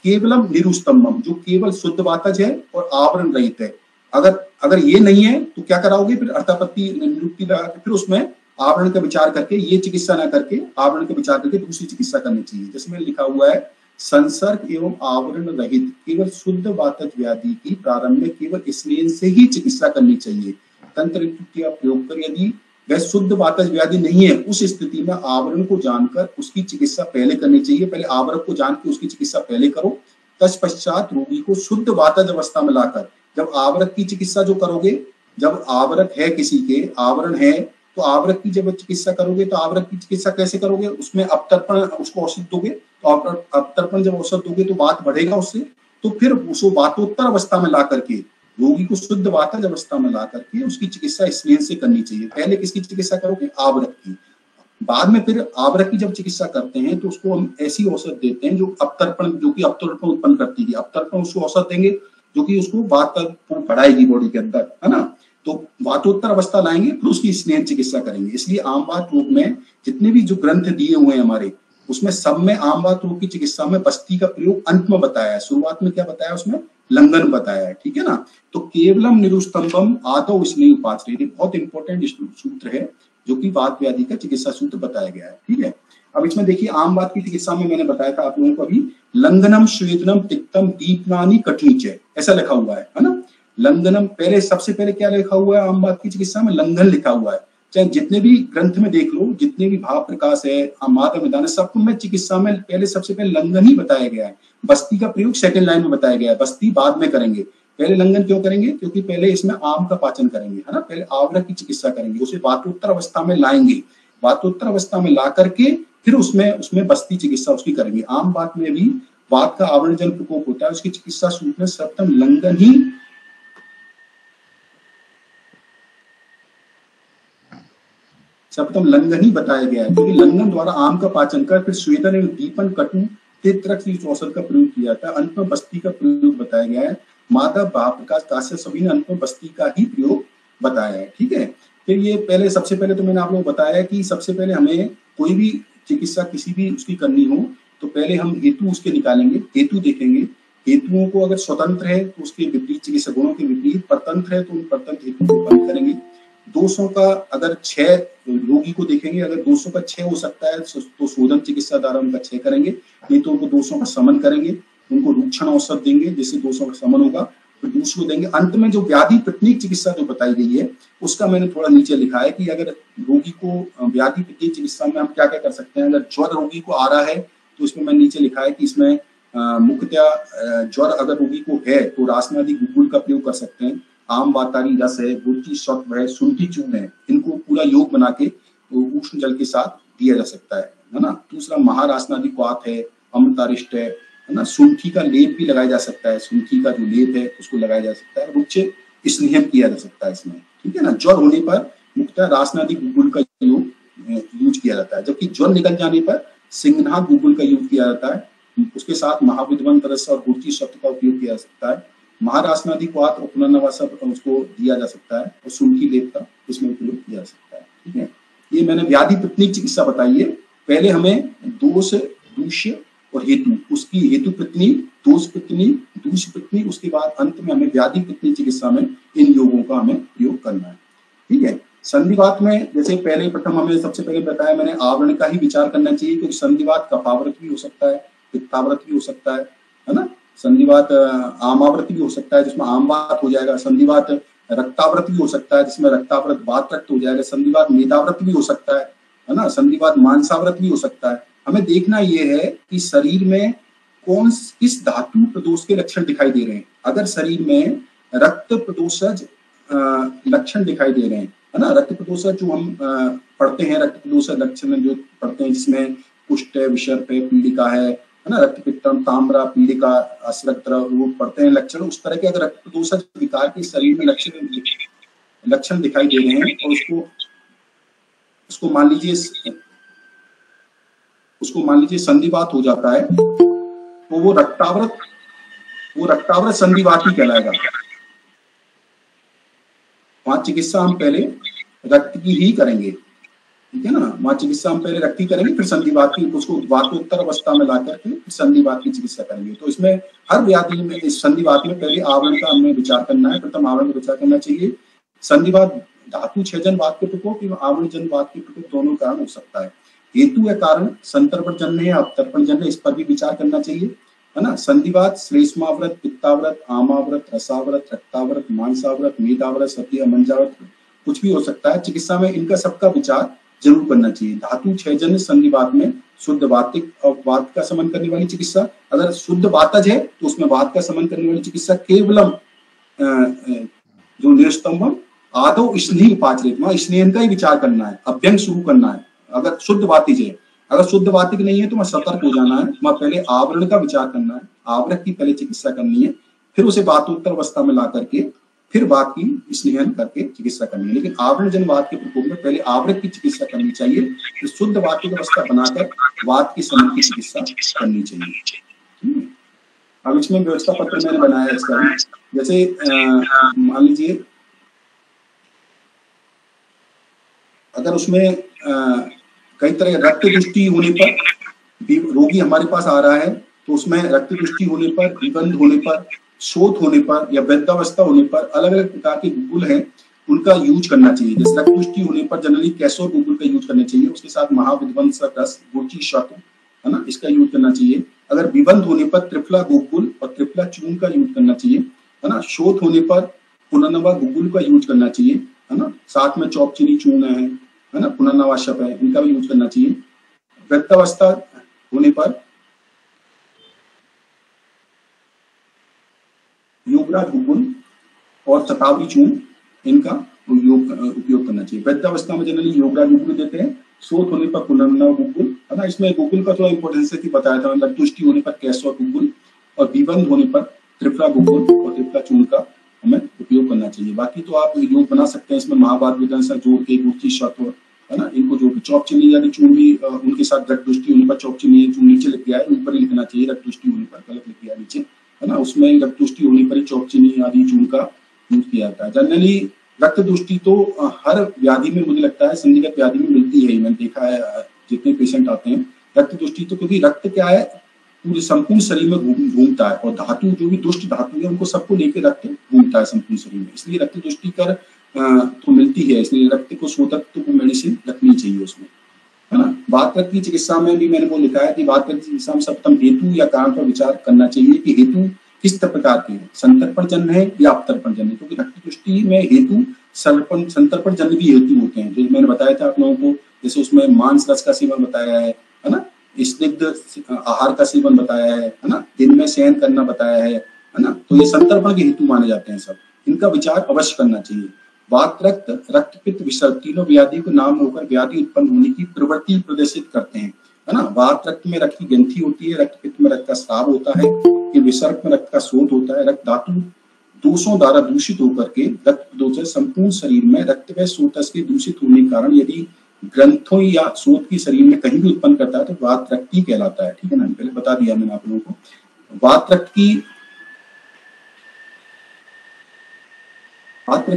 केवलम निरुस्तंभम जो केवल शुद्ध वातज है और आवरण रहित है। अगर ये नहीं है तो क्या कराओगे, फिर अर्थापत्ति निरुक्ति लगा के फिर उसमें आवरण का विचार करके, ये चिकित्सा ना करके आवरण का विचार करके दूसरी चिकित्सा करनी चाहिए। जिसमें लिखा हुआ है संसर्ग एवं आवरण रहित केवल शुद्ध वातज व्याधि की प्रारंभ में केवल स्नेह से ही चिकित्सा करनी चाहिए। तंत्र का प्रयोग कर यदि वह शुद्ध वातज व्याधि नहीं है, उस स्थिति में आवरण को जानकर उसकी चिकित्सा पहले करनी चाहिए। पहले आवरण को जान के उसकी चिकित्सा पहले करो, तत्पश्चात रोगी को शुद्ध वातज अवस्था में लाकर, जब आवरक की चिकित्सा जो करोगे, जब आवरक है किसी के, आवरण है, तो आवरक की जब चिकित्सा करोगे, तो आवरक की चिकित्सा कैसे करोगे, उसमें अपतर्पण, उसको औषध दोगे, तो अपतर्पण जब औषध दोगे तो वात बढ़ेगा उससे, तो फिर उसको वातोत्तर अवस्था में ला करके, रोगी को शुद्ध वातज अवस्था में ला करके उसकी चिकित्सा स्नेह से करनी चाहिए। पहले किसकी चिकित्सा करोगे, आवरक की। बाद में फिर आवरक की जब चिकित्सा करते हैं तो उसको हम ऐसी औषध देते हैं जो अपतर्पण, जो कि अपतर्पण उत्पन्न करती है, अपतर्पण उसको औषध देंगे जो कि उसको वात बढ़ाएगी बॉडी के अंदर, है ना, तो वातोत्तर अवस्था लाएंगे, फिर उसकी स्नेह चिकित्सा करेंगे। इसलिए आम वात रोग में जितने भी जो ग्रंथ दिए हुए हैं हमारे, उसमें सब में आम वात रोग की चिकित्सा में बस्ती का प्रयोग अंत में बताया है। शुरुआत में क्या बताया, उसमें लंघन बताया है। ठीक है ना, तो केवलम निरुस्तंभम आदौ स्नेह उपाचरेत बहुत इंपॉर्टेंट सूत्र है जो कि वात व्याधि का चिकित्सा सूत्र बताया गया है। ठीक है, अब इसमें देखिए आम वात की चिकित्सा में मैंने बताया था आप लोगों को अभी, लंघनम स्वेदनम तिक्तम दीपनानि कठिनीच, ऐसा लिखा हुआ है ना। लंघनम, पहले सबसे पहले क्या लिखा हुआ है आम वात की चिकित्सा में, लंघन लिखा हुआ है। चाहे जितने भी ग्रंथ में देख लो, जितने भी भाव प्रकाश है, माधव निदान है, सब में चिकित्सा में पहले सबसे पहले लंघन ही बताया गया है। बस्ती का प्रयोग सेकंड लाइन में बताया गया है, बस्ती बाद में करेंगे। पहले लंघन क्यों करेंगे, क्योंकि पहले इसमें आम का पाचन करेंगे, है ना, पहले आवरक की चिकित्सा करेंगे, उसे वातोत्तर अवस्था में लाएंगे, वातोत्तर अवस्था में ला करके फिर उसमें बस्ती चिकित्सा उसकी करेंगे। आम वात में भी वात का आवरण जन प्रकोप होता है, उसकी चिकित्सा सूत्र में सर्वप्रथम लंघन ही सर्वप्रथम लंघन ही बताया गया है, क्योंकि लंघन द्वारा आम का पाचन कर फिर स्वेदन एवं दीपन कटु तित्रक औषध का प्रयोग किया था। अंत में बस्ती का प्रयोग बताया गया है। माधव भाव प्रकाश काश्यप सभी ने अंत में बस्ती का ही प्रयोग बताया है। ठीक है, फिर ये पहले सबसे पहले तो मैंने आप लोगों को बताया कि सबसे पहले हमें कोई भी चिकित्सा किसी भी उसकी करनी हो तो पहले हम हेतु उसके निकालेंगे, हेतु देखेंगे। हेतुओं को अगर स्वतंत्र है तो उसके विपरीत चिकित्सा गुणों के विपरीत, परतंत्र है तो उन परतंत्र हेतु को बंद करेंगे। दोषों का अगर 6 रोगी को देखेंगे, अगर दोषों का 6 हो सकता है तो शोधन चिकित्सा द्वारा उनका 6 करेंगे, नहीं तो उनको दोषों का समन करेंगे, उनको रूक्षण औषध देंगे जिससे दोषों का समन होगा, फिर दूसरे को देंगे। अंत में जो व्याधि प्रत्येक चिकित्सा जो बताई गई है उसका मैंने थोड़ा नीचे लिखा है कि अगर रोगी को व्याधि प्रत्येक चिकित्सा में हम क्या क्या कर सकते हैं। अगर ज्वर रोगी को आ रहा है तो इसमें मैंने नीचे लिखा है कि इसमें मुख्यतः ज्वर अगर रोगी को है तो रासनादि गुलगुल का प्रयोग कर सकते हैं। आम वातारी रस है, गुड़ची सत्व है, शुंठी चूर्ण है, इनको पूरा योग बना के उष्ण जल के साथ दिया जा सकता है ना। दूसरा महारासनादि क्वाथ है, अमृतारिष्ट है ना। शुंठी का लेप भी लगाया जा सकता है, शुंठी का जो लेप है उसको लगाया जा सकता है। रुक्ष स्नेहम किया जा सकता है इसमें, ठीक है ना। ज्वर होने पर मुख्यतः रासनादि गुगुल का यूज किया जाता है, जबकि ज्वर निकल जाने पर सिंघनाथ गुगुल का यूज किया जाता है। उसके साथ महाविद्वंत रस और गुड़ची शब्द का उपयोग किया जा सकता है। महारासनादि क्वाथ और पुनर्नवासा उसको दिया जा सकता है, और शुंठी लेप का इसमें उपयोग किया जा सकता है, ठीक है। ये मैंने व्याधि पृतनिक चिकित्सा बताई है। पहले हमें दोष, दूष्य और हेतु, उसकी हेतु पृतनी, दोष पृतनी, दूष्य पृतनी, उसके बाद अंत में हमें व्याधि पृतनी चिकित्सा में इन योगों का हमें प्रयोग करना है, ठीक है। संधिवात में जैसे पहले प्रथम हमें सबसे पहले बताया मैंने, आवरण का ही विचार करना चाहिए, क्योंकि संधिवात कफाव्रत भी हो सकता है, पित्ताव्रत भी हो सकता है ना। संधिवात आमाव्रत भी हो सकता है, जिसमें आमवात हो जाएगा। संधिवात रक्ताव्रत भी हो सकता है, जिसमें रक्ताव्रत वात रक्त हो जाएगा। संधिवात मेदाव्रत भी हो सकता है ना। संधिवात मांसाव्रत भी हो सकता है। हमें देखना यह है कि शरीर में किस धातु प्रदोष के लक्षण दिखाई दे रहे हैं। अगर शरीर में रक्त प्रदोषज लक्षण दिखाई दे रहे हैं, है ना, रक्त प्रदोषज जो हम पढ़ते हैं, रक्त प्रदोषज लक्षण जो पढ़ते हैं, जिसमें कुष्ठ है, विषर्प है, पीड़िका है ना, रक्तपित्तम, ताम्रा, पीड़िका, अश्रत्र, वो पढ़ते हैं लक्षण। उस तरह के अगर रक्त प्रदोषज विकार के शरीर में लक्षण दिखाई दे रहे हैं, तो उसको मान लीजिए संधिवात हो जाता है, तो वो रक्ताव्रत संधिवात ही कहलाएगा। वहां चिकित्सा हम पहले रक्त की ही करेंगे, ठीक है ना। वहां चिकित्सा हम पहले रक्त की करेंगे, फिर संधिवात की, उसको वातोत्तर अवस्था में ला करके फिर संधिवात की चिकित्सा करेंगे। तो इसमें हर व्याधि में, इस संधिवात में पहले आवरण का हमें विचार करना है, प्रथम आवरण का विचार करना चाहिए। संधिवात धातु छेदन वात के प्रकोप एवं आवरण जन वात के प्रकोप दोनों कारण हो सकता है। हेतु या कारण संतर्पण जन्य है, अवतर्पण जन्य, इस पर भी विचार करना चाहिए, है ना। संधिवात श्लेष्माव्रत, पित्ताव्रत, आमाव्रत, रसाव्रत, रक्ताव्रत, मांसाव्रत, मेदाव्रत, सती, अमंजाव्रत, कुछ भी हो सकता है। चिकित्सा में इनका सबका विचार जरूर करना चाहिए। धातु छेदन संधिवात में शुद्ध वातिक और वात का समन करने वाली चिकित्सा, अगर शुद्ध वातज है तो उसमें वात का समन करने वाली चिकित्सा केवलम जो निरस्तंभम आदो स्नेह उपाचरित, वहां स्नेह का ही विचार करना है, अभ्यंग शुरू करना है। अगर शुद्ध वातिज है, अगर शुद्ध वातिक नहीं है तो वहां सतर्क हो जाना है, वहां पहले आवरण का विचार करना है, आवरण की पहले चिकित्सा करनी है, फिर उसे वातोत्तर अवस्था में ला करके फिर वात की स्नेहन करके चिकित्सा करनी है। लेकिन आवरण जन वात के प्रकोप में पहले आवरण की चिकित्सा करनी चाहिए, फिर शुद्ध वातिक अवस्था बनाकर वात की समन की चिकित्सा करनी चाहिए। अब इसमें व्यवस्था पत्र मैंने बनाया है इसका, जैसे मान लीजिए अगर उसमें कई तरह रक्त दृष्टि होने पर रोगी हमारे पास आ रहा है, तो उसमें रक्त दृष्टि होने पर, विबंध होने पर, शोथ होने पर या वृद्धावस्था होने पर अलग अलग प्रकार के गुगुल हैं, उनका यूज करना चाहिए। जैसे रक्त दृष्टि होने पर जनरली कैसोर गुगुल का यूज करना चाहिए, उसके साथ महाविध्वंस रस, गुड़ची शत, है ना, इसका यूज करना चाहिए। अगर विबंध होने पर त्रिफला गुगुल और त्रिफला चूर्ण का यूज करना चाहिए, है ना। शोथ होने पर पुनर्नवा गुगुल का यूज करना चाहिए, है ना। साथ में चौपचीनी चूर्ण है ना, पुनर्नवाशप है, इनका भी यूज करना चाहिए। वृद्धावस्था होने पर योगराज गुगुल और शतावरी चूर्ण, इनका उपयोग करना चाहिए। वृद्धावस्था में जनरली योगराज गुगुल देते हैं, शोथ होने पर पुनर्नव गुगुल, है ना। इसमें गुगुल का थोड़ा इंपॉर्टेंस है कि बताया था, मतलब तुष्टि होने पर कैसोर गुगुल और विबंध होने पर त्रिफला गुगुल और त्रिफला चूर्ण का हमें उपयोग करना चाहिए। बाकी तो आप योग बना सकते हैं इसमें महाभारत विधान से जोड़ के, गुड़ची शत, है ना, इनको जो चौप चिन्ह यानी चूर्ण भी उनके साथ रक्त दृष्टि होने पर चौप चिन्ह चूर्ण नीचे लिख गया है, ऊपर ही लिखना चाहिए रक्त दृष्टि होने पर, गलत लिख गया नीचे, है ना। उसमें रक्त दृष्टि होने पर ही चौप चिन्ह आदि चूर्ण का यूज किया जाता है। जनरली रक्त दृष्टि तो हर व्याधि में मुझे लगता है संदिग्ध व्याधि में मिलती है, मैंने देखा है जितने पेशेंट आते हैं रक्त दृष्टि, तो क्योंकि रक्त क्या है पूरे संपूर्ण शरीर में घूमता है, और धातु जो भी दुष्ट धातु है उनको सबको लेकर रक्त घूमता है संपूर्ण शरीर में, इसलिए रक्त दृष्टि कर तो मिलती है, इसलिए रक्त को शोधक को मेडिसिन रखनी चाहिए उसमें, है ना। वात रक्त की चिकित्सा में भी मैंने वो लिखा है कि वात रक्त की चिकित्सा में सप्तम हेतु या कारण पर विचार करना चाहिए कि हेतु किस प्रकार के हैं, संतर्पण जन्य है या अवतर्पण जन्य, क्योंकि रक्त दृष्टि में हेतु संतर्पण जन्य भी हेतु होते हैं, जो मैंने बताया था आप लोगों को। जैसे उसमें मांस रस का सेवन बताया है ना, स्निग्ध आहार का सेवन बताया है ना, दिन में शयन करना बताया है ना, तो ये संतर्पण के हेतु माने जाते हैं सब, इनका विचार अवश्य करना चाहिए। वात रक्त, रक्तपित्त, विसर्प तीनों व्याधि को नाम होकर व्याधि उत्पन्न होने की प्रवृत्ति प्रदर्शित करते हैं, है ना। वात रक्त में रक्त की ग्रंथि होती है, रक्तपित्त में रक्त का स्राव होता है, ये विसर्प में रक्त का शोथ होता है। रक्त धातु दोषों द्वारा दूषित होकर के रक्त दोष संपूर्ण शरीर में रक्त व शोथस के दूषित होने के कारण यदि ग्रंथों या शोथ की शरीर में कहीं भी उत्पन्न करता है तो वात रक्त ही कहलाता है, ठीक है ना। पहले बता दिया मैंने आप लोगों को। वात रक्त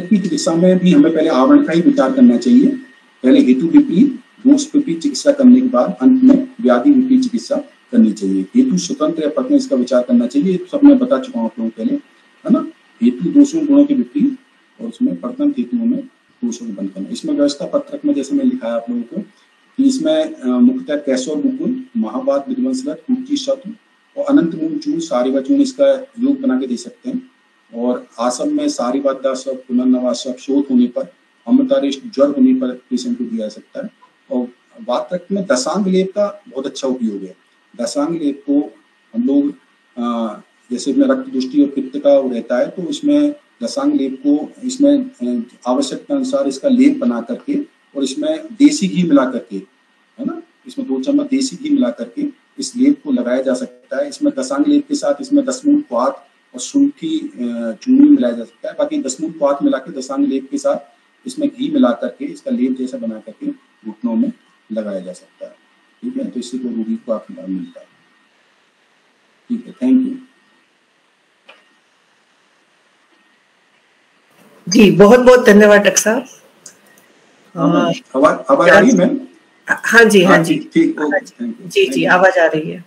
की चिकित्सा में भी हमें पहले आवरण का ही विचार करना चाहिए। पहले हेतु विपरीत, दोष विपरीत चिकित्सा करने के बाद अंत में व्याधि विपरीत चिकित्सा करनी चाहिए। हेतु स्वतंत्र या परतंत्र इसका विचार करना चाहिए, तो सब मैं बता चुका हूँ आप लोगों पहले, है ना। हेतु दोषों गुणों के विपरीत और उसमें परतंत्र हेतुओं में दोषों को बंद करना। इसमें व्यवस्था पत्रक में जैसे मैं लिखा है आप लोगों को कि इसमें मुख्यतः कैसोर गुगुल, महावात, विध्वंसरथ, कुर्ची शत्रु और अनंत मूल चूर्ण, सारिवा चूर्ण इसका योग बना के दे सकते हैं। और आसम में सारिवादा सब, पुनर्नवासक, शोथ होने पर, अमृतारेश ज्वर होने पर पेशेंट को दिया जा सकता है। और वात रक्त में दशांग लेप का बहुत अच्छा उपयोग है। दशांग लेप को हम लोग जैसे में रक्त दृष्टि और पित्त का रहता है तो इसमें दशांग लेप को इसमें आवश्यकता अनुसार इसका लेप बना करके और इसमें देसी घी मिला करके, है ना, इसमें 2 चम्मच देसी घी मिला करके इस लेप को लगाया जा सकता है। इसमें दशांग लेप के साथ इसमें 10 मूल क्वाथ और शुंठी चूर्णी मिलाया जा सकता है। बाकी 10 मूल क्वाथ मिला के दशांग लेप के साथ इसमें घी मिला करके इसका लेप जैसा बना करके घुटनों में लगाया जा सकता है, ठीक है। तो इससे को रोगी को काफी लाभ मिलता है, ठीक है। थैंक यू जी, बहुत बहुत धन्यवाद डॉक्टर साहब। आवाज आ रही है मैम? हाँ जी, हाँ जी, ठीक, ओके, जी जी, आवाज आ रही है।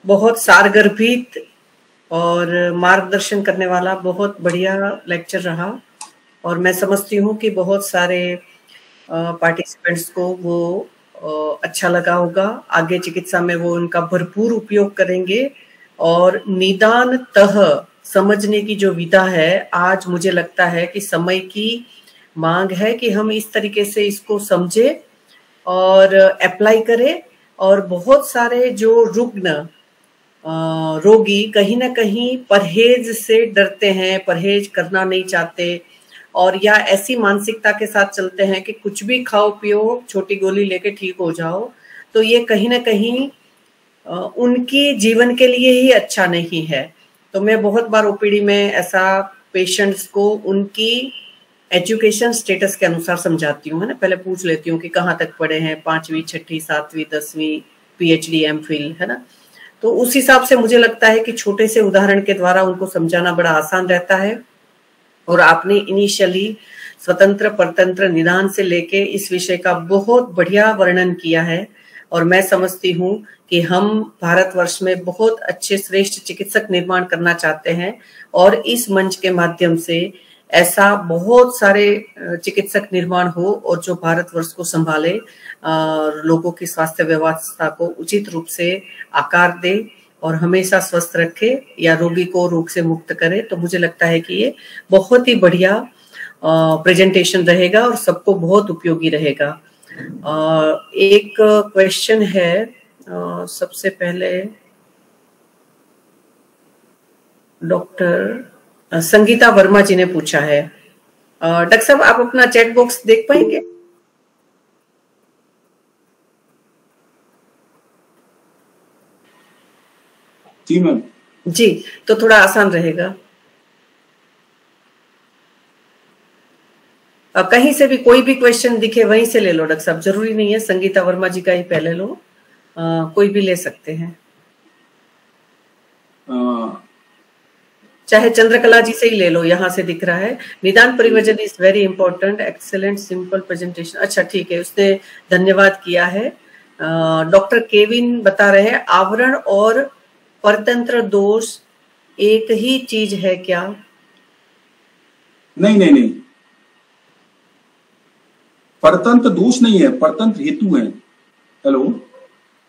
बहुत सारगर्भित और मार्गदर्शन करने वाला बहुत बढ़िया लेक्चर रहा और मैं समझती हूँ कि बहुत सारे पार्टिसिपेंट्स को वो अच्छा लगा होगा। आगे चिकित्सा में वो उनका भरपूर उपयोग करेंगे और निदानतः समझने की जो विधा है, आज मुझे लगता है कि समय की मांग है कि हम इस तरीके से इसको समझे और अप्लाई करें। और बहुत सारे जो रुग्ण रोगी कहीं ना कहीं परहेज से डरते हैं, परहेज करना नहीं चाहते और या ऐसी मानसिकता के साथ चलते हैं कि कुछ भी खाओ पियो, छोटी गोली लेके ठीक हो जाओ, तो ये कहीं ना कहीं उनकी जीवन के लिए ही अच्छा नहीं है। तो मैं बहुत बार ओपीडी में ऐसा पेशेंट्स को उनकी एजुकेशन स्टेटस के अनुसार समझाती हूँ, है ना। पहले पूछ लेती हूँ कि कहाँ तक पढ़े हैं, 5वीं, 6वीं, 7वीं, 10वीं, PhD, MPhil, है ना। तो उस हिसाब से मुझे लगता है कि छोटे से उदाहरण के द्वारा उनको समझाना बड़ा आसान रहता है। और आपने इनिशियली स्वतंत्र परतंत्र निदान से लेके इस विषय का बहुत बढ़िया वर्णन किया है और मैं समझती हूँ कि हम भारतवर्ष में बहुत अच्छे श्रेष्ठ चिकित्सक निर्माण करना चाहते हैं और इस मंच के माध्यम से ऐसा बहुत सारे चिकित्सक निर्माण हो और जो भारतवर्ष को संभाले, लोगों की स्वास्थ्य व्यवस्था को उचित रूप से आकार दे और हमेशा स्वस्थ रखे या रोगी को रोग से मुक्त करे। तो मुझे लगता है कि ये बहुत ही बढ़िया प्रेजेंटेशन रहेगा और सबको बहुत उपयोगी रहेगा। एक क्वेश्चन है, सबसे पहले डॉक्टर संगीता वर्मा जी ने पूछा है। डॉक्टर साहब आप अपना चैट बॉक्स देख पाएंगे? जी मैम। जी, तो थोड़ा आसान रहेगा। कहीं से भी कोई भी क्वेश्चन दिखे वहीं से ले लो डॉक्टर साहब, जरूरी नहीं है संगीता वर्मा जी का ही पहले लो, कोई भी ले सकते हैं। चाहे चंद्रकला जी से ही ले लो, यहाँ से दिख रहा है। निदान परिवर्जन is very important, excellent simple presentation. अच्छा ठीक है, उसने धन्यवाद किया है। डॉक्टर केविन बता रहे हैं आवरण और परतंत्र दोष एक ही चीज है क्या? नहीं नहीं नहीं, परतंत्र दोष नहीं है, परतंत्र हेतु है। हेलो,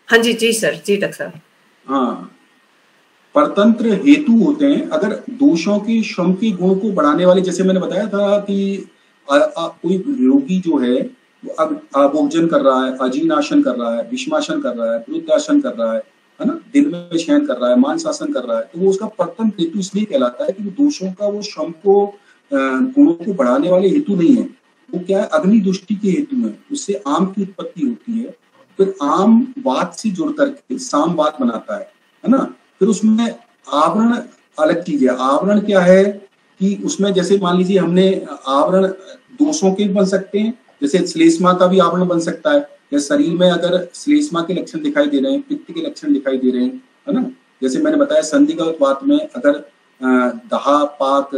हाँ जी जी सर, जी डॉक्टर साहब। हाँ, परतंत्र हेतु होते हैं अगर दोषों के श्रम के गुण को बढ़ाने वाले, जैसे मैंने बताया था कि कोई रोगी जो है वो अब भोजन कर रहा है, अजीर्णासन कर रहा है, विषमासन कर रहा है, वृद्धासन कर रहा है, है ना, दिल में शयन कर रहा है, मान शासन कर रहा है, तो वो उसका परतंत्र हेतु इसलिए कहलाता है कि वो दोषों का, वो श्रम को, गुणों को बढ़ाने वाले हेतु नहीं है, वो क्या है, अग्नि दृष्टि के हेतु है। उससे आम की उत्पत्ति होती है, फिर आम वाद से जुड़ करके सामवाद बनाता है ना। फिर उसमें आवरण अलग चीज है। आवरण क्या है कि उसमें जैसे मान लीजिए हमने आवरण दोषों के बन सकते हैं, जैसे श्लेष्मा का भी आवरण बन सकता है, या शरीर में अगर श्लेष्मा के लक्षण दिखाई दे रहे हैं, पित्त के लक्षण दिखाई दे रहे हैं, है ना, जैसे मैंने बताया संधिगत वात में अगर दहा, पाक,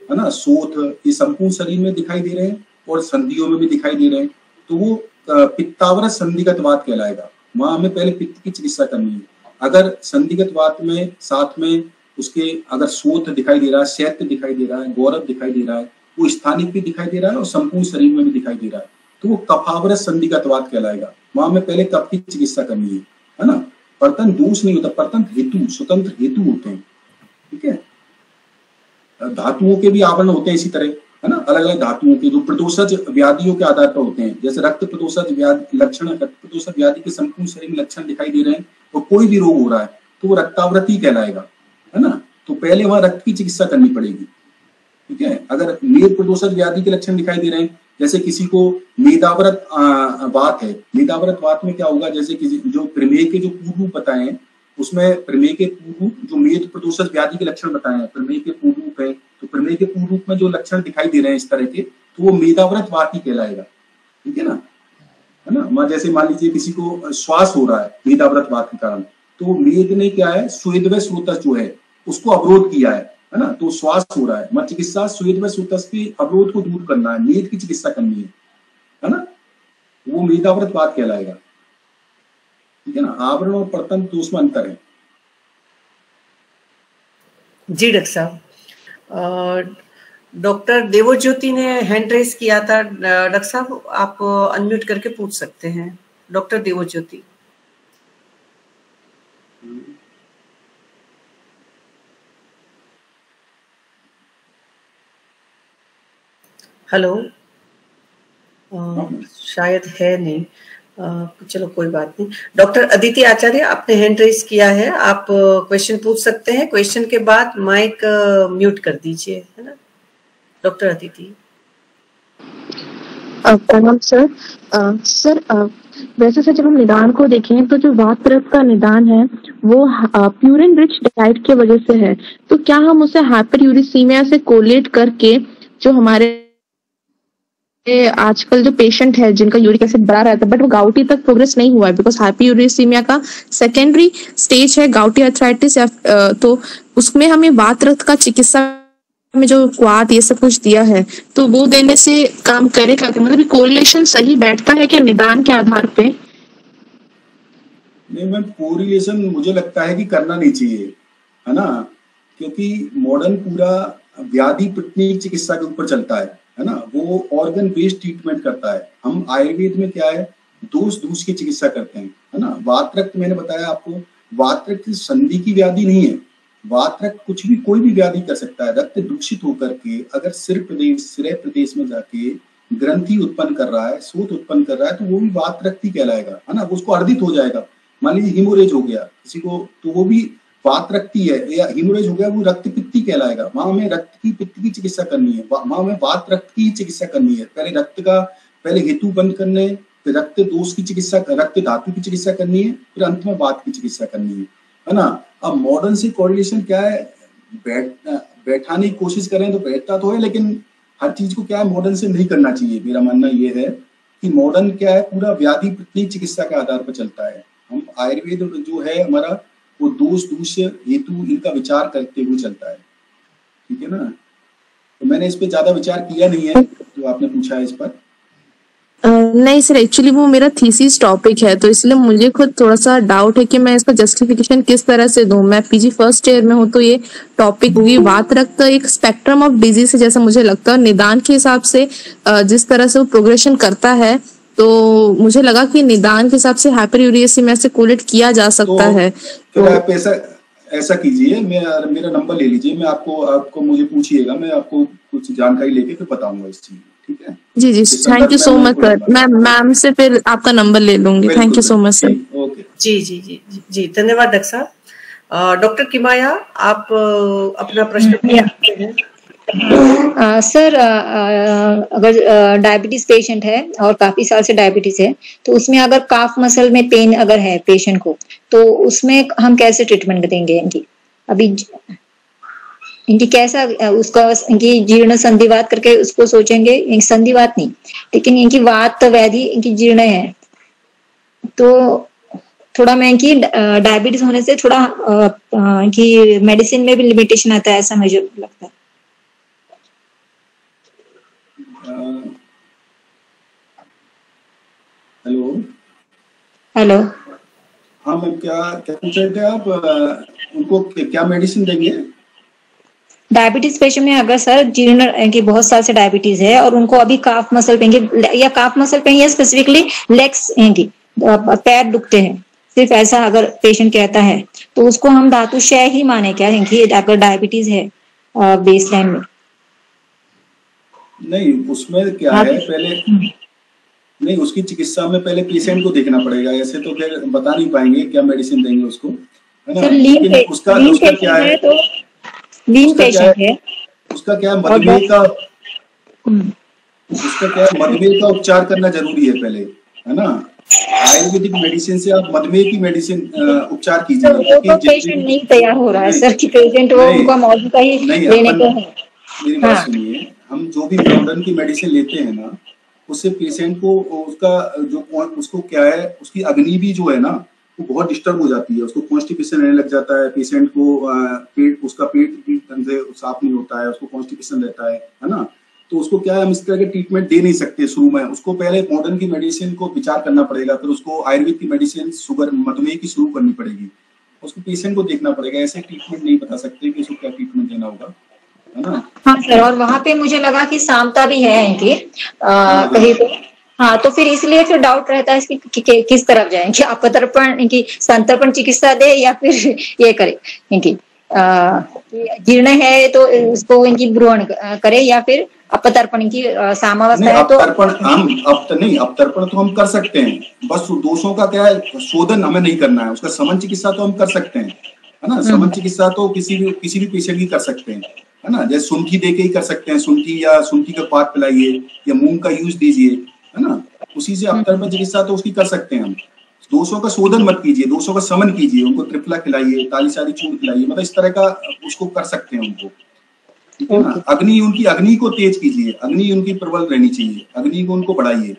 है ना, शोथ, ये संपूर्ण शरीर में दिखाई दे रहे हैं और संधियों में भी दिखाई दे रहे हैं, तो वो पित्तावरत संधिगत वात कहलाएगा। वहां हमें पहले पित्त की चिकित्सा करनी है। अगर संधिगत वात में साथ में उसके अगर शोथ दिखाई दे रहा है, शैत्य दिखाई दे रहा है, गौरव दिखाई दे रहा है, वो स्थानिक भी दिखाई दे रहा है और संपूर्ण शरीर में भी दिखाई दे रहा है, तो वो कफावरत संधिगत वात कहलाएगा। वहां हमें पहले कफ की चिकित्सा करनी है ना। परतंत्र दोष नहीं होता, परतंत्र हेतु, स्वतंत्र हेतु होते हैं, ठीक है। धातुओं के भी आवरण होते हैं इसी तरह, है ना, अलग अलग धातुओं के जो प्रदोषज व्याधियों के आधार पर होते हैं। जैसे रक्त प्रदोषज व्याधि लक्षण, रक्त प्रदोषज व्याधि के संपूर्ण शरीर में लक्षण दिखाई दे रहे हैं और कोई भी रोग हो रहा है तो वो रक्तावृति कहलाएगा, है ना। तो पहले वहां रक्त की चिकित्सा करनी पड़ेगी, ठीक है। अगर मेद प्रदोषज व्याधि के लक्षण दिखाई दे रहे हैं, जैसे किसी को मेदाव्रत वात है, मेदाव्रत वात में क्या होगा, जैसे किसी जो प्रमेय के जो पूर्व रूप बताए हैं, उसमें प्रमेय के पूर्व रूप जो मेद प्रदोषज व्याधि के लक्षण बताए हैं, प्रमेय के पूर्व रूप है, तो प्रमेय के पूर्व रूप में जो लक्षण दिखाई दे रहे हैं इस तरह के, तो वो मेदाव्रत वात ही कहलाएगा, ठीक है ना, है ना। जैसे मान लीजिए किसी को श्वास हो रहा है मेदाव्रत वात के कारण, तो मेद ने क्या है, स्वेदवय स्रोतस जो है उसको अवरोध किया है ना, तो श्वास हो रहा है। चिकित्सा स्वेदवय स्रोतस के अवरोध को दूर करना है, मेद की चिकित्सा करनी है ना, वो मेदाव्रत वात कहलाएगा, ठीक है ना। आवरण और परतंत्र दोष में अंतर है। जी डॉक्टर साहब, डॉक्टर देवज्योति ने हैंड रेस किया था। डॉक्टर साहब आप अनम्यूट करके पूछ सकते हैं। डॉक्टर देवज्योति। हेलो, शायद है नहीं, चलो कोई बात नहीं। डॉक्टर अदिति आचार्य आपने हैंड रेस किया है, आप क्वेश्चन पूछ सकते हैं। क्वेश्चन के बाद माइक म्यूट कर दीजिए, है ना। डॉक्टर अदिति। प्रणाम सर। सर वैसे से जब हम निदान को देखें तो जो वात रक्त का निदान है वो प्यूरिन रिच डाइट के वजह से है, तो क्या हम उसे हाइपरयूरिसीमिया से कोलेट करके जो हमारे आजकल जो पेशेंट है जिनका यूरिक एसिड बढ़ा रहता है बट वो गाउटी तक प्रोग्रेस नहीं हुआ है, बिकॉज हाइपरयूरिसीमिया का सेकेंडरी स्टेज है गाउटी आर्थराइटिस, तो उसमें हमें वात रक्त का चिकित्सा में जो क्वाथ ये सब कुछ दिया है तो वो देने से काम करेगा, मतलब कोरिलेशन सही बैठता है क्या निदान के आधार पे? नहीं मैम, कोरिलेशन मुझे लगता है कि करना नहीं चाहिए, है ना, क्योंकि मॉडर्न पूरा व्याधि प्रतिनिधि चिकित्सा के ऊपर चलता है ना, वो ऑर्गन बेस्ड ट्रीटमेंट करता है। हम आयुर्वेद में क्या है, दोष की चिकित्सा करते हैं, है ना। वात रक्त मैंने बताया आपको, वात रक्त संधि की व्याधि नहीं है, वात रक्त कुछ भी कोई भी व्याधि कर सकता है। रक्त दूषित होकर के अगर सिर प्रदेश में जाके ग्रंथि उत्पन्न कर रहा है, शोथ उत्पन्न कर रहा है, तो वो भी वात रक्त ही कहलाएगा, है ना। उसको अर्धित हो जाएगा। मान लीजिए हिमोरेज हो गया किसी को, तो वो भी वात रक्ति है, या हिमोरेज हो गया वो रक्त पित्ती कहलाएगा। वहां हमें रक्त की पित्त की चिकित्सा करनी है, वहां हमें वात रक्त की चिकित्सा करनी है। पहले रक्त का पहले हेतु बंद करने, फिर रक्त दोष की चिकित्सा, रक्त धातु की चिकित्सा करनी है, फिर अंत में वात की चिकित्सा करनी है ना। अब मॉडर्न से कोरिलेशन क्या है, बैठाने की कोशिश करें तो बैठता तो है, लेकिन हर चीज को क्या है मॉडर्न से नहीं करना चाहिए। मेरा मानना ये है कि मॉडर्न क्या है, पूरा व्याधि प्रतिनिधि चिकित्सा के आधार पर चलता है। हम आयुर्वेद जो है हमारा वो दोष हेतु इनका विचार करते हुए चलता है, ठीक है ना। तो मैंने इस पे ज्यादा विचार किया नहीं है जो आपने पूछा है इस पर। नहीं सर, एक्चुअली वो मेरा थीसिस टॉपिक है तो इसलिए मुझे खुद थोड़ा सा डाउट है कि मैं इसका जस्टिफिकेशन किस तरह से दूं। मैं पीजी फर्स्ट ईयर में हूँ तो ये टॉपिक होगी। वात रक्त एक स्पेक्ट्रम ऑफ डिजीज है जैसा मुझे लगता है। निदान के हिसाब से जिस तरह से वो प्रोग्रेशन करता है तो मुझे लगा कि निदान के हिसाब से हाइपरयूरिएसिमिया से कोलेट किया जा सकता है। तो आप ऐसा कीजिए, मेरा नंबर ले लीजिए, मैं आपको मुझे पूछिएगा, मैं आपको कुछ जानकारी लेके फिर बताऊंगा इस चीज, ठीक है। जी जी, thank you so much sir. मैं मैम से फिर आपका नंबर ले लूंगी। Thank you so much sir. Okay, जी जी जी जी। जी धन्यवाद डॉक्टर साहब। डॉक्टर किमाया, आप अपना प्रश्न पूछ सकते हैं। सर, अगर डायबिटीज पेशेंट है और काफी साल से डायबिटीज है, तो उसमें अगर काफ मसल में पेन अगर है पेशेंट को, तो उसमें हम कैसे ट्रीटमेंट देंगे इनकी? अभी इनकी कैसा उसका इनकी जीर्ण संधिवात करके उसको सोचेंगे, संधिवात नहीं लेकिन इनकी वात व्याधि इनकी जीर्ण है, तो थोड़ा मैं इनकी डायबिटीज होने से थोड़ा इनकी मेडिसिन में भी लिमिटेशन आता है, ऐसा मुझे लगता है। हेलो हेलो, हाँ मैम, क्या क्या पूछ रहे थे आप? उनको क्या मेडिसिन देंगे? डायबिटीज पेशेंट में अगर सर जीर्ण इनकी बहुत साल से डायबिटीज है और उनको अभी काफ मसल पेन या काफ मसल पेन या स्पेसिफिकली लेग्स इनकी पैर दुखते हैं, सिर्फ ऐसा अगर पेशेंट कहता है तो उसको हम धातु क्षय ही माने क्या इनकी अगर डायबिटीज है बेस लाइन में? नहीं, उसमें क्या है, पहले नहीं, उसकी चिकित्सा में पहले पेशेंट को देखना पड़ेगा, ऐसे तो फिर बता नहीं पाएंगे क्या मेडिसिन देंगे उसको, है ना? लेकिन उसका क्या है, तो लीन पेशेंट है, उसका क्या है, मधुमेह का उसका क्या है, मधुमेह का उपचार करना जरूरी है पहले, है ना? आयुर्वेदिक मेडिसिन से आप मधुमेह की मेडिसिन उपचार कीजिए। तो पेशेंट नहीं तैयार हो रहा है सर कि पेशेंट वो उनका मौजूद का ही लेने को है। मेरी बात सुनिए, हम जो भी मॉडर्न की मेडिसिन लेते हैं ना, उससे पेशेंट को उसका जो उसको क्या है, उसकी अग्नि भी जो है ना वो बहुत डिस्टर्ब हो जाती है, उसको कॉन्स्टिपेशन रहने लग जाता है, पेशेंट को उसका पेट भी ढंग से साफ नहीं होता है, उसको कॉन्स्टिपेशन रहता है ना? तो उसको क्या है, हम इस तरह के ट्रीटमेंट दे नहीं सकते शुरू में, उसको पहले मॉडर्न की मेडिसिन को विचार करना पड़ेगा, फिर उसको आयुर्वेद की मेडिसिन शुगर मधुमेह की शुरू करनी पड़ेगी, उसको पेशेंट को देखना पड़ेगा, ऐसे ट्रीटमेंट नहीं बता सकते कि उसको क्या ट्रीटमेंट देना होगा, है ना? हाँ सर, और वहाँ पे मुझे लगा कि सामता भी है इनकी कहीं पे, हाँ, तो फिर इसलिए फिर डाउट रहता है इसकी किस तरफ जाए, कि अपतर्पण इनकी संतर्पण चिकित्सा दे या फिर ये करे इनकी जीर्ण है तो उसको इनकी भ्रूण करे, या फिर अपतर्पण की सामावस्था है तो अपतर्पण तो हम कर सकते हैं, बस दोषों का क्या है, शोधन हमें नहीं करना है, उसका समन चिकित्सा तो हम कर सकते हैं, है ना? समन चिकित्सा तो किसी भी पेशेंट की कर सकते हैं, है ना? जैसे सुंठी दे के ही कर सकते हैं, सुंठी या सुंठी का पात पिलाइए या मूंग का यूज दीजिए, है ना? उसी से अपतर्पण चिकित्सा तो उसकी कर सकते हैं हम। दोषों का शोधन मत कीजिए, दोषों का समन कीजिए, उनको त्रिफला खिलाइए, तालीसारी चूर्ण खिलाइए, मतलब इस तरह का उसको कर सकते हैं उनको, ठीक है ना? उनकी अग्नि को तेज कीजिए, अग्नि उनकी प्रबल रहनी चाहिए, अग्नि को उनको बढ़ाइए।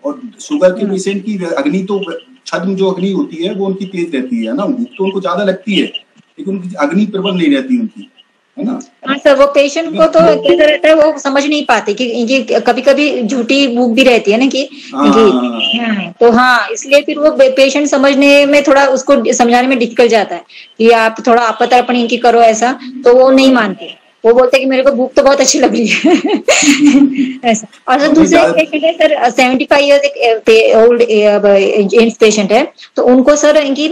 और शुगर के पेशेंट की अग्नि तो छद्म जो अग्नि होती है वो उनकी तेज रहती है ना, भूख तो उनको ज्यादा लगती है लेकिन उनकी अग्नि प्रबल नहीं रहती उनकी, है ना? हाँ सर, वो पेशेंट को तो कैसा रहता है, वो समझ नहीं पाते कि ये कभी कभी झूठी भूख भी रहती है ना कि तो हाँ, इसलिए फिर वो पेशेंट समझने में थोड़ा, उसको समझाने में डिफिकल्ट जाता है कि आप थोड़ा अपतर्पण इनकी करो ऐसा, तो वो नहीं मानते, वो बोलते हैं कि मेरे को भूख तो बहुत अच्छी लग रही है ऐसा। और सर दूसरे पेशेंट है sir 75 years old age patient है, तो उनको सर इनकी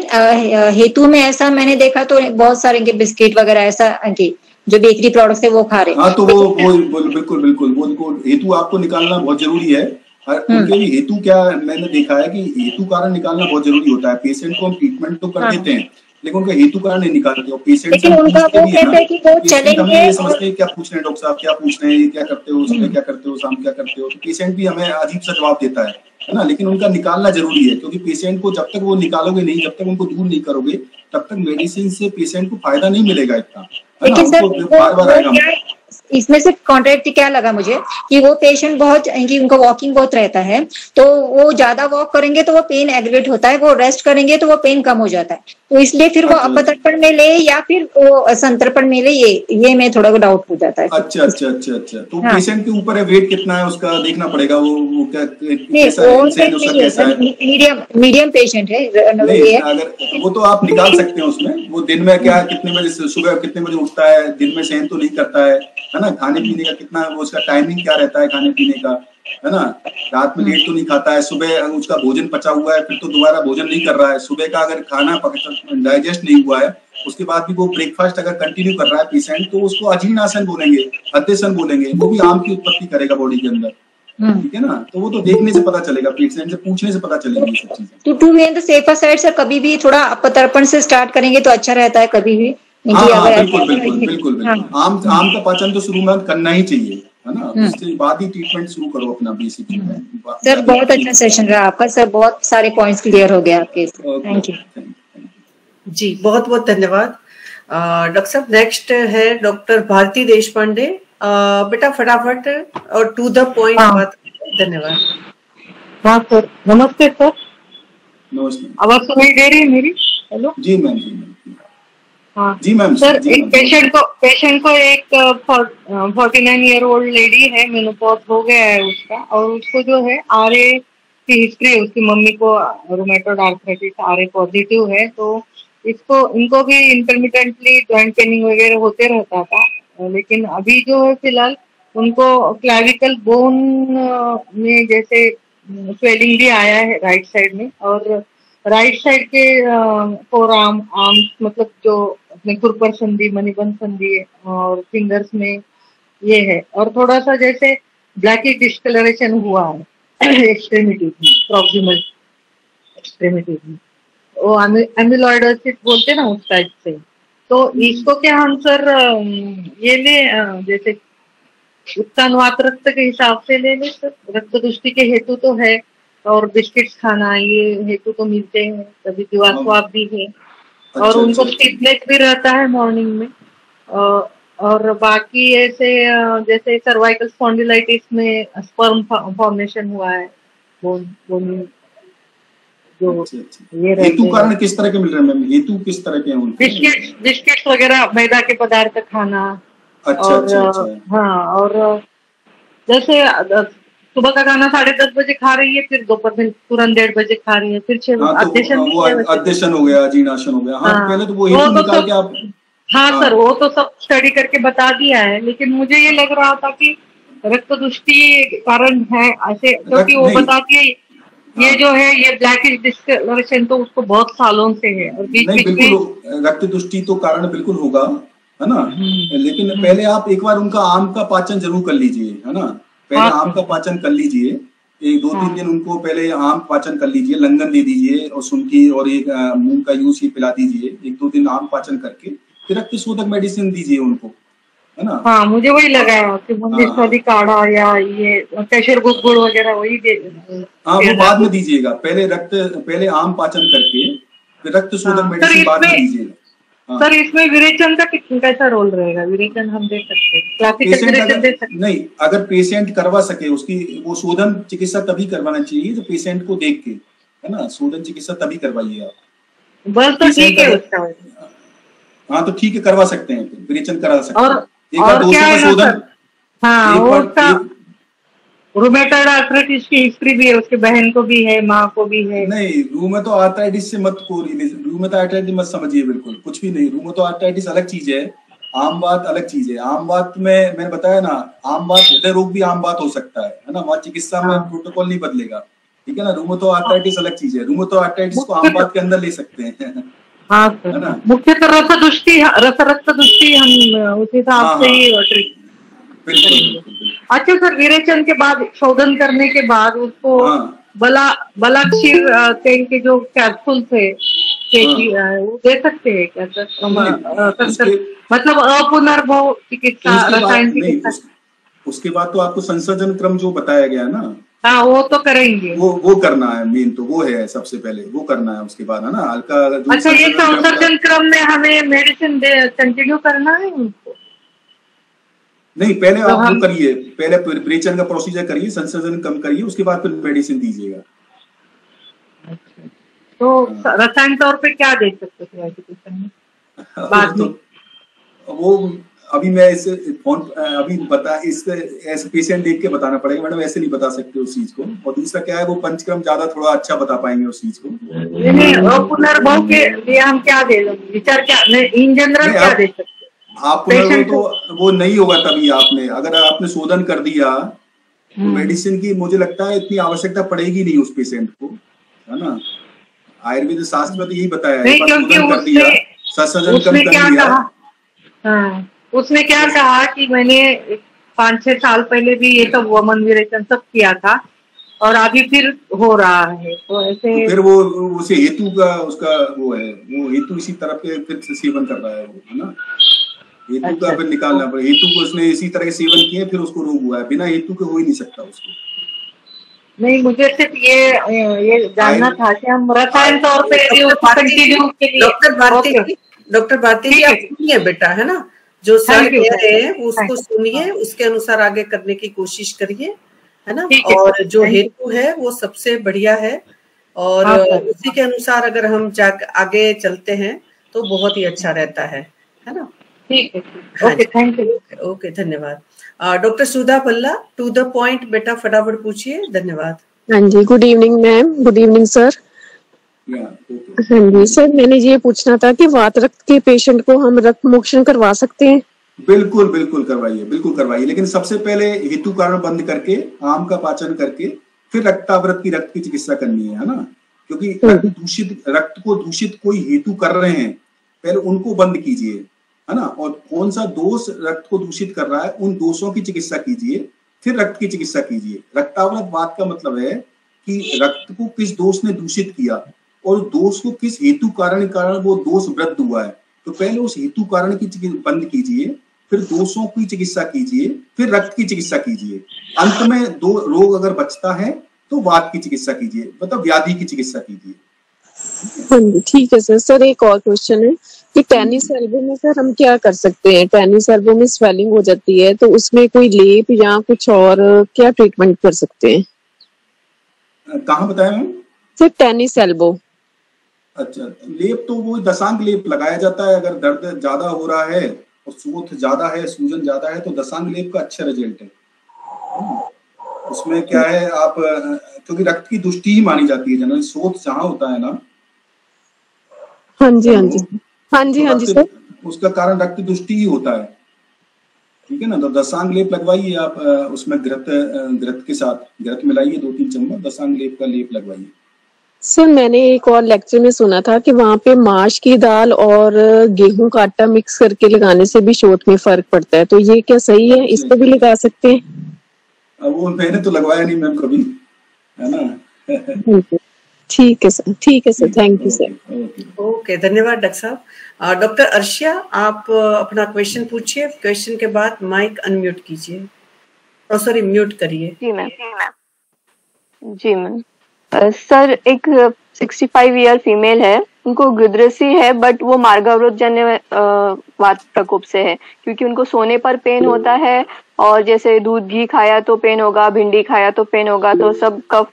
हेतु में ऐसा मैंने देखा तो बहुत सारे इनके बिस्किट वगैरह ऐसा इनकी जो बेकरी प्रोडक्ट्स है वो खा रहे हैं। हाँ, तो वो बिल्कुल वो उनको हेतु आपको निकालना बहुत जरूरी है। उनके भी हेतु क्या मैंने देखा है कि हेतु कारण निकालना बहुत जरूरी होता है। पेशेंट को हम ट्रीटमेंट तो कर देते हैं लेकिन उनका हेतु कारण नहीं निकालते। और पेशेंट लेकिन उनका वो कहते हैं कि वो चलेंगे, ये समझते हैं क्या पूछ रहे हैं डॉक्टर साहब, क्या पूछ रहे हैं, क्या करते हो, सुबह क्या करते हो, शाम क्या करते हो, तो पेशेंट भी हमें अजीब सा जवाब देता है ना। लेकिन उनका निकालना जरूरी है क्योंकि पेशेंट को जब तक वो निकालोगे नहीं, जब तक उनको दूर नहीं करोगे तब तक मेडिसिन से पेशेंट को फायदा नहीं मिलेगा इतना, है ना। उनको बार बार आएगा। इसमें से कॉन्ट्रैक्ट क्या लगा मुझे कि वो पेशेंट बहुत उनका वॉकिंग बहुत रहता है, तो वो ज्यादा वॉक करेंगे तो वो पेन एग्रेवेट होता है, वो रेस्ट करेंगे तो वो पेन कम हो जाता है, तो इसलिए फिर वो अपतर्पण में ले या फिर वो संतर्पण में ले, ये मैं थोड़ा डाउट हो जाता है। अच्छा। तो पेशेंट के ऊपर है, वेट कितना है उसका देखना पड़ेगा। वो कैसा है, मीडियम पेशेंट है। अगर वो तो आप निकाल सकते हैं उसमें, वो दिन में क्या कितने बजे सुबह कितने बजे उठता है, दिन में सहन तो नहीं करता है ना, खाने पीने का कितना वो उसका टाइमिंग क्या रहता है खाने पीने का, है ना, रात में लेट तो नहीं खाता है, सुबह उसका भोजन पचा हुआ है फिर तो दोबारा भोजन नहीं कर रहा है, सुबह का अगर खाना डाइजेस्ट नहीं हुआ है उसके बाद भी वो ब्रेकफास्ट अगर कंटिन्यू कर रहा है पेशेंट, तो उसको अजीर्णासन बोलेंगे, अध्यसन बोलेंगे, वो भी आम की उत्पत्ति करेगा बॉडी के अंदर, ठीक है ना, तो वो तो देखने से पता चलेगा, पेशेंट से पूछने से पता चलेगी ये सब चीजें। To be on the safer side sir, कभी भी थोड़ा प्रतर्पण से स्टार्ट करेंगे तो अच्छा रहता है, कभी भी बिल्कुल बिल्कुल बिल्कुल बिल्कुल। आम का पाचन तो शुरू में करना ही चाहिए, है ना, उसके बाद ही ट्रीटमेंट शुरू करो अपना बेसिक ट्रीटमेंट। सर बहुत अच्छा सेशन रहा आपका सर, बहुत सारे पॉइंट्स क्लियर हो गए आपके। थैंक यू जी, बहुत बहुत धन्यवाद डॉक्टर साहब। नेक्स्ट है डॉक्टर भारती देशपांडे। बेटा फटाफट और टू द पॉइंट बात। धन्यवाद। हाँ सर, नमस्ते सर। नमस्ते। आवाज सुनाई दे रही है मेरी? हेलो जी मैम। जी मैम। हाँ जी मैम। सर, एक पेशेंट को एक 49 ईयर ओल्ड लेडी है, मेनोपॉज हो गया है उसका, और उसको जो है RA की हिस्ट्री है, उसकी मम्मी को रूमेटॉइड आर्थराइटिस RA पॉजिटिव है, तो इनको भी इंटरमिटेंटली जॉइंट पेनिंग वगैरह होते रहता था, लेकिन अभी जो है फिलहाल उनको क्लैविकल बोन में जैसे स्वेलिंग भी आया है राइट साइड में, और राइट साइड के फोर आर्म मतलब जो अपने खुरपर संधि, मणिबंध संधि और फिंगर्स में ये है, और थोड़ा सा जैसे ब्लैकिश डिस्कलरेशन हुआ है एक्सट्रीमिटी में, प्रॉक्सिमल एक्सट्रीमिटी में, वो एमिलॉइडोसिस बोलते ना उस टाइप से। तो इसको क्या हम सर ये ले जैसे उत्तानवात रक्त के हिसाब से ले ले सर? रक्त दुष्टि के हेतु तो है, और बिस्किट्स खाना ये हेतु तो मिलते हैं, कभी दिवास्वाब भी है, और उनको स्टिफनेस भी रहता है मॉर्निंग में, और बाकी ऐसे जैसे सर्वाइकल स्पॉन्डिलाइटिस में स्पर्म फॉर्मेशन हुआ है, बोन जो ये हेतु कारण किस तरह के मिल रहे हैं मैम? हेतु किस तरह के हैं? बिस्किट्स वगैरह, मैदा के पदार्थ खाना। अच्छा। हाँ, और जैसे सुबह का खाना 10:30 बजे खा रही है, फिर दोपहर में तुरंत 1:30 बजे खा रही है, फिर 6 अध्यशन हो गया, अजीर्णाशन हो गया। हाँ, पहले तो वो हेतु निकाल के आप। हाँ सर, वो तो सब स्टडी करके बता दिया है, लेकिन मुझे ये लग रहा था कि रक्त दुष्टि कारण है ऐसे, क्योंकि वो बताती है ये जो है ये ब्लैकिश डिस्कलरेशन तो उसको बहुत सालों से है, और बीच बिल्कुल रक्त दुष्टि तो कारण बिल्कुल होगा, है ना, लेकिन पहले आप एक बार उनका आम का पाचन जरूर कर लीजिए, है ना, पहले आम का पाचन कर लीजिए, 2-3 दिन उनको पहले आम पाचन कर लीजिए, लंगन दे दीजिए और सुंठी और एक मूंग का यूज ही पिला दीजिए, 1-2 दिन आम पाचन करके फिर रक्त शोधक मेडिसिन दीजिए उनको, है ना। हाँ, मुझे वही लगा कि मुंगेश्वरी काढ़ा या ये केशर गुड़ वगैरह वही दे। हाँ, वो बाद में दीजिएगा, पहले आम पाचन करके फिर रक्त शोधक मेडिसिन बाद में दीजिएगा। सर इसमें विरेचन का कैसा रोल रहेगा? विरेचन हम दे सकते हैं? क्लासिकल विरेचन दे सकते? नहीं, अगर पेशेंट करवा सके उसकी वो शोधन चिकित्सा तभी करवाना चाहिए जो पेशेंट को देख के, है ना, शोधन चिकित्सा तभी करवाइए आप। बस तो ठीक है उसका। हाँ, तो ठीक है, करवा सकते हैं, विरेचन करा सकते हैं। एक बार दोस्तों का शोधन। हाँ, रूमेटॉइड आर्थराइटिस की हिस्ट्री भी है, उसके बहन को भी है, माँ को भी है। नहीं, रूमेटॉइड आर्थराइटिस से रूमेटॉइड आर्थराइटिस मत समझिए, बिल्कुल कुछ भी नहीं। रूमेटॉइड आर्थराइटिस अलग चीज है, आम बात अलग चीज है। आम बात में मैंने बताया ना, आम बात हृदय रोग भी आम बात हो सकता है ना, वहाँ चिकित्सा में प्रोटोकॉल नहीं बदलेगा, ठीक है ना। रूमेटॉइड आर्थराइटिस अलग चीज है, रूमेटॉइड आर्थराइटिस को आम बात के अंदर ले सकते हैं। हाँ सर, मुख्यतः रक्त दुष्टि हम उस हिसाब से ही ट्रीट। अच्छा सर, विरेचन के बाद, शोधन करने के बाद उसको बलाक्षीर तेल के जो कैप्सूल थे वो दे सकते हैं क्या सर? मतलब अपुनर्भव चिकित्सा, रसायन चिकित्सा। उसके बाद तो आपको संसर्जन क्रम जो बताया गया ना, हाँ वो तो करेंगे, वो करना है, मेन तो वो है, सबसे पहले वो करना है, उसके बाद है ना हल्का। अच्छा, ये संसर्जन क्रम में हमें मेडिसिन कंटिन्यू करना है उनको? नहीं, पहले आप वो करिए, पहले विरेचन का प्रोसीजर करिए, संसर्जन कम करिए, उसके बाद फिर मेडिसिन दीजिएगा। तो रसायन तौर पे क्या दे सकते थे बाद में? वो अभी मैं इसे फोन अभी ऐसे पेशेंट देख के बताना पड़ेगा मैडम, ऐसे नहीं बता सकते उस चीज को। और दूसरा क्या है, वो पंचक्रम ज्यादा थोड़ा अच्छा बता पाएंगे उस चीज को। पुनर्भव के लिए हम क्या दे, विचार क्या इन जनरल क्या दे सकते? आप पुनर्भव तो वो नहीं होगा तभी आपने, अगर आपने शोधन कर दिया तो मेडिसिन की मुझे लगता है इतनी आवश्यकता पड़ेगी नहीं उस पेशेंट को, है ना। आयुर्वेद शास्त्र में तो यही बताया है, शोधन कर दिया, संसर्जन कम कर दिया। उसने क्या कहा कि मैंने 5-6 साल पहले भी ये सब वमन विरेचन सब किया था और अभी फिर हो रहा है, तो ऐसे तो फिर वो उसे हेतु का उसका वो है, वो हेतु इसी तरह के फिर से सेवन कर रहा है वो, है ना। हेतु का फिर निकालना पड़े, हेतु को उसने इसी तरह के सेवन किए फिर उसको रोग हुआ है, बिना हेतु के हो ही नहीं सकता उसको। नहीं, मुझे सिर्फ ये जानना था कि हम रसायन तौर पे कंटिन्यू के लिए। डॉक्टर भारती जी आप सुनिए बेटा, है ना, जो सर कह रहे हैं उसको सुनिए, उसके अनुसार आगे करने की कोशिश करिए, है ना। और जो हेतु है वो सबसे बढ़िया है और उसी के अनुसार अगर हम आगे चलते हैं तो बहुत ही अच्छा रहता है ना। ठीक है, ओके, थैंक यू। ओके, धन्यवाद। Doctor Sudha Bhalla, to the point बेटा, फटाफट पूछिए। धन्यवाद। हाँ जी, good evening ma'am. Good evening sir. हाँ जी सर, मैंने ये पूछना था कि वात रक्त के पेशेंट को हम रक्त मोक्षण करवा सकते हैं? बिल्कुल बिल्कुल करवाइए, बिल्कुल करवाइए, लेकिन सबसे पहले हेतु कारण बंद करके आम का पाचन करके फिर रक्तावृत की रक्त की चिकित्सा करनी है ना। क्योंकि रक्त को दूषित कोई हेतु कर रहे हैं, पहले उनको बंद कीजिए, है ना। और कौन सा दोष रक्त को दूषित कर रहा है उन दोषों की चिकित्सा कीजिए, फिर रक्त की चिकित्सा कीजिए। रक्तावृत बात का मतलब है कि रक्त को किस दोष ने दूषित किया और दोष को किस हेतु कारण वो दोष वृद्धि हुआ है, तो पहले उस हेतु कारण की बंद कीजिए, फिर दोषों की चिकित्सा कीजिए, फिर रक्त की चिकित्सा कीजिए। अंत में दो रोग अगर बचता है तो वात की चिकित्सा कीजिए, मतलब व्याधि की चिकित्सा कीजिए। हाँ जी, ठीक है सर। सर एक और क्वेश्चन है कि टेनिस एल्बो में सर हम क्या कर सकते हैं? टेनिस एल्बो में स्वेलिंग हो जाती है तो उसमें कोई लेप या कुछ और क्या ट्रीटमेंट कर सकते हैं? कहाँ बताया मैम? Sir tennis elbow. अच्छा, लेप तो वो दशांग लेप लगाया जाता है। अगर दर्द ज्यादा हो रहा है और सोथ ज्यादा है, सूजन ज्यादा है, तो दशांग लेप का अच्छा रिजल्ट है। उसमें क्या है, आप क्योंकि रक्त की दुष्टि ही मानी जाती है जनरल, सोथ जहाँ होता है ना। हाँ जी हाँ जी हाँ जी हाँ जी सर, उसका कारण रक्त दुष्टि ही होता है, ठीक है ना। तो दशांग लेप लगवाइए आप, उसमें घृत के साथ घृत मिलाइए 2-3 चम्मच, दशांग लेप का लेप लगवाइए। सर मैंने एक और लेक्चर में सुना था कि वहाँ पे माश की दाल और गेहूं का आटा मिक्स करके लगाने से भी शोथ में फर्क पड़ता है, तो ये क्या सही है? इसको भी लगा सकते हैं? वो मैंने तो लगवाया नहीं मैम कभी, है ना। ठीक है सर, ठीक है sir, thank you sir. Okay, धन्यवाद डॉक्टर साहब। डॉक्टर अर्शिया, आप अपना क्वेश्चन पूछिए, क्वेश्चन के बाद माइक अनम्यूट कीजिए, सॉरी म्यूट करिए। जी मैम। जी मैम। सर एक 65 ईयर फीमेल है, उनको गुदरसी है बट वो मार्गावरोध जन्य वात प्रकोप से है, क्योंकि उनको सोने पर पेन होता है और जैसे दूध घी खाया तो पेन होगा, भिंडी खाया तो पेन होगा, तो सब कफ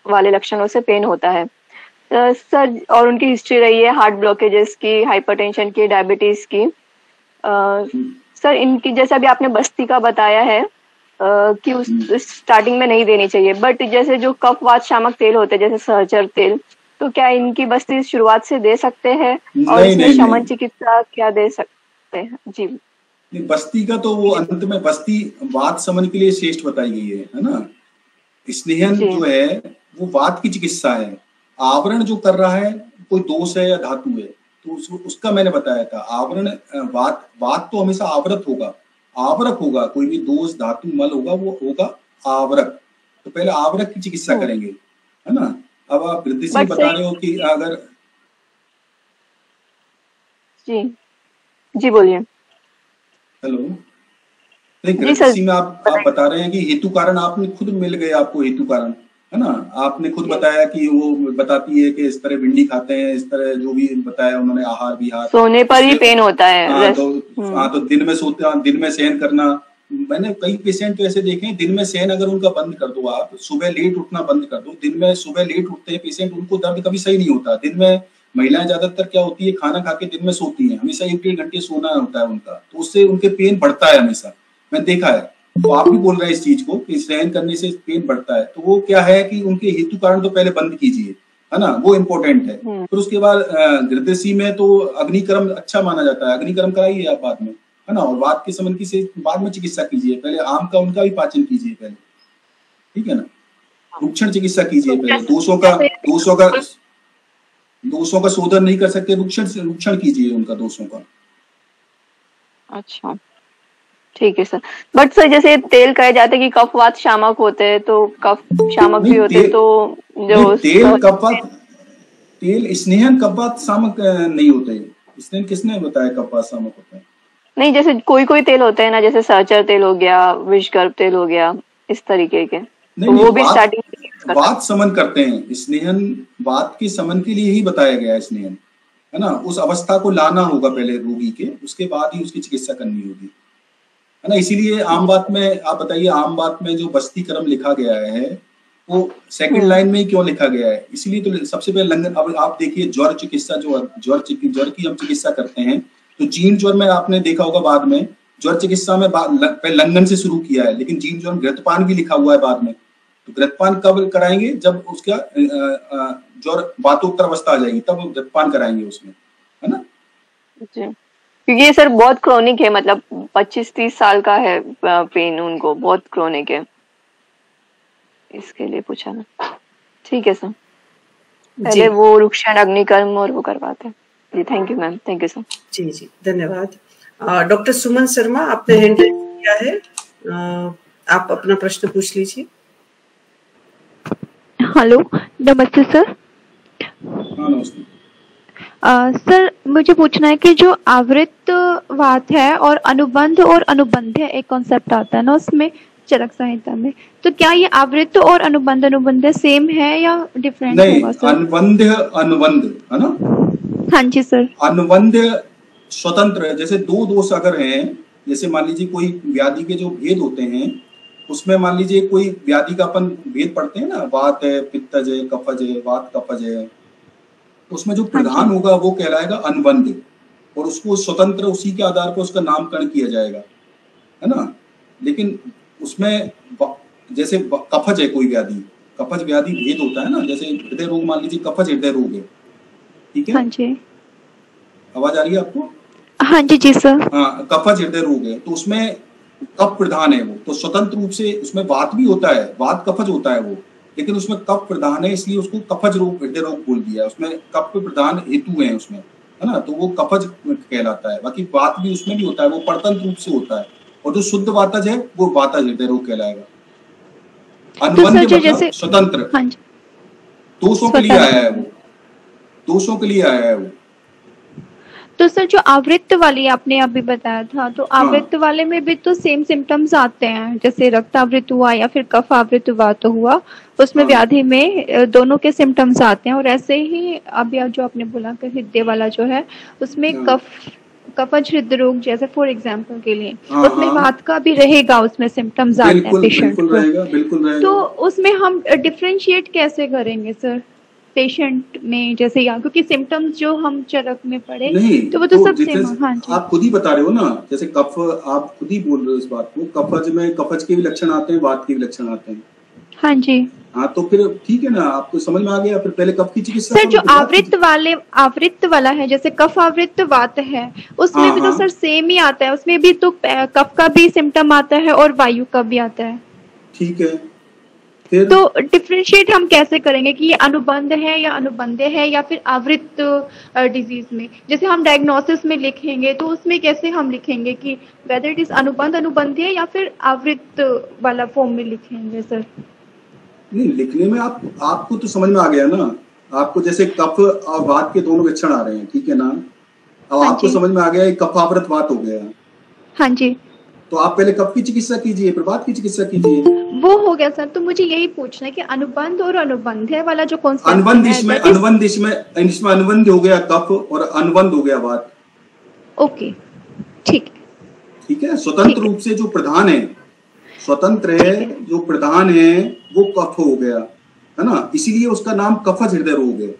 वाले लक्षणों से पेन होता है सर। और उनकी हिस्ट्री रही है हार्ट ब्लॉकेजेस की, हाइपरटेंशन की, डायबिटीज की। सर इनकी जैसे अभी आपने बस्ती का बताया है कि उस स्टार्टिंग में नहीं देनी चाहिए, बट जैसे जो कफ वात शामक तेल होते हैं जैसे सहचर तेल, तो क्या इनकी बस्ती शुरुआत से दे सकते हैं? और इसमें शमन चिकित्सा क्या दे सकते हैं? जी बस्ती का तो वो अंत में बस्ती वात शमन के लिए श्रेष्ठ बताई गई है ना। स्नेहन जो है वो वात की चिकित्सा है। आवरण जो कर रहा है कोई दोष है या धातु है, तो उसका मैंने बताया था। आवरण वात तो हमेशा आवृत होगा, आवरक होगा, कोई भी दोष धातु मल होगा वो होगा आवरक। तो पहले आवरक की चिकित्सा करेंगे, है ना। अब आप वृद्धि से बता रहे हो कि अगर जी बोलिए। हेलो, वृद्धि में आप बता रहे हैं कि हेतु कारण आपने खुद मिल गए, आपको हेतु कारण, है ना। आपने खुद बताया कि वो बताती है कि इस तरह भिंडी खाते हैं, इस तरह जो भी बताया उन्होंने, आहार विहार, सोने पर ही पेन होता है। तो दिन में सोते, दिन में शयन करना। मैंने कई पेशेंट तो ऐसे देखे हैं, दिन में शयन अगर उनका बंद कर दो, आप सुबह लेट उठना बंद कर दो। दिन में सुबह लेट उठते हैं पेशेंट, उनको दर्द कभी सही नहीं होता। दिन में महिलाएं ज्यादातर क्या होती है, खाना खा के दिन में सोती हैं, हमेशा 1-1.5 घंटे सोना होता है उनका, तो उससे उनके पेन बढ़ता है हमेशा, मैंने देखा है। तो आप भी बोल रहे हैं इस चीज को कि शयन करने से पेन बढ़ता है, तो वो क्या है कि उनके हेतु कारण तो पहले बंद कीजिए, है ना, वो इम्पोर्टेंट है। फिर उसके बाद गृद्धसी में तो अग्निकर्म अच्छा माना जाता है, अग्निकर्म कराइए आप बाद में, है ना। और वात के संबंध की से बाद में चिकित्सा कीजिए, पहले आम का उनका भी पाचन कीजिए पहले, ठीक है ना। रुक्षण चिकित्सा कीजिए पहले, दोषों का शोधन नहीं कर सकते, रुक्षण कीजिए उनका दोषों का। अच्छा ठीक है सर। बट सर जैसे तेल कहे जाते हैं कि कफ वात शामक होते हैं, तो कफ शामक भी होते हैं, तो जो तेल कफवात, तेल स्नेहन कफवात शामक नहीं होते। स्नेहन किसने बताया कफवात शामक होता है? नहीं, जैसे कोई कोई तेल होते हैं ना, जैसे सहचर तेल हो गया, विषगर्भ तेल हो गया, इस तरीके के, नहीं, तो वो नहीं, भी स्टार्टिंग वात समन करते हैं। स्नेहन वात के समन के लिए ही बताया गया है स्नेहन, है ना। उस अवस्था को लाना होगा पहले रोगी के, उसके बाद ही उसकी चिकित्सा करनी होगी, है ना। इसीलिए आम बात में आप बताइए, आम बात में जो बस्ती क्रम लिखा गया है वो सेकंड लाइन में ही क्यों लिखा गया है? इसलिए तो सबसे पहले लंगन, अब आप देखिए ज्वर चिकित्सा, जो ज्वर की हम चिकित्सा करते हैं, तो जीर्ण ज्वर में आपने देखा होगा बाद में ज्वर चिकित्सा में पहले लंगन से शुरू किया है, लेकिन जीर्ण ज्वर में घृतपान भी लिखा हुआ है बाद में। तो घृतपान कब कराएंगे? जब उसका ज्वर वातोत्तर अवस्था आ जाएगी, तब घृतपान कराएंगे उसमें, है ना। क्योंकि ये सर बहुत क्रोनिक है, मतलब 25-30 साल का है पेन, उनको बहुत क्रोनिक है, इसके लिए पूछा ना। ठीक है सर, पहले वो रुक्षण अग्निकर्म और वो करवाते हैं जी। Thank you ma'am, thank you sir. जी जी धन्यवाद। डॉक्टर सुमन शर्मा, आपने हैंड रेज किया है, आप अपना प्रश्न पूछ लीजिए। हेलो, नमस्ते सर। नमस्ते। सर मुझे पूछना है कि जो आवृत्तवात है और अनुबंध और अनुबंध्य एक कॉन्सेप्ट आता है ना उसमें चरक संहिता में, तो क्या ये आवृत्त और अनुबंध सेम है या डिफरेंट होगा सर? अनुबंध है ना। हाँ जी सर। अनुबंध स्वतंत्र है। जैसे दो दोष अगर हैं, जैसे मान लीजिए कोई व्याधि के जो भेद होते हैं, उसमें मान लीजिए कोई व्याधि का अपन भेद पढ़ते हैं ना, वात है, पित्तज है, कफज है, वात कफज है, उसमें जो प्रधान होगा वो कहलाएगा अनुबंध, और उसको स्वतंत्र उसी के आधार पर उसका नामकरण किया जाएगा, है ना। लेकिन उसमें जैसे कफज है कोई व्याधि, कफज व्याधि भेद होता है ना, जैसे हृदय रोग मान लीजिए कफज हृदय रोग है, ठीक है। हाँ जी, आवाज आ रही है आपको? हाँ जी जी सर। हाँ, कफज हृदय रोग है, तो उसमें कफ प्रधान है वो, तो स्वतंत्र रूप से उसमें वात भी होता है, वात कफज होता है वो, लेकिन उसमें कफ प्रधान है, इसलिए उसको कफज रोग हृदय रोग बोल दिया। उसमें कफ प्रधान हेतु है उसमें, है ना, तो वो कफज कहलाता है। बाकी वात भी उसमें भी होता है, वो परतंत्र रूप से होता है, और जो शुद्ध वातज है वो वातज हृदय रोग कहलाएगा। अनुबंध मतलब स्वतंत्र, दोषों के लिए आया है वो, दोषों के लिए आया है वो। तो सर जो आवृत्त वाली आपने अभी बताया था, तो आवृत्त वाले में भी तो सेम सिम्टम्स आते हैं, जैसे रक्त आवृत्त हुआ या फिर कफ आवृत्त वात हुआ, उसमें व्याधि में दोनों के सिम्टम्स आते हैं। और ऐसे ही अभी जो आपने बोला कि हृदय वाला जो है उसमें कफज हृदय रोग जैसे फॉर एग्जांपल के लिए उसमें वात का भी रहेगा, उसमें सिम्टम्स आते हैं पेशेंट को, बिल्कुल रहेगा। तो उसमें हम डिफरेंशिएट कैसे करेंगे सर पेशेंट में, जैसे या क्योंकि सिम्टम्स जो हम चरक में पढ़े तो वो तो सब सेम। हाँ जी, आप खुद ही बता रहे हो ना, जैसे कफ, आप खुद ही बोल रहे हो इस बात को, कफज में कफज के भी लक्षण आते हैं, वात के भी लक्षण आते हैं। हाँ जी, हाँ, तो फिर ठीक है ना, आपको समझ में आ गया। फिर पहले कफ की चिकित्सा सर जो आवृत्त वाला है, जैसे कफ आवृत्त वात है, उसमें भी तो सर सेम ही आता है, उसमें भी तो कफ का भी सिम्टम आता है और वायु का भी आता है। ठीक है, तो डिफरेंशिएट हम कैसे करेंगे कि ये अनुबंध है या अनुबंध्य है या फिर आवृत्त डिजीज में? जैसे हम डायग्नोसिस में लिखेंगे तो उसमें कैसे हम लिखेंगे कि वेदर इट इज अनुबंध्य या फिर आवृत्त वाला फॉर्म में लिखेंगे सर? नहीं, लिखने में आपको तो समझ में आ गया ना, आपको जैसे कफ और वात के दोनों लक्षण आ रहे हैं, ठीक है ना। अब आपको समझ में आ गया कफ आवृत वात हो गया। हाँ जी, तो आप पहले कफ की चिकित्सा कीजिए, फिर वात की चिकित्सा कीजिए। वो हो गया सर। तो मुझे यही पूछना है कि अनुबंध और अनुबंध्य वाला जो कॉन्सेप्ट है, अनुबंध इसमें अनुबंध हो गया कफ और अनुबंध हो गया वात। ओके, ठीक है। स्वतंत्र रूप से जो प्रधान है, स्वतंत्र है जो प्रधान है वो कफ हो गया, है ना, इसीलिए उसका नाम कफज हृदय रोग है,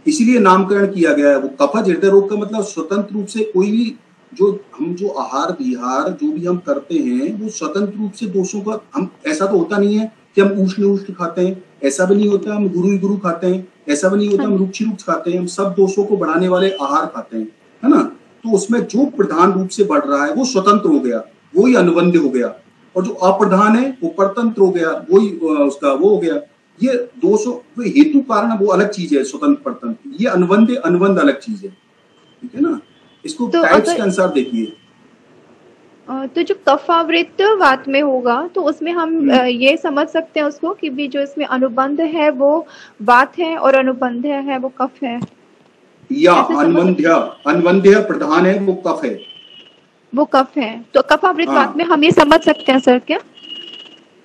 इसीलिए नामकरण किया गया है। वो कफज हृदय रोग का मतलब स्वतंत्र रूप से कोई भी जो आहार विहार जो भी हम करते हैं वो स्वतंत्र रूप से दोषों का, हम ऐसा तो होता नहीं है कि हम उष्ण खाते हैं, ऐसा भी नहीं होता हम गुरु खाते हैं, ऐसा भी नहीं होता हम रुक्ष खाते हैं, हम सब दोषों को बढ़ाने वाले आहार खाते हैं, है ना। तो उसमें जो प्रधान रूप से बढ़ रहा है वो स्वतंत्र हो गया, वही अनुबंध हो गया, और जो अप्रधान है वो परतंत्र हो गया, वही उसका वो हो गया। ये दोषों हेतु कारण वो अलग चीज है, स्वतंत्र परतंत्र, ये अनुबंध अलग चीज है, ठीक है ना। इसको टाइप्स के अनुसार देखिए। तो जो कफावृत वात में होगा तो उसमें हम ये समझ सकते हैं उसको कि भी जो इसमें अनुबंध है वो वात है और अनुबंध है वो कफ है, या अनवंध्य प्रधान है वो कफ है, वो कफ है। तो कफावृत वात में हम ये समझ सकते हैं सर क्या?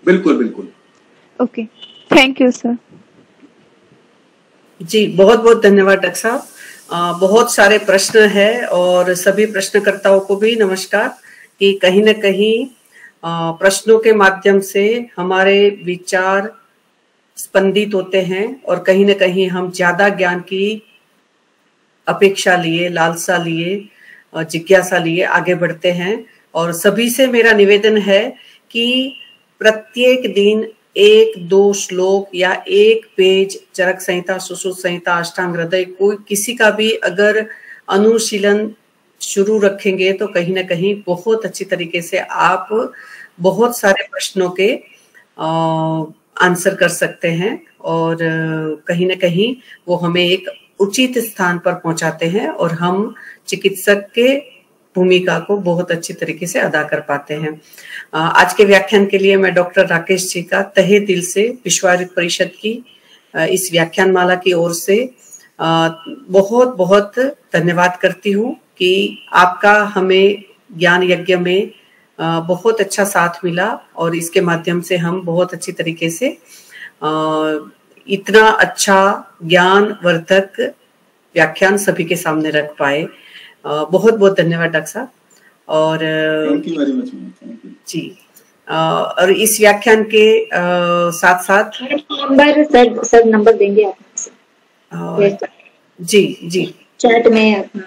बिल्कुल बिल्कुल। Okay, thank you sir. जी बहुत बहुत धन्यवाद डॉक्टर साहब। बहुत सारे प्रश्न है और सभी प्रश्नकर्ताओं को भी नमस्कार कि कहीं न कहीं प्रश्नों के माध्यम से हमारे विचार स्पंदित होते हैं और कहीं न कहीं हम ज्यादा ज्ञान की अपेक्षा लिए, लालसा लिए, जिज्ञासा लिए आगे बढ़ते हैं। और सभी से मेरा निवेदन है कि प्रत्येक दिन 1-2 श्लोक या 1 पेज चरक संहिता, सुश्रुत संहिता, अष्टांग हृदय, कोई किसी का भी अगर अनुशीलन शुरू रखेंगे तो कहीं ना कहीं बहुत अच्छी तरीके से आप बहुत सारे प्रश्नों के आंसर कर सकते हैं और कहीं ना कहीं वो हमें एक उचित स्थान पर पहुंचाते हैं और हम चिकित्सक के भूमिका को बहुत अच्छी तरीके से अदा कर पाते हैं। आज के व्याख्यान के लिए मैं डॉक्टर राकेश जी का तहे दिल से विश्व आयुर्वेद परिषद की इस व्याख्यान माला की ओर से बहुत बहुत धन्यवाद करती हूँ कि आपका हमें ज्ञान यज्ञ में बहुत अच्छा साथ मिला और इसके माध्यम से हम बहुत अच्छी तरीके से इतना अच्छा ज्ञान वर्धक व्याख्यान सभी के सामने रख पाए। बहुत बहुत धन्यवाद डॉक्टर साहब। और थैंक यू वेरी मच जी। और इस व्याख्यान के साथ साथ नंबर सर नंबर देंगे आप? जी जी चैट में अपना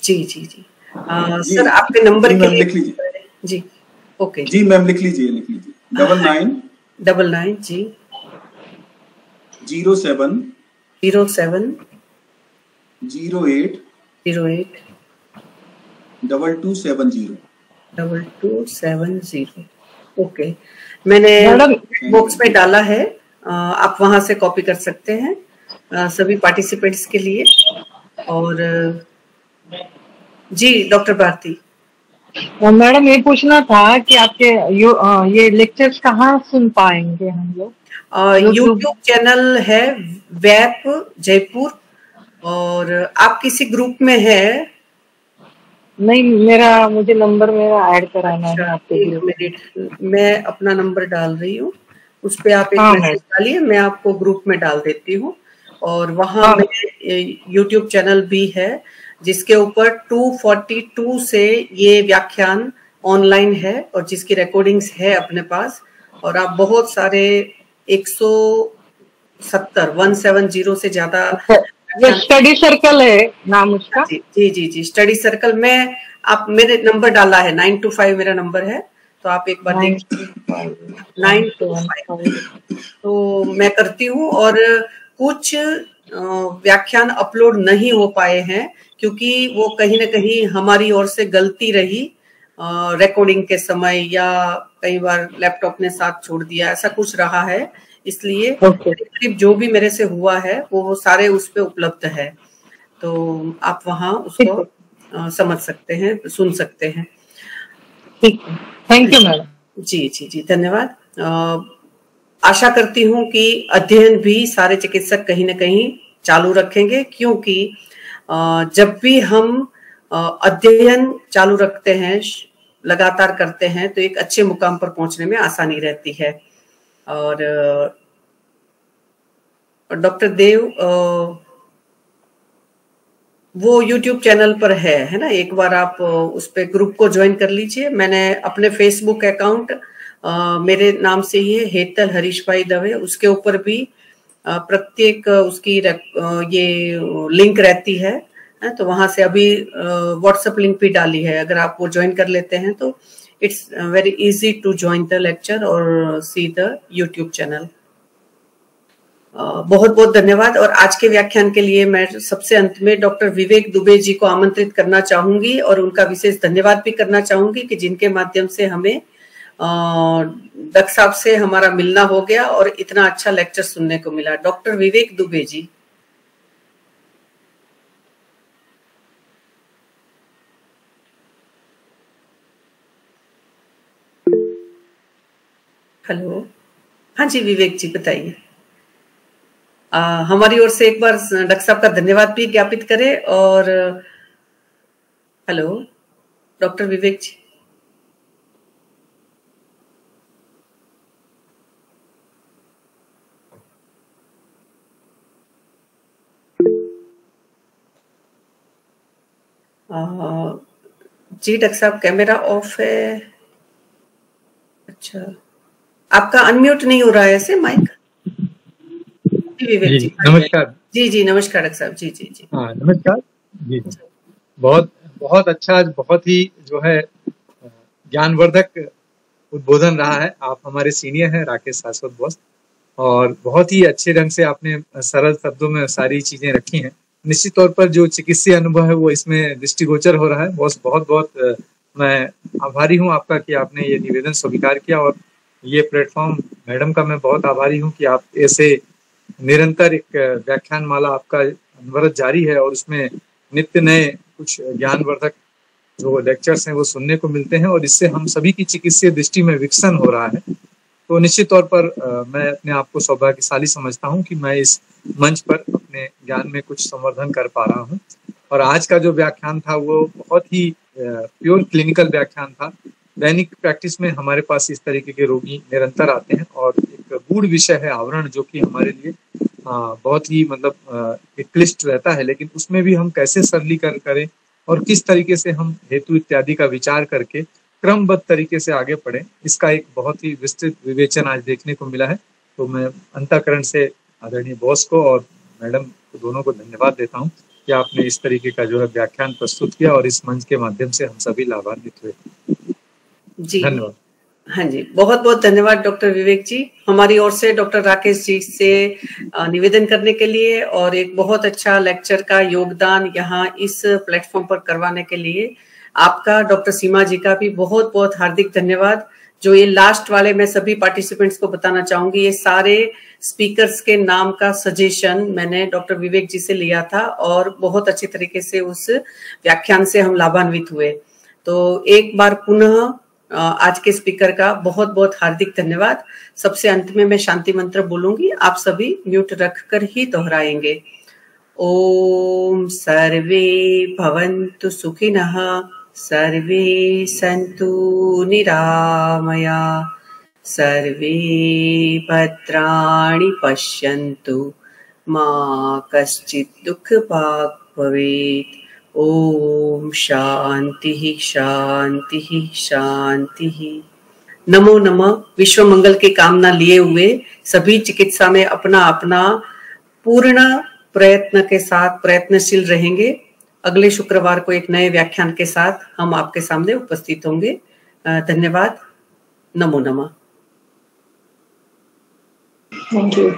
जी जी जी सर आपके नंबर के लिए लिख लीजिए जी। ओके जी मैम लिख लीजिए 99 जी 07 08 2270 2270। ओके, मैंने बॉक्स में डाला है, आप वहां से कॉपी कर सकते हैं सभी पार्टिसिपेंट्स के लिए। और जी डॉक्टर भारती मैडम ये पूछना था कि आपके ये लेक्चर्स कहाँ सुन पाएंगे हम लोग? यूट्यूब चैनल है वैप जयपुर। और आप किसी ग्रुप में है? नहीं, मुझे नंबर मेरा ऐड कराना है आपके ग्रुप। मैं अपना नंबर डाल रही हूँ, उस पे आप एक मैसेज डालिए, मैं आपको ग्रुप में डाल देती हूँ। और वहां में यूट्यूब चैनल भी है जिसके ऊपर 242 से ये व्याख्यान ऑनलाइन है और जिसकी रिकॉर्डिंग्स है अपने पास। और आप बहुत सारे 170 से ज्यादा स्टडी सर्कल है नाम उसका। जी जी जी जी स्टडी सर्कल में आप मेरे नंबर डाला है 925 मेरा नंबर है, तो आप एक बार देख 925 तो मैं करती हूँ। और कुछ व्याख्यान अपलोड नहीं हो पाए हैं क्योंकि वो कहीं ना कहीं हमारी ओर से गलती रही रिकॉर्डिंग के समय, या कई बार लैपटॉप ने साथ छोड़ दिया, ऐसा कुछ रहा है। इसलिए करीब जो भी मेरे से हुआ है वो सारे उस पे उपलब्ध है, तो आप वहां उसको समझ सकते हैं, सुन सकते हैं। ठीक है, थैंक यू मैडम। जी जी जी धन्यवाद। आशा करती हूँ कि अध्ययन भी सारे चिकित्सक कहीं ना कहीं चालू रखेंगे, क्योंकि जब भी हम अध्ययन चालू रखते हैं, लगातार करते हैं, तो एक अच्छे मुकाम पर पहुंचने में आसानी रहती है। और डॉक्टर देव वो YouTube चैनल पर है ना, एक बार आप उस पे ग्रुप को ज्वाइन कर लीजिए। मैंने अपने फेसबुक अकाउंट मेरे नाम से ही है, हेतल हरीश भाई दवे, उसके ऊपर भी प्रत्येक उसकी ये लिंक रहती है, तो वहां से अभी व्हाट्सएप लिंक भी डाली है। अगर आप वो ज्वाइन कर लेते हैं तो it's very easy to join the lecture और सी द यूट्यूब चैनल। बहुत बहुत धन्यवाद। और आज के व्याख्यान के लिए मैं सबसे अंत में डॉक्टर विवेक दुबे जी को आमंत्रित करना चाहूंगी और उनका विशेष धन्यवाद भी करना चाहूंगी कि जिनके माध्यम से हमें डॉक्टर साहब से हमारा मिलना हो गया और इतना अच्छा लेक्चर सुनने को मिला। डॉक्टर विवेक दुबे जी। हेलो, हाँ जी विवेक जी बताइए। हमारी ओर से एक बार डॉक्टर साहब का धन्यवाद भी ज्ञापित करें। और हेलो डॉक्टर विवेक जी। जी डॉक्टर साहब कैमरा ऑफ है। अच्छा, आपका अनम्यूट नहीं हो रहा है ऐसे माइक। विवेक जी नमस्कार। जी नमस्कार डॉक्टर साहब। जी हाँ नमस्कार जी। बहुत बहुत अच्छा, बहुत ही जो है ज्ञानवर्धक उद्बोधन रहा है। आप हमारे सीनियर हैं राकेश शाश्वत बॉस, और बहुत ही अच्छे ढंग से आपने सरल शब्दों में सारी चीजें रखी हैं। निश्चित तौर पर जो चिकित्सीय अनुभव है वो इसमें दृष्टिगोचर हो रहा है। बॉस बहुत बहुत मैं आभारी हूँ आपका कि आपने ये निवेदन स्वीकार किया, और ये प्लेटफॉर्म मैडम का मैं बहुत आभारी हूँ कि आप ऐसे निरंतर एक व्याख्यान माला आपका अनवरत जारी है, और उसमें नित्य नए कुछ ज्ञानवर्धक जो लेक्चर्स हैं वो सुनने को मिलते हैं, और इससे हम सभी की चिकित्सीय दृष्टि में विकसन हो रहा है। तो निश्चित तौर पर मैं अपने आप को सौभाग्यशाली समझता हूं कि मैं इस मंच पर अपने ज्ञान में कुछ संवर्धन कर पा रहा हूं। और आज का जो व्याख्यान था वो बहुत ही प्योर क्लिनिकल व्याख्यान था। दैनिक प्रैक्टिस में हमारे पास इस तरीके के रोगी निरंतर आते हैं, और एक गूढ़ विषय है आवरण, जो कि हमारे लिए बहुत ही मतलब एक क्लिष्ट रहता है, लेकिन उसमें भी हम कैसे सरलीकरण करें और किस तरीके से हम हेतु इत्यादि का विचार करके क्रमबद्ध तरीके से आगे बढ़े, इसका एक बहुत ही विस्तृत विवेचन आज देखने को मिला है। तो मैं अंतःकरण से आदरणीय बॉस को और मैडम को दोनों को धन्यवाद देता हूं कि आपने इस तरीके का जो है व्याख्यान प्रस्तुत किया, और इस मंच के माध्यम से हम सभी लाभान्वित हुए। जी धन्यवाद। हाँ जी, बहुत बहुत धन्यवाद डॉक्टर विवेक जी। हमारी ओर से डॉक्टर राकेश जी से निवेदन करने के लिए, और एक बहुत अच्छा लेक्चर का योगदान यहाँ इस प्लेटफॉर्म पर करवाने के लिए आपका, डॉक्टर सीमा जी का भी बहुत बहुत हार्दिक धन्यवाद। जो ये लास्ट वाले मैं सभी पार्टिसिपेंट्स को बताना चाहूंगी, ये सारे स्पीकर्स के नाम का सजेशन मैंने डॉक्टर विवेक जी से लिया था, और बहुत अच्छी तरीके से उस व्याख्यान से हम लाभान्वित हुए। तो एक बार पुनः आज के स्पीकर का बहुत बहुत हार्दिक धन्यवाद। सबसे अंत में मैं शांति मंत्र बोलूंगी, आप सभी म्यूट रखकर ही दोहराएंगे। ओम सर्वे भवन्तु सुखिनः, सर्वे सन्तु निरामया, सर्वे भद्राणि पश्यन्तु, मा कश्चित् दुःखभाग् भवेत्। ओम शांति शांति शांति। नमो नमः। विश्व मंगल की कामना लिए हुए सभी चिकित्सा में अपना अपना पूर्ण प्रयत्न के साथ प्रयत्नशील रहेंगे। अगले शुक्रवार को एक नए व्याख्यान के साथ हम आपके सामने उपस्थित होंगे। धन्यवाद। नमो नमः। Thank you.